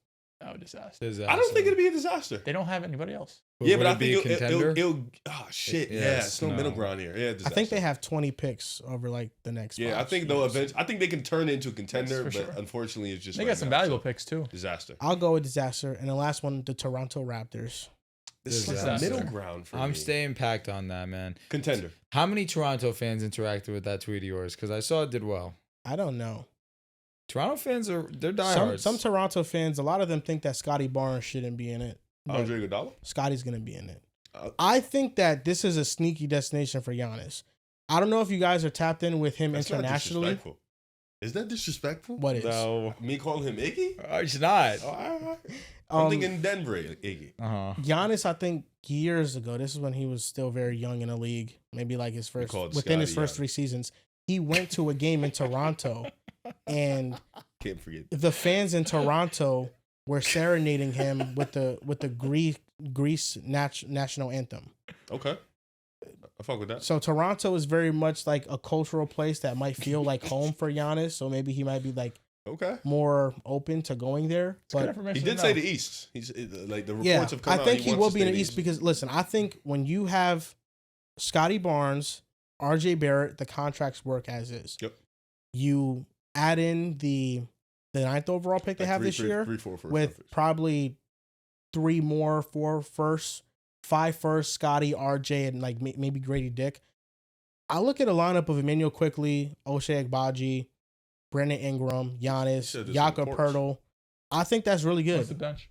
oh, disaster. I don't think it'll be a disaster. They don't have anybody else. Yeah, but I Would it think be a contender? it'll oh shit. Yeah, Yes, it's no no. middle ground here. Yeah, I think they have 20 picks over like the next. Yeah, I 5 think they'll years. eventually. I think they can turn it into a contender, for but sure. unfortunately, it's just They right got some now, valuable so picks too. disaster. I'll go with disaster, and the last one, the Toronto Raptors. This is Disaster. like a middle ground for I'm me. staying packed on that, man. Contender. How many Toronto fans interacted with that tweet of yours? Because I saw it did well. I don't know. Toronto fans they're Some diehards. Toronto fans, a lot of them think that Scotty Barnes shouldn't be in it. But Andre Iguodala. Scotty's gonna be in it. Uh, I think that this is a sneaky destination for Giannis. I don't know if you guys are tapped in with him That's not internationally. disrespectful. Is that disrespectful? What is? No, Me calling him Iggy? it's not. Oh, all right. I'm Um, thinking Denver Iggy. Uh-huh. Giannis, I think years ago, this is when he was still very young in the league, maybe like his first called within his Scotty first Giannis. 3 seasons. He went to a game in Toronto, and Can't forget. the fans in Toronto were serenading him with the Greece national anthem. Okay. I fuck with that. So Toronto is very much like a cultural place that might feel like home for Giannis. So maybe he might be like more open to going there. But he did say the East. He's like the reports have come out. I think he will be in the East because listen, I think when you have Scotty Barnes, RJ Barrett, the contracts work as is. Yep. You add in the 9th overall pick they have this year with probably 4 firsts, 5 firsts, Scotty, RJ, and like maybe Grady Dick. I look at a lineup of Emmanuel Quickly, Ochai Agbaji, Brandon Ingram, Giannis, Jakob Poeltl. I think that's really good. What's the bench?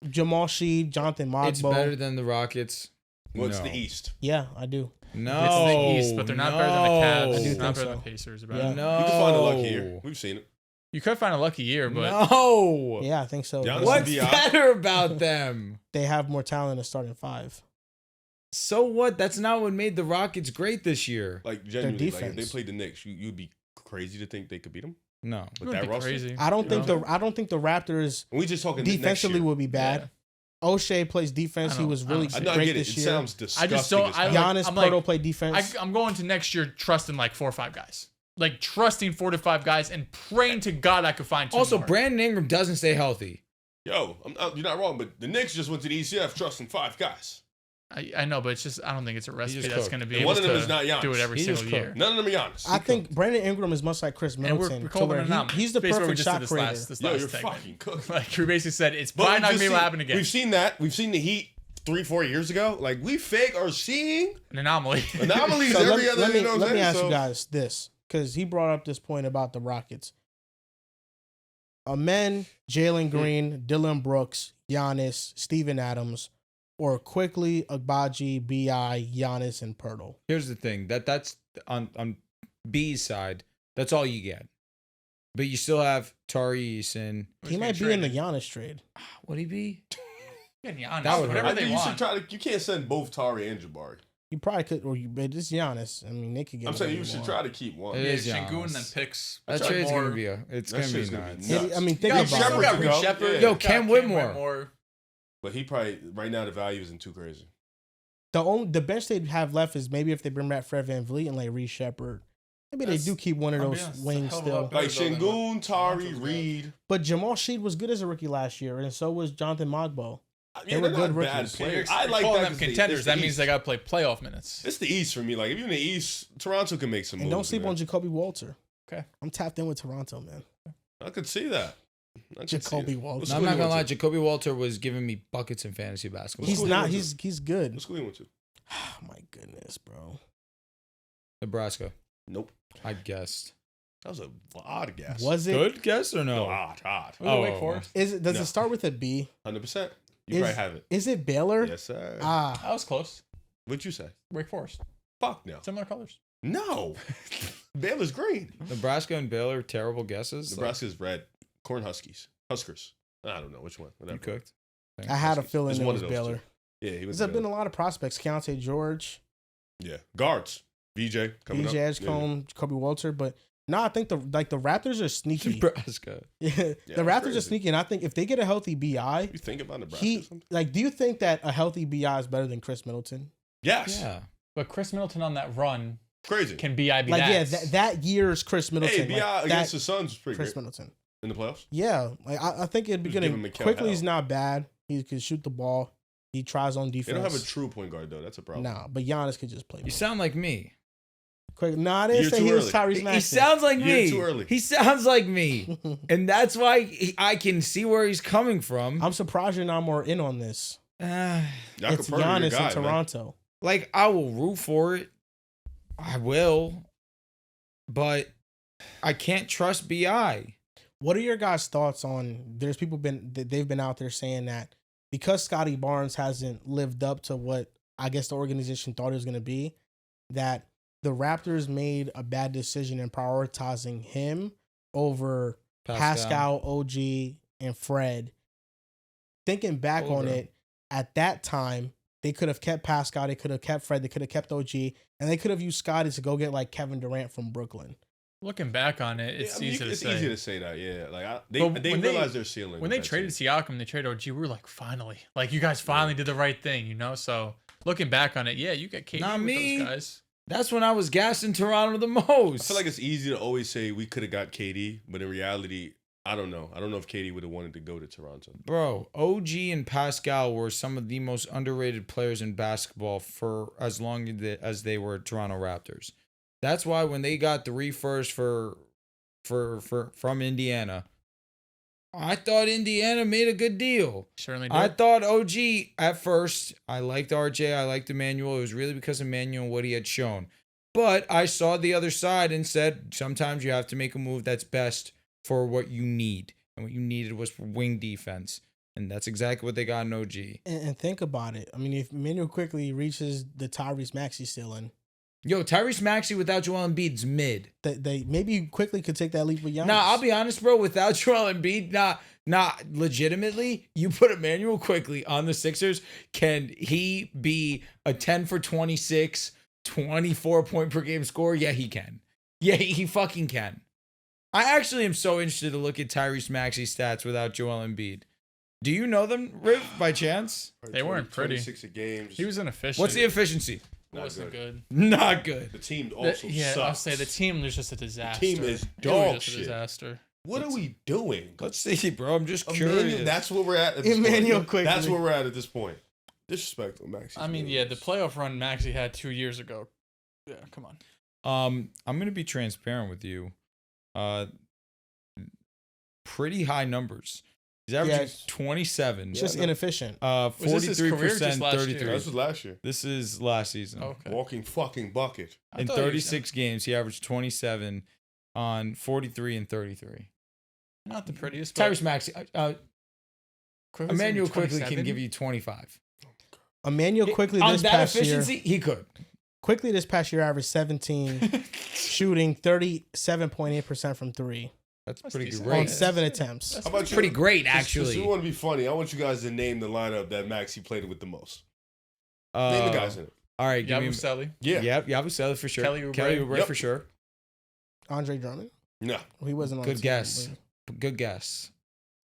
Jamal Sheed, Jonathan Mogbo. It's better than the Rockets. What's the East? Yeah, I do. No, it's the East, but they're not better than the Cavs. I do not think better than so. the Pacers. Yeah. No, you can find a lucky year. We've seen it. You could find a lucky year, but no. Yeah, I think so. What's better about them? They have more talent in starting 5. So what? That's not what made the Rockets great this year. Like genuinely, like if they played the Knicks, you'd be crazy to think they could beat them. No, with that roster. Crazy. I don't think the Raptors. We just talking defensively would be bad. Yeah. O'Shea plays defense. He was really great this year. It sounds disgusting. I just don't. Giannis, Poeltl play defense. I'm going to next year trusting like 4 or 5 guys. Like trusting 4 to 5 guys and praying to God I could find 2 Also, more. Brandon Ingram doesn't stay healthy. Yo, you're not wrong, but the Knicks just went to the ECF trusting 5 guys. I know, but it's just I don't think it's a recipe that's going to be able one of them to is not Giannis. do it every single year. None of them are Giannis. I think Brandon Ingram is much like Chris Middleton. He's the perfect shot creator. Yo, you're fucking cooked. Like we basically said, it's probably not going to be able to happen again. We've seen that. We've seen the Heat 3-4 years ago. Like we fake are seeing an anomaly. Anomalies so every other. Let me ask you guys this, because he brought up this point about the Rockets. Amen, Jalen Green, Dylan Brooks, Giannis, Steven Adams, or Quickly, Agbaji, B.I., Giannis, and Poeltl. Here's the thing. That's on B's side. That's all you get. But you still have Tari Eason. He might be in the Giannis trade. Would he be? Yeah, Giannis. That would whatever they want. You can't send both Tari and Jabari. You probably could, but it's Giannis. I mean, they could get. I'm saying you should try to keep one. It is Şengün and then picks. That trade's gonna be nuts. I mean, think about it. Shepard. Yo, Cam Whitmore. But he probably right now the value isn't too crazy. The bench they have left is maybe if they bring back Fred VanVleet and like Reed Shepard. Maybe they do keep one of those wings still. Like Şengün, Tari, Reed. But Jamal Sheed was good as a rookie last year, and so was Jonathan Mogbo. They were good rookies. Players. I like that. Them contenders. That means they got to play playoff minutes. It's the East for me. Like if you're in the East, Toronto can make some moves. And don't sleep on Jacoby Walter. Okay, I'm tapped in with Toronto, man. I could see that. Jacoby Walter. I'm not gonna lie. Jacoby Walter was giving me buckets in fantasy basketball. He's not. He's good. What school you went to? Oh my goodness, bro. Nebraska. Nope. I guessed. That was a odd guess. Was it good guess or no? Odd. Wake Forest. Does it start with a B? 100%. You probably have it. Is it Baylor? Yes, sir. That was close. What'd you say? Wake Forest. Fuck no. Similar colors. No. Baylor's green. Nebraska and Baylor, terrible guesses. Nebraska's red. Huskers. I don't know which one. Whatever. You cooked. I had a feeling it was Baylor. Two. Yeah, he was. There's been a lot of prospects. Keontae George. Yeah, guards. VJ coming up. VJ Edgecombe, Jacoby Walter, but no, I think the Raptors are sneaky. Nebraska. Yeah, the Raptors are sneaky, and I think if they get a healthy BI, you think about Nebraska. Do you think that a healthy BI is better than Chris Middleton? Yes. Yeah. But Chris Middleton on that run, crazy. Can BI be that year's Chris Middleton? Hey, BI against the Suns was pretty Chris great. Middleton In the playoffs? Yeah. Like I think it'd be good. Quickly, he's not bad. He can shoot the ball. He tries on defense. They don't have a true point guard, though. That's a problem. Nah, but Giannis could just play. You sound like me. Quick, I didn't say he was Tyrese Maxey. He sounds like me. Too early. He sounds like me. And that's why I can see where he's coming from. I'm surprised you're not more in on this. It's Giannis in Toronto. Man. Like, I will root for it. I will. But I can't trust BI. What are your guys' thoughts on? There's people they've been out there saying that because Scotty Barnes hasn't lived up to what I guess the organization thought it was going to be, that the Raptors made a bad decision in prioritizing him over Pascal, OG, and Fred. Thinking back on it, at that time, they could have kept Pascal, they could have kept Fred, they could have kept OG, and they could have used Scotty to go get like Kevin Durant from Brooklyn. Looking back on it, it's easy to say. It's easy to say that, yeah. Like they realized their ceiling. When they traded Siakam, they traded OG. We were like, finally, like you guys finally did the right thing, you know. So looking back on it, yeah, you got KD Not with me. those guys. That's when I was gassing Toronto the most. I feel like it's easy to always say we could have got KD, but in reality, I don't know. I don't know if KD would have wanted to go to Toronto. Bro, OG and Pascal were some of the most underrated players in basketball for as long as they were Toronto Raptors. That's why when they got 3 firsts from Indiana, I thought Indiana made a good deal. Certainly did. I thought OG at first. I liked RJ. I liked Emmanuel. It was really because of Emmanuel and what he had shown. But I saw the other side and said sometimes you have to make a move that's best for what you need. And what you needed was for wing defense. And that's exactly what they got in OG. And think about it. I mean, if Emmanuel quickly reaches the Tyrese Maxey ceiling, Yo, Tyrese Maxey without Joel Embiid's mid. they maybe quickly could take that leap with Giannis. Nah, I'll be honest, bro. Without Joel Embiid, not legitimately, you put Emmanuel quickly on the Sixers. Can he be a 10 for 26, 24 point per game scorer? Yeah, he can. Yeah, he fucking can. I actually am so interested to look at Tyrese Maxey's stats without Joel Embiid. Do you know them, Riv, by chance? They weren't pretty. 26 games. He was inefficient. What's the efficiency? Not Wasn't good. Not good. The team also Yeah, sucks. I'll say the team was just a disaster. team is It dog was just a shit. disaster. What are we doing? Let's see, bro. I'm just Emmanuel, curious. that's where we're at this Emmanuel point. quickly. That's where we're at this point. Disrespectful, Max. I mean, yeah, the playoff run Maxey had 2 years ago. Yeah, come on. I'm gonna be transparent with you. Pretty high numbers. He's averaging Yes. 27. It's just inefficient. Was this his career or 43%, just last year? 33. This was last year. This is last season. Okay. Walking fucking bucket. I In thought he was 36 games, he averaged 27 on 43 and 33. not the prettiest. But Tyrese Maxey, Quickly's Emmanuel gonna be quickly can 27? give you 25. Emmanuel quickly On this that past efficiency, year. he could. Quickly this past year averaged 17, shooting 37.8% from 3 That's That's pretty decent. on great. 7 attempts. How about you? Pretty great, Just actually. we want to be funny. I want you guys to name the lineup that Maxey played with the most. Name the guys in it. All right, give me. Yabusele. Yeah. Yep, Yabusele for sure. Kelly Oubre. Oubre Yep. for sure. Andre Drummond? No. He wasn't on Good the team, guess. but- Good guess.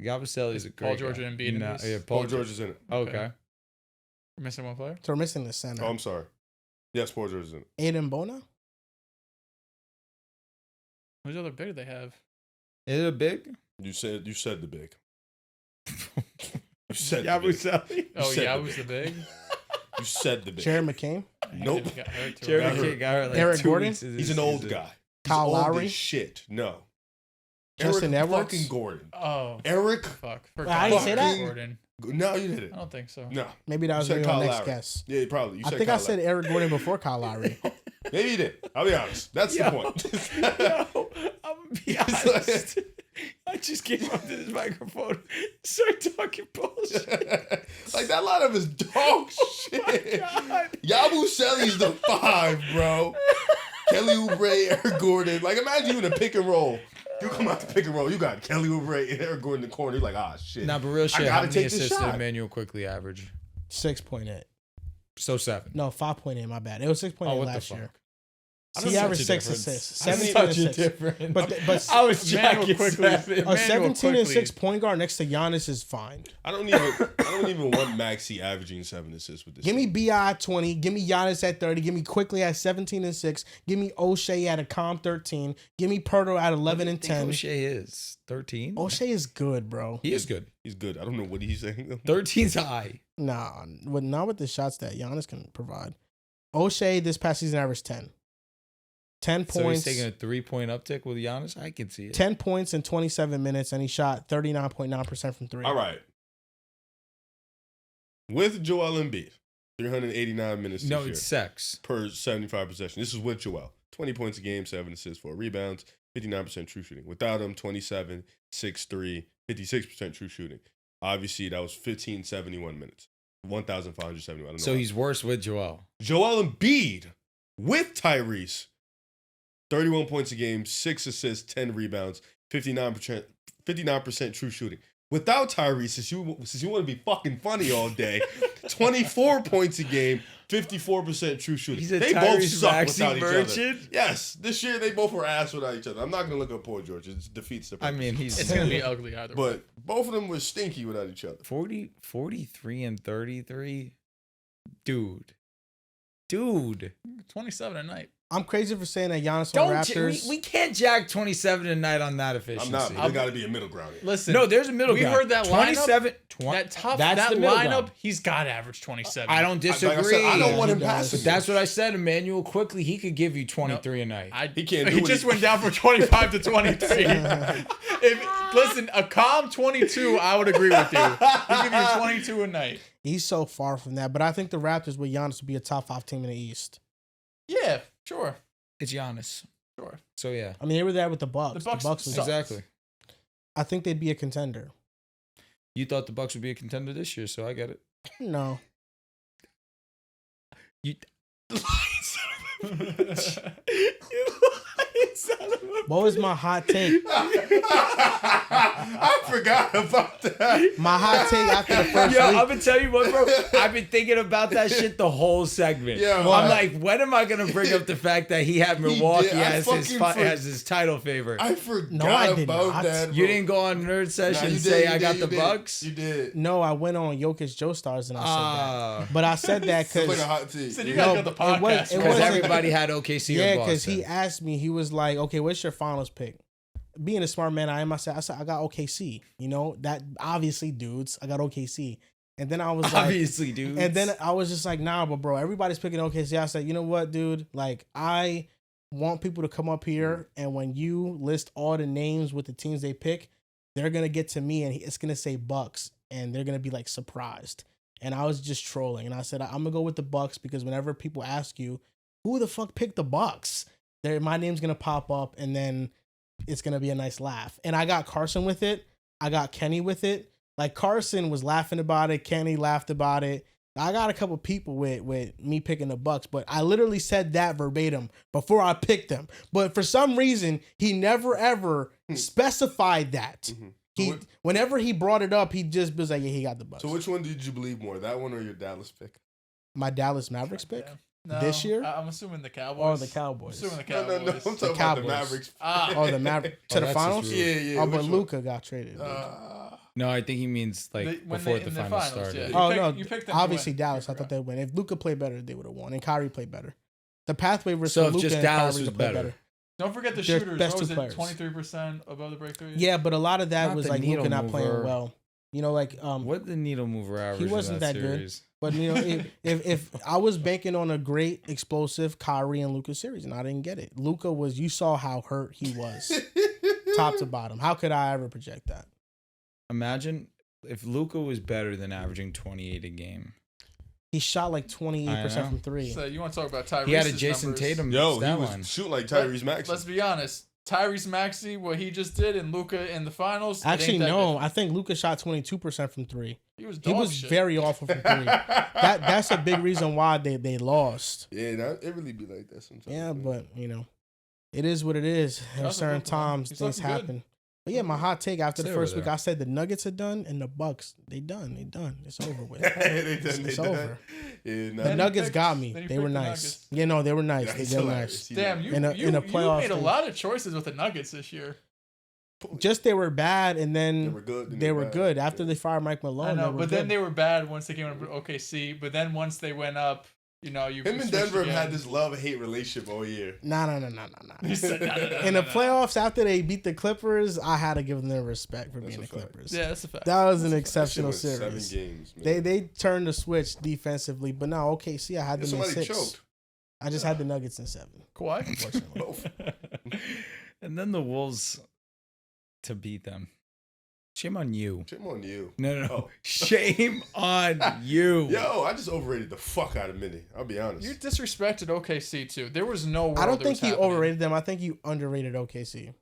Yabusele is a great Paul George guy. and Embiid in Nah, this? yeah, Paul George is in it. Okay. We're missing one player. So we're missing the center. Oh, I'm sorry. Yes, Paul George is in it. Aiden Bona? Who's other big do they have? Is it a big? You said the big. You said the big. Yabusele. Oh, said yeah, the was the big. You said the big. Jared McCain? Nope. He got hurt too Jared early. McKay got hurt like Eric 2 Gordon? weeks into He's this an old season. guy. He's Kyle old as Lowry? shit. No. Justin Eric Edwards? fucking Gordon. Oh, Eric. fuck. Wait, I didn't say that? Gordon. No, you did it. I don't think so. No. Maybe that You was said your Kyle next Lowry. guess. Yeah, probably. You I said think I Kyle said Lowry. Eric Gordon before Kyle Lowry. Maybe you did. I'll be honest. That's the point. Yo, I'm gonna be honest. I just came up to this microphone, started talking bullshit. Like that lineup is dog shit. God. Yabusele's the 5, bro. Kelly Oubre, Eric Gordon. Like imagine you in a pick and roll. You come out the pick and roll. You got Kelly Oubre and Eric Gordon in the corner. You're like, ah, shit. Nah, but real shit. gotta How many take this assists did shot. Emmanuel quickly average? 6.8. So 7. No, 5.8, my bad. It was 6.8 Oh, what the last fuck? year. That's He averaged such a 6 difference. assists. That's 17 such and a 6. difference. But I was Emmanuel jacking quickly- 7. a Emmanuel 17 and quickly. 6 point guard next to Giannis is fine. I don't even want Maxey averaging 7 assists with this. Give me team. BI at 20. Give me Giannis at 30. Give me Quickly at 17 and 6. Give me O'Shea at a calm 13. Give me Pirtle at 11 and 10. O'Shea is 13. O'Shea is good, bro. He is good. He's good. I don't know what he's saying. 13's high. Nah, not with the shots that Giannis can provide. O'Shea this past season averaged 10. 10 So points. he's taking a 3-point uptick with Giannis. I can see it. 10 points in 27 minutes, and he shot 39.9% from 3. All right. With Joel Embiid, 389 minutes this No, year it's sex. per 75 possession. This is with Joel. 20 points a game, 7 assists, 4 rebounds, 59% true shooting. Without him, 27, 6-3, 56% true shooting. Obviously, that was 1571 minutes. 1,571. I don't know So why. he's worse with Joel. Joel Embiid with Tyrese. 31 points a game, 6 assists, 10 rebounds, 59% true shooting. Without Tyrese, since you want to be fucking funny all day, 24 points a game, 54% true shooting. He's a They both Tyrese suck Maxey without each other. merchant? Yes, this year they both were ass without each other. I'm not gonna look up Paul George. It defeats the I purpose. mean, he's It's gonna be ugly either way. but both of them were stinky without each other. 43 and 33. Dude, Dude. 27 a night. I'm crazy for saying that Giannis on Raptors. We can't jack 27 a night on that efficiency. I'm not. There got to be a middle ground here. Listen. No, there's a middle ground. We heard that 27, lineup. That's that the middle lineup, ground. he's got to average 27. I don't disagree. Like I said, I don't want him He does. passing. But that's what I said. Emmanuel quickly, he could give you 23 a night. He can't do He what just he- went down from 25 to 23. Listen, a calm 22, I would agree with you. He give you 22 a night. He's so far from that, but I think the Raptors with Giannis would be a top 5 team in the East. Yeah, sure. It's Giannis. Sure. So, yeah. I mean, they were there with the Bucks. The Bucks was, suck. Exactly. I think they'd be a contender. You thought the Bucks would be a contender this year, so I get it. No. You What was my hot take? I forgot about that. My hot take after the first Yo, week. I'm gonna tell you what, bro. I've been thinking about that shit the whole segment. Yeah, I'm what? like, when am I gonna bring up the fact that he had Milwaukee did. I as his fucking as his title favorite? I forgot No, I did about not. that. You bro. didn't go on Nerd Nah, Session you and did, say you I did, got you the did. Bucks. You did. No, I went on Jokic Joe Stars and I said that. Ah, But I said that It's like because a hot take. Said you No, gotta go to the it was- podcast. it because wasn't- everybody had OKC. yeah, or because Boston. he asked me, he was like, "Okay, what's your finals pick?" Being a smart man I am, I said I got OKC. You know that obviously, dudes, I got OKC. And then I was like, obviously, dude. and then I was just like, nah, but bro, everybody's picking OKC. I said, you know what, dude? Like, I want people to come up here, and when you list all the names with the teams they pick, they're gonna get to me, and it's gonna say Bucks, and they're gonna be like surprised. And I was just trolling, and I said, I'm gonna go with the Bucks because whenever people ask you, who the fuck picked the Bucks, my name's gonna pop up, and then it's gonna be a nice laugh. And I got Carson with it. I got Kenny with it. Like Carson was laughing about it. Kenny laughed about it. I got a couple people with me picking the Bucks, but I literally said that verbatim before I picked them. But for some reason, he never ever specified that. Mm-hmm. Whenever he brought it up, he just was like, yeah, he got the Bucks. So which one did you believe more, that one or your Dallas pick? My Dallas Mavericks pick? No, This year? I'm assuming the Cowboys. Or the Cowboys? I'm assuming the No, Cowboys. no, no. I'm talking about the Cowboys. Mavericks. Oh, the Mavericks to Oh, the that's finals? just rude. Yeah. Oh, but which one? Luka got traded. no, I think he means like When before they- the in the finals finals, started. yeah. Oh, picked- no. you picked them to Obviously, win. Dallas. I You're thought they'd win. If Luka played better, they would have won. And Kyrie played better. The pathway was So for if Luka just and Dallas Kyrie was to play better. better. Don't forget the They're shooters. best What was two it? players. 23% above the break through? Yeah, but a lot of that Not was the like Luka needle not playing mover. well. You know, like What the needle mover average? wasn't of that good. series? But you know, if I was banking on a great explosive Kyrie and Luka series, and I didn't get it. Luka was, you saw how hurt he was, top to bottom. How could I ever project that? Imagine if Luka was better than averaging 28 a game. He shot like 28% know. from three. So you want to talk about Tyrese? He had a Jason numbers. Tatum Yo, stat he was line. shooting like Tyrese Maxey. Let's be honest. Tyrese Maxey, what he just did, and Luka in the finals. it ain't Actually, that no. different. I think Luka shot 22% from three. He was He dog was shit. very awful from three. That's a big reason why they lost. Yeah, it really be like that sometimes. Yeah, man. but you know, it is what it is. At That's a certain good one. times, He's things looking good. happen. But yeah, my hot take after Stay the over first week, there. I said the Nuggets are done and the Bucks they done. It's over with. It's over. Yeah, nah. The Then Nuggets picked- got me. then he They were picked the nice. Nuggets. Yeah, no, they were nice. Yeah, They he's were hilarious. nice. Damn, you In a you playoff made a thing. lot of choices with the Nuggets this year. Just they were bad, and then They were good. then they were bad. good. After Yeah. they fired Mike Malone, I know, they were but then good. they were bad once they came up with OKC. But then once they went up, you know, you Him and switched Denver have again. had this love-hate relationship all year. Nah. He said, no, no, no, In no, the no. playoffs, after they beat the Clippers, I had to give them their respect for being That's the a fact. Clippers. Yeah, that's a fact. That was an That shit exceptional went 7 series. games, man. They turned the switch defensively, but no, OKC, I had Yeah, them in somebody 6. choked. I just had the Nuggets in 7. Kawhi. Unfortunately. And then the Wolves to beat them. Shame on you. Shame on you. No. Oh. Shame on you. Yo, I just overrated the fuck out of Minnie. I'll be honest. You disrespected OKC too. There was no world I don't it think was you happening. overrated them. I think you underrated OKC.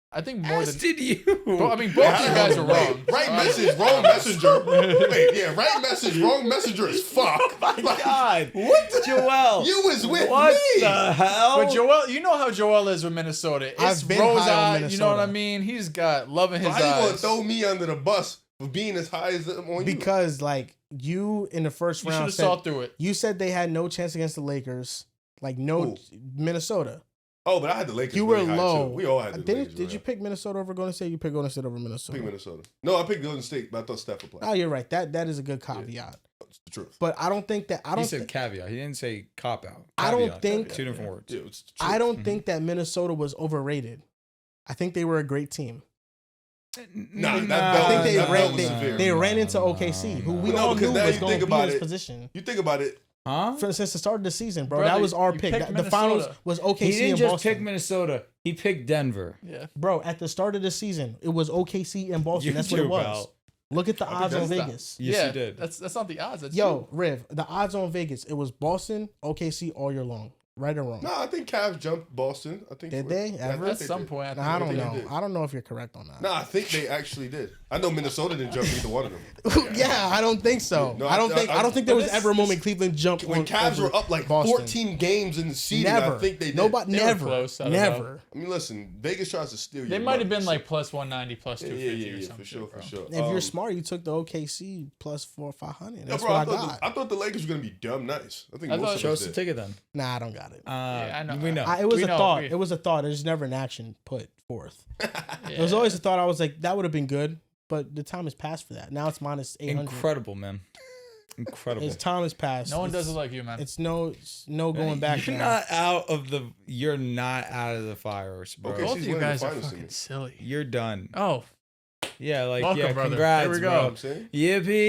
I think more As than. did you. Well, I mean, both of you guys are wrong. Right message, wrong messenger. Wait, yeah, right message, wrong messenger is fuck. My God. What the Joel. You was with What me. the hell? But Joel, you know how Joel is with Minnesota. It's I've been rose high on eye, you know what I Minnesota. mean? He's got love in his Why you want to eyes. throw me under the bus for being as high as them on you? Because, like, you in the first You should round have saw said, through it. you said they had no chance against the Lakers. Like, no, Who? Minnesota. Oh, but I had the Lakers. You were really high, low. too. We all had the Lakers. Did you pick Minnesota over Golden State? You picked Golden State over I Minnesota. picked Minnesota? No, I picked Golden State, but I thought Steph would play. Oh, you're right. That is a good caveat. It's the truth. But I don't think that He said caveat. He didn't say cop out. I don't Caveat. think- Two different words. Yeah, it's the truth. I don't think that Minnesota was overrated. I think they were a great team. Nah, that I think that belt was severe. they ran into OKC, who we No, all because knew now was you going think to be about in this it. position. You think about it. Huh? Since the start of the season, bro. Brother, That was our you pick. picked The finals Minnesota. was OKC He didn't and just Boston. pick Minnesota. He picked Denver. Yeah. Bro, at the start of the season, it was OKC and Boston. You That's what it do, was. pal. Look at the odds on that's not- Vegas. Yes, yeah, you did. That's not the odds. That's Yo, Riv, the odds on Vegas, it was Boston, OKC all year long. Right or wrong? No, I think Cavs jumped Boston. I think Did they? Yeah, I Ever? think At they some did. point. Nah, I don't think they know. did. I don't know if you're correct on that. No, I think they actually did. I know Minnesota didn't jump either one of them. Yeah, I don't think so. No, I don't think there but was ever a moment Cleveland jumped When on Cavs over were up like Boston. 14 games in the season, Never. I think they did. Nobody. They were Never. close, I don't Never. I mean, listen, Vegas tries to steal you. They might have been like plus 190, plus 250 or yeah, something. for sure, bro. for sure. If you're smart, you took the OKC plus 400-500. No, That's bro, what I got. I thought the Lakers were gonna be dumb nice. I think I most thought- of Show us us the did. ticket then. Nah, I don't got it. I know. We know. It was We a know, thought. we- It was a thought. There's never an action put forth. Yeah. It was always a thought. I was like, that would have been good, but the time has passed for that. Now it's minus 800. Incredible, man. Incredible. His time has passed. No one does It's- it like you, man. It's no going back You're now. not out of the. You're not out of the fireworks, bro. Okay, Both she's of you winning the guys are finals to fucking me. silly. You're done. Oh, Yeah, like Welcome, yeah. brother. Congrats, Here we go. You know what bro. I'm saying?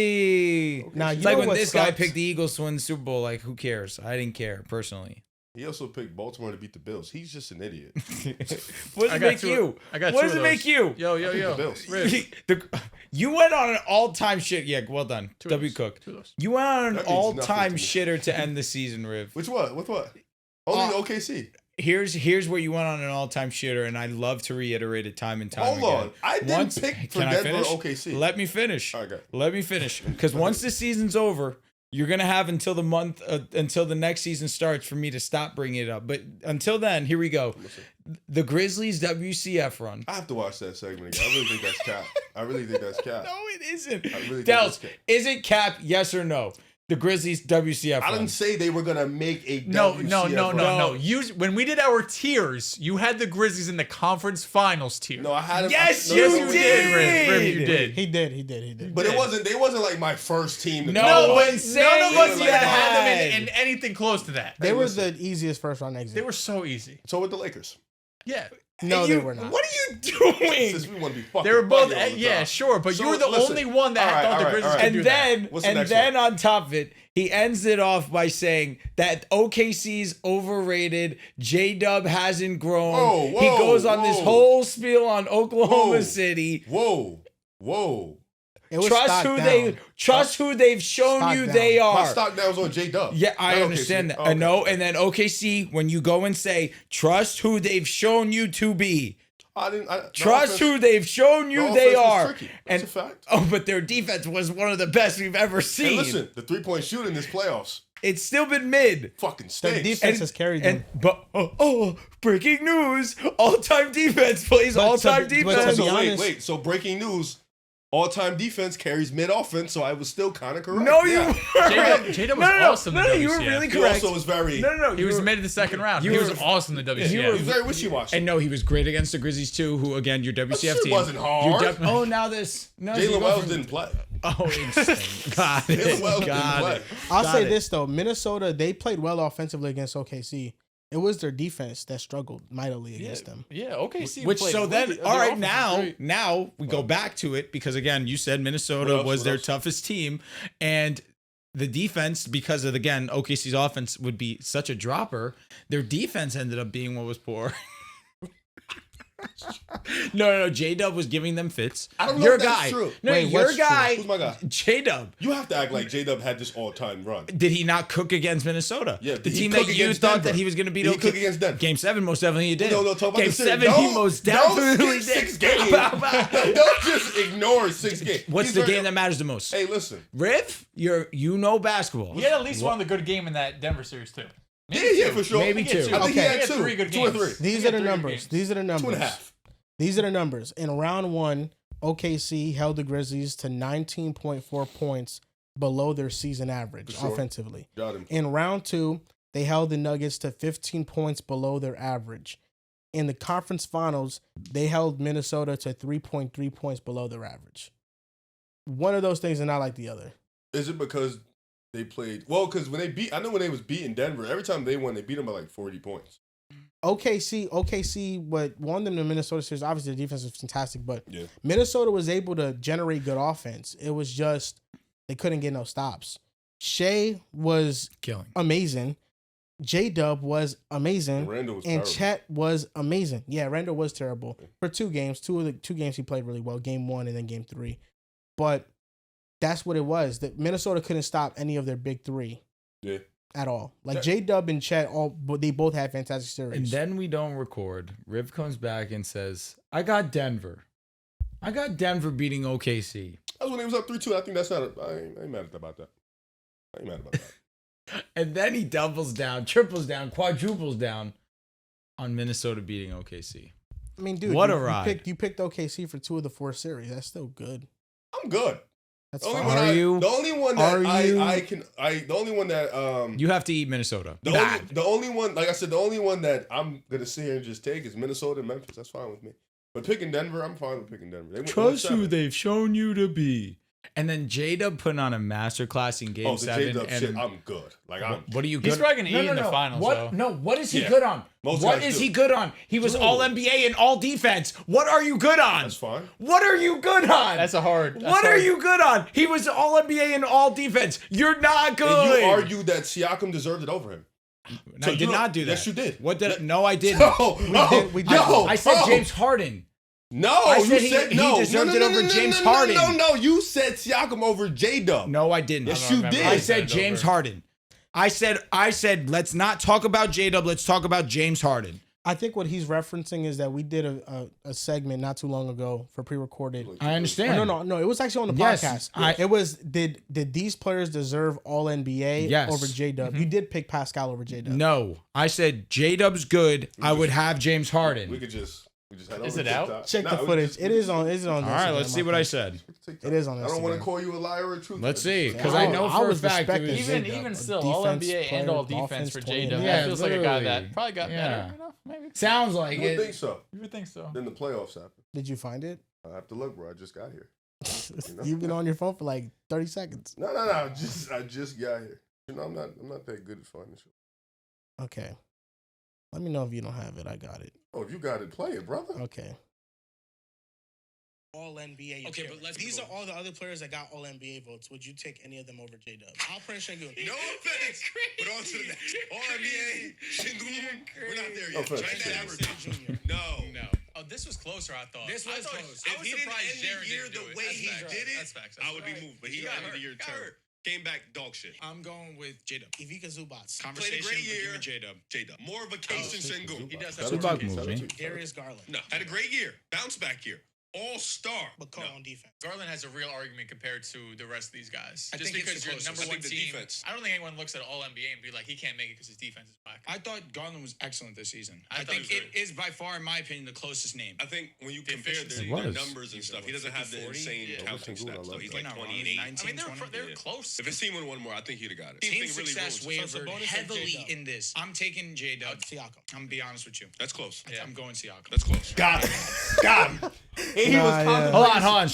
Yippee! Now, It's you like know when what this guy sucks? picked the Eagles to win the Super Bowl. Like, who cares? I didn't care personally. He also picked Baltimore to beat the Bills. He's just an idiot. What does I it got make two- you? I got What two does of it make those. you? Yo, I picked the yo. Bills. Riv, You went on an all-time shit. Yeah, well done, two of W those. Cook. Two of those. You went on an That means nothing all-time to me. shitter to end the season, Riv. Which what? With what? Only OKC. Here's where you went on an all-time shitter, and I love to reiterate it time and time Hold again. on. I didn't pick for Can I Denver finish? OKC. Let me finish. All right, go. Let me finish. Because once the season's over, you're gonna have until the next season starts for me to stop bringing it up. But until then, here we go. The Grizzlies WCF run. I have to watch that segment again. I really think that's cap. I really think that's cap. No, it isn't. I really think Dels, that's cap. is it cap? Yes or no? The Grizzlies WCF I run. didn't say they were gonna make a No, WCF run. no. When we did our tiers, you had the Grizzlies in the conference finals tier. No, I had it. Yes, no, you no, you no, did. Riv, you did. He did. But it wasn't. They wasn't like my first team. To No, come but up. None of say us even that. had them in anything close to that. They Hey, were listen. the easiest first round exit. They were so easy. So with the Lakers. Yeah. no, You- they were not. What are you doing? Since we want to be fucking They were both, buggy all the yeah, time. sure, but So, you were the listen, only one that all right, thought all the right, Grizzlies all could right. do And that. then, What's the and next then one? on top of it, he ends it off by saying that OKC's overrated. J-Dub hasn't grown. Whoa, He whoa, goes on this whoa. whole spiel on Oklahoma Whoa. City. Whoa. It was Trust stock who down. who they've shown Stock you down. they My are. stock down was on J-Dub. Yeah, I Not understand OKC. that. Oh, okay. No, and then OKC, when you go and say, trust who they've shown you to be. Trust who they've shown you they are. That's And a fact. oh, but their defense was one of the best we've ever Hey, seen. listen, the 3-point shooting in this playoffs It's still been mid. fucking The stinks. defense has carried them. Breaking news! All-time defense plays But to all-time be- but defense. to be So honest- wait. So breaking news: all-time defense carries mid-offense. So I was still kind of correct. No, Yeah. you weren't. J-Dub was awesome in No, the you were WCF. really He correct. also was very. No. He was mid in the second round. you He were- was awesome in the He WCF. was very wishy-washy. And no, he was great against the Grizzlies too. Who again, your WCF shit team wasn't hard. now this. No, you Jaylen go Wells from- didn't play. Oh, interesting. Got Jaylen it. Wells didn't Got play. it. I'll Got say it. this though, Minnesota, they played well offensively against OKC. It was their defense that struggled mightily against them. Yeah, OKC. Which played so then really- all their right offense was great. now we go back to it because again you said Minnesota What else? was What their else? toughest team and the defense because of again OKC's offense would be such a dropper. Their defense ended up being what was poor. No. J-Dub was giving them fits. I don't know Your if that's guy. true. No, Wait, your what's true? guy. Who's my guy? J-Dub. You have to act like J-Dub had this all-time run. Did he not cook against Minnesota? Yeah, the did he team cook that you against thought Denver? that he was going to beat. Did he cook against Denver? Game 7, most definitely he did. No, talk about Game the series. 7, he most definitely Don't did. skip 6 games. Don't just ignore 6 games. What's He's the very- game that matters the most? Hey, listen. Riff, you know basketball. He had at least one of the good game in that Denver series too. Yeah, for sure. Maybe He had two. I think he Okay. had 2. 3 good 2 or games. 3. These He are the had 3 good numbers. games. These are the numbers. 2.5. These are the numbers. In round 1, OKC held the Grizzlies to 19.4 points below their season average For sure. offensively. Got him. In round 2, they held the Nuggets to 15 points below their average. In the conference finals, they held Minnesota to 3.3 points below their average. One of those things are not like the other. Is it because they played well because when they was beating Denver, every time they won, they beat them by like 40 points. OKC, what won them the Minnesota series, obviously the defense was fantastic, but Yeah. Minnesota was able to generate good offense. It was just they couldn't get no stops. Shea was Killing. amazing. J-Dub was amazing. Randall was And terrible. Chet was amazing. Yeah, Randall was terrible. For 2 games, two games he played really well, game 1 and then game 3. But that's what it was. That Minnesota couldn't stop any of their big 3. Yeah. At all. Like J-Dub and Chet, they both had fantastic series. And then we don't record. Riv comes back and says, I got Denver beating OKC. That's when he was up 3-2. I think that's not. I ain't mad about that. I ain't mad about that. And then he doubles down, triples down, quadruples down on Minnesota beating OKC. I mean, dude, What a ride. You picked OKC for 2 of the 4 series. That's still good. I'm good. That's The only fine. one Are you? The only one that Are you? the only one that You have to eat Minnesota. the only one, like I said, the only one that I'm gonna sit here and just take is Minnesota and Memphis. That's fine with me. But picking Denver, I'm fine with picking Denver. They went Trust who 1-7. they've shown you to be. And then J-Dub putting on a masterclass in Game Oh, the 7. J-Dub And shit, I'm good. Like I'm. what are you good? He's probably gonna eat in the finals, What? though. No, what is he Yeah. good on? Most What guys is do. he good on? He was True. all NBA and all defense. What are you good on? That's fine. What are you good on? That's a hard. What are you good on? He was all NBA and all defense. You're not good. And you argued that Siakam deserved it over him. No, So I you did don't- not do that. Yes, you did. What did? No, I didn't. we did. I said James Harden. No, I said you he- said he no. deserved no, it no, over no, James no, Harden. No, you said Siakam over J-Dub. No, I didn't. Yes, I don't you remember. did. I said it James over. Harden. I said let's not talk about J-Dub. Let's talk about James Harden. I think what he's referencing is that we did a segment not too long ago for pre-recorded. I understand. No. It was actually on the Yes, podcast. It was did these players deserve All NBA Yes. over J-Dub? You did pick Pascal over J-Dub. No, I said J-Dub's good. I would have James Harden. We just head Is over it to out? TikTok. Check Nah, the we footage. just- It is on. It's on. All right, let's see what I said. TikTok. It is on I don't want to Instagram. call you a liar or a truth. Let's I see, just- because I I know was for a fact it respecting was J-Dub. Even A still, all defense NBA and player, all defense offense for 20. J-Dub. Yeah, That feels like a guy literally. that probably got Yeah. better. You know, maybe. sounds like I don't it. think so. You would think so. Then the playoffs happen. Did you find it? I have to look, bro. I just got here. know? You've been on your phone for like 30 seconds. No. I just got here. You know, I'm not that good at finding shit. Okay. Let me know if you don't have it. I got it. Oh, if you got it, play it, brother. Okay. All NBA. Okay, but these are all the other players that got All NBA votes. Would you take any of them over J-Dub? I'll print Şengün. No offense, but on to the next. All NBA, Şengün, we're not there No yet. offense, Try that Şengün. average. No. No. Oh, this was closer, I thought. This was close. I If was he didn't surprised end Jaren the year didn't do the it. way That's he facts. did it, That's facts. I would be moved. But he got end of the year term. Came back dog shit. I'm going with J-Dub. Ivica Zubats. Played a great year. J-Dub. J-Dub. More of a case than Şengün. He does Shout have out Zubac to you, move, shout out man. to you. Darius Garland. No, had a great year. Bounce back year. All-star. But caught on defense. Garland has a real argument compared to the rest of these guys. I Just think it's because the you're closest. number I one think the team. defense. I don't think anyone looks at All NBA and be like, he can't make it because his defense is whack. I thought Garland was excellent this season. I I thought think he it was is by far, in my opinion, the closest name. I think when you The compare efficiency. their It was. numbers and stuff, he doesn't have the 50-40. insane Yeah. counting Şengün, I stats. love Though he's that. like Not wrong. 28. I mean, 19-20. they're Yeah. close. If his team won one more, I think he'd have got it. Team Team really success rose. wavered Sabonis or heavily J-Dub? in this. I'm taking J-Dub. Siakam. I'm gonna be honest with you. That's close. Yeah. I'm going Siakam. That's close. Got it. Got him. He Nah, was yeah. contemplating. Hold on.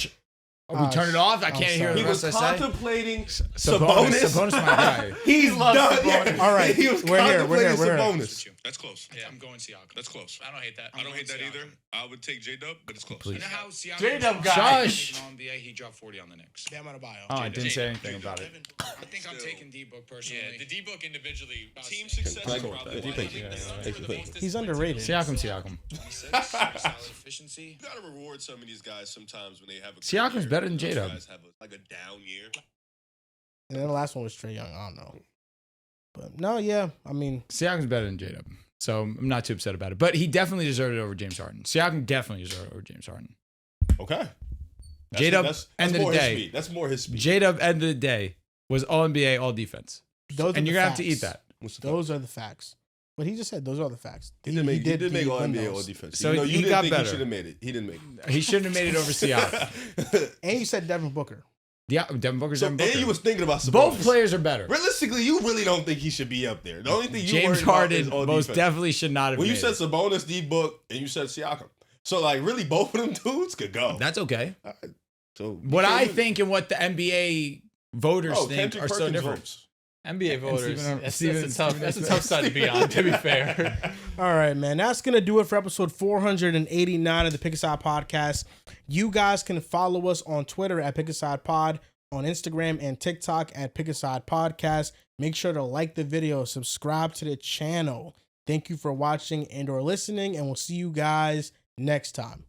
Oh, we Oh, turn it off. I I'm can't hear sorry. the He was rest I say. contemplating Sabonis. Sabonis, my guy. He's done. Sabonis. All right, He was we're here, we're here, contemplating we're here. Sabonis. That's close. Yeah. I'm going Siakam. That's close. I don't hate that. I don't hate that either. I would take J-Dub, but it's close. Please. You know how Siakam J-Dub guy. Shush. in NBA, he dropped 40 on the Knicks. Bam Adebayo. Oh, I didn't say J-Dub. anything about it. I think I'm Still. taking D-Book personally. Yeah, the D book individually. Team success I is go with probably that. why Thank he you. does Thank you, thank you. He's underrated. Siakam. 26, solid efficiency. You gotta reward some of these guys sometimes when they have a. good Siakam's year. better than Those J-Dub. guys have like a down year. And then the last one was Trae Young. I don't know. But no, yeah. I mean, Siakam's better than J-Dub. So I'm not too upset about it. But he definitely deserved it over James Harden. Siakam definitely deserved it over James Harden. Okay. J-Dub, That's end of more the his day. speed. That's more his speed. J-Dub, end of the day, was all NBA, all defense. those are And the you're going to have to facts. eat that. What's the Those are the facts. But he just said those are the facts. He did make all win NBA those. all defense. So So you he didn't got think better. he should have made it. He didn't make it. He shouldn't have made it over Siakam. And you said Devin Booker. Yeah, Devin Booker's So, Devin and Booker. you was thinking about Sabonis. Both players are better. Realistically, you really don't think he should be up there. The only thing you James worried about is Harden all most defense. definitely should not have When you made said it. Sabonis, D-Book, and you said Siakam. So, like, really, both of them dudes could go. That's okay. So What you I can't- think and what the NBA voters think Kendrick are so Perkins different. votes. NBA voters. Steven- That's a tough side to be on, to be fair. All right, man. That's going to do it for episode 489 of the Pick Aside Podcast. You guys can follow us on Twitter at Pick Aside Pod, on Instagram and TikTok at Pick Aside Podcast. Make sure to like the video, subscribe to the channel. Thank you for watching and or listening, and we'll see you guys next time.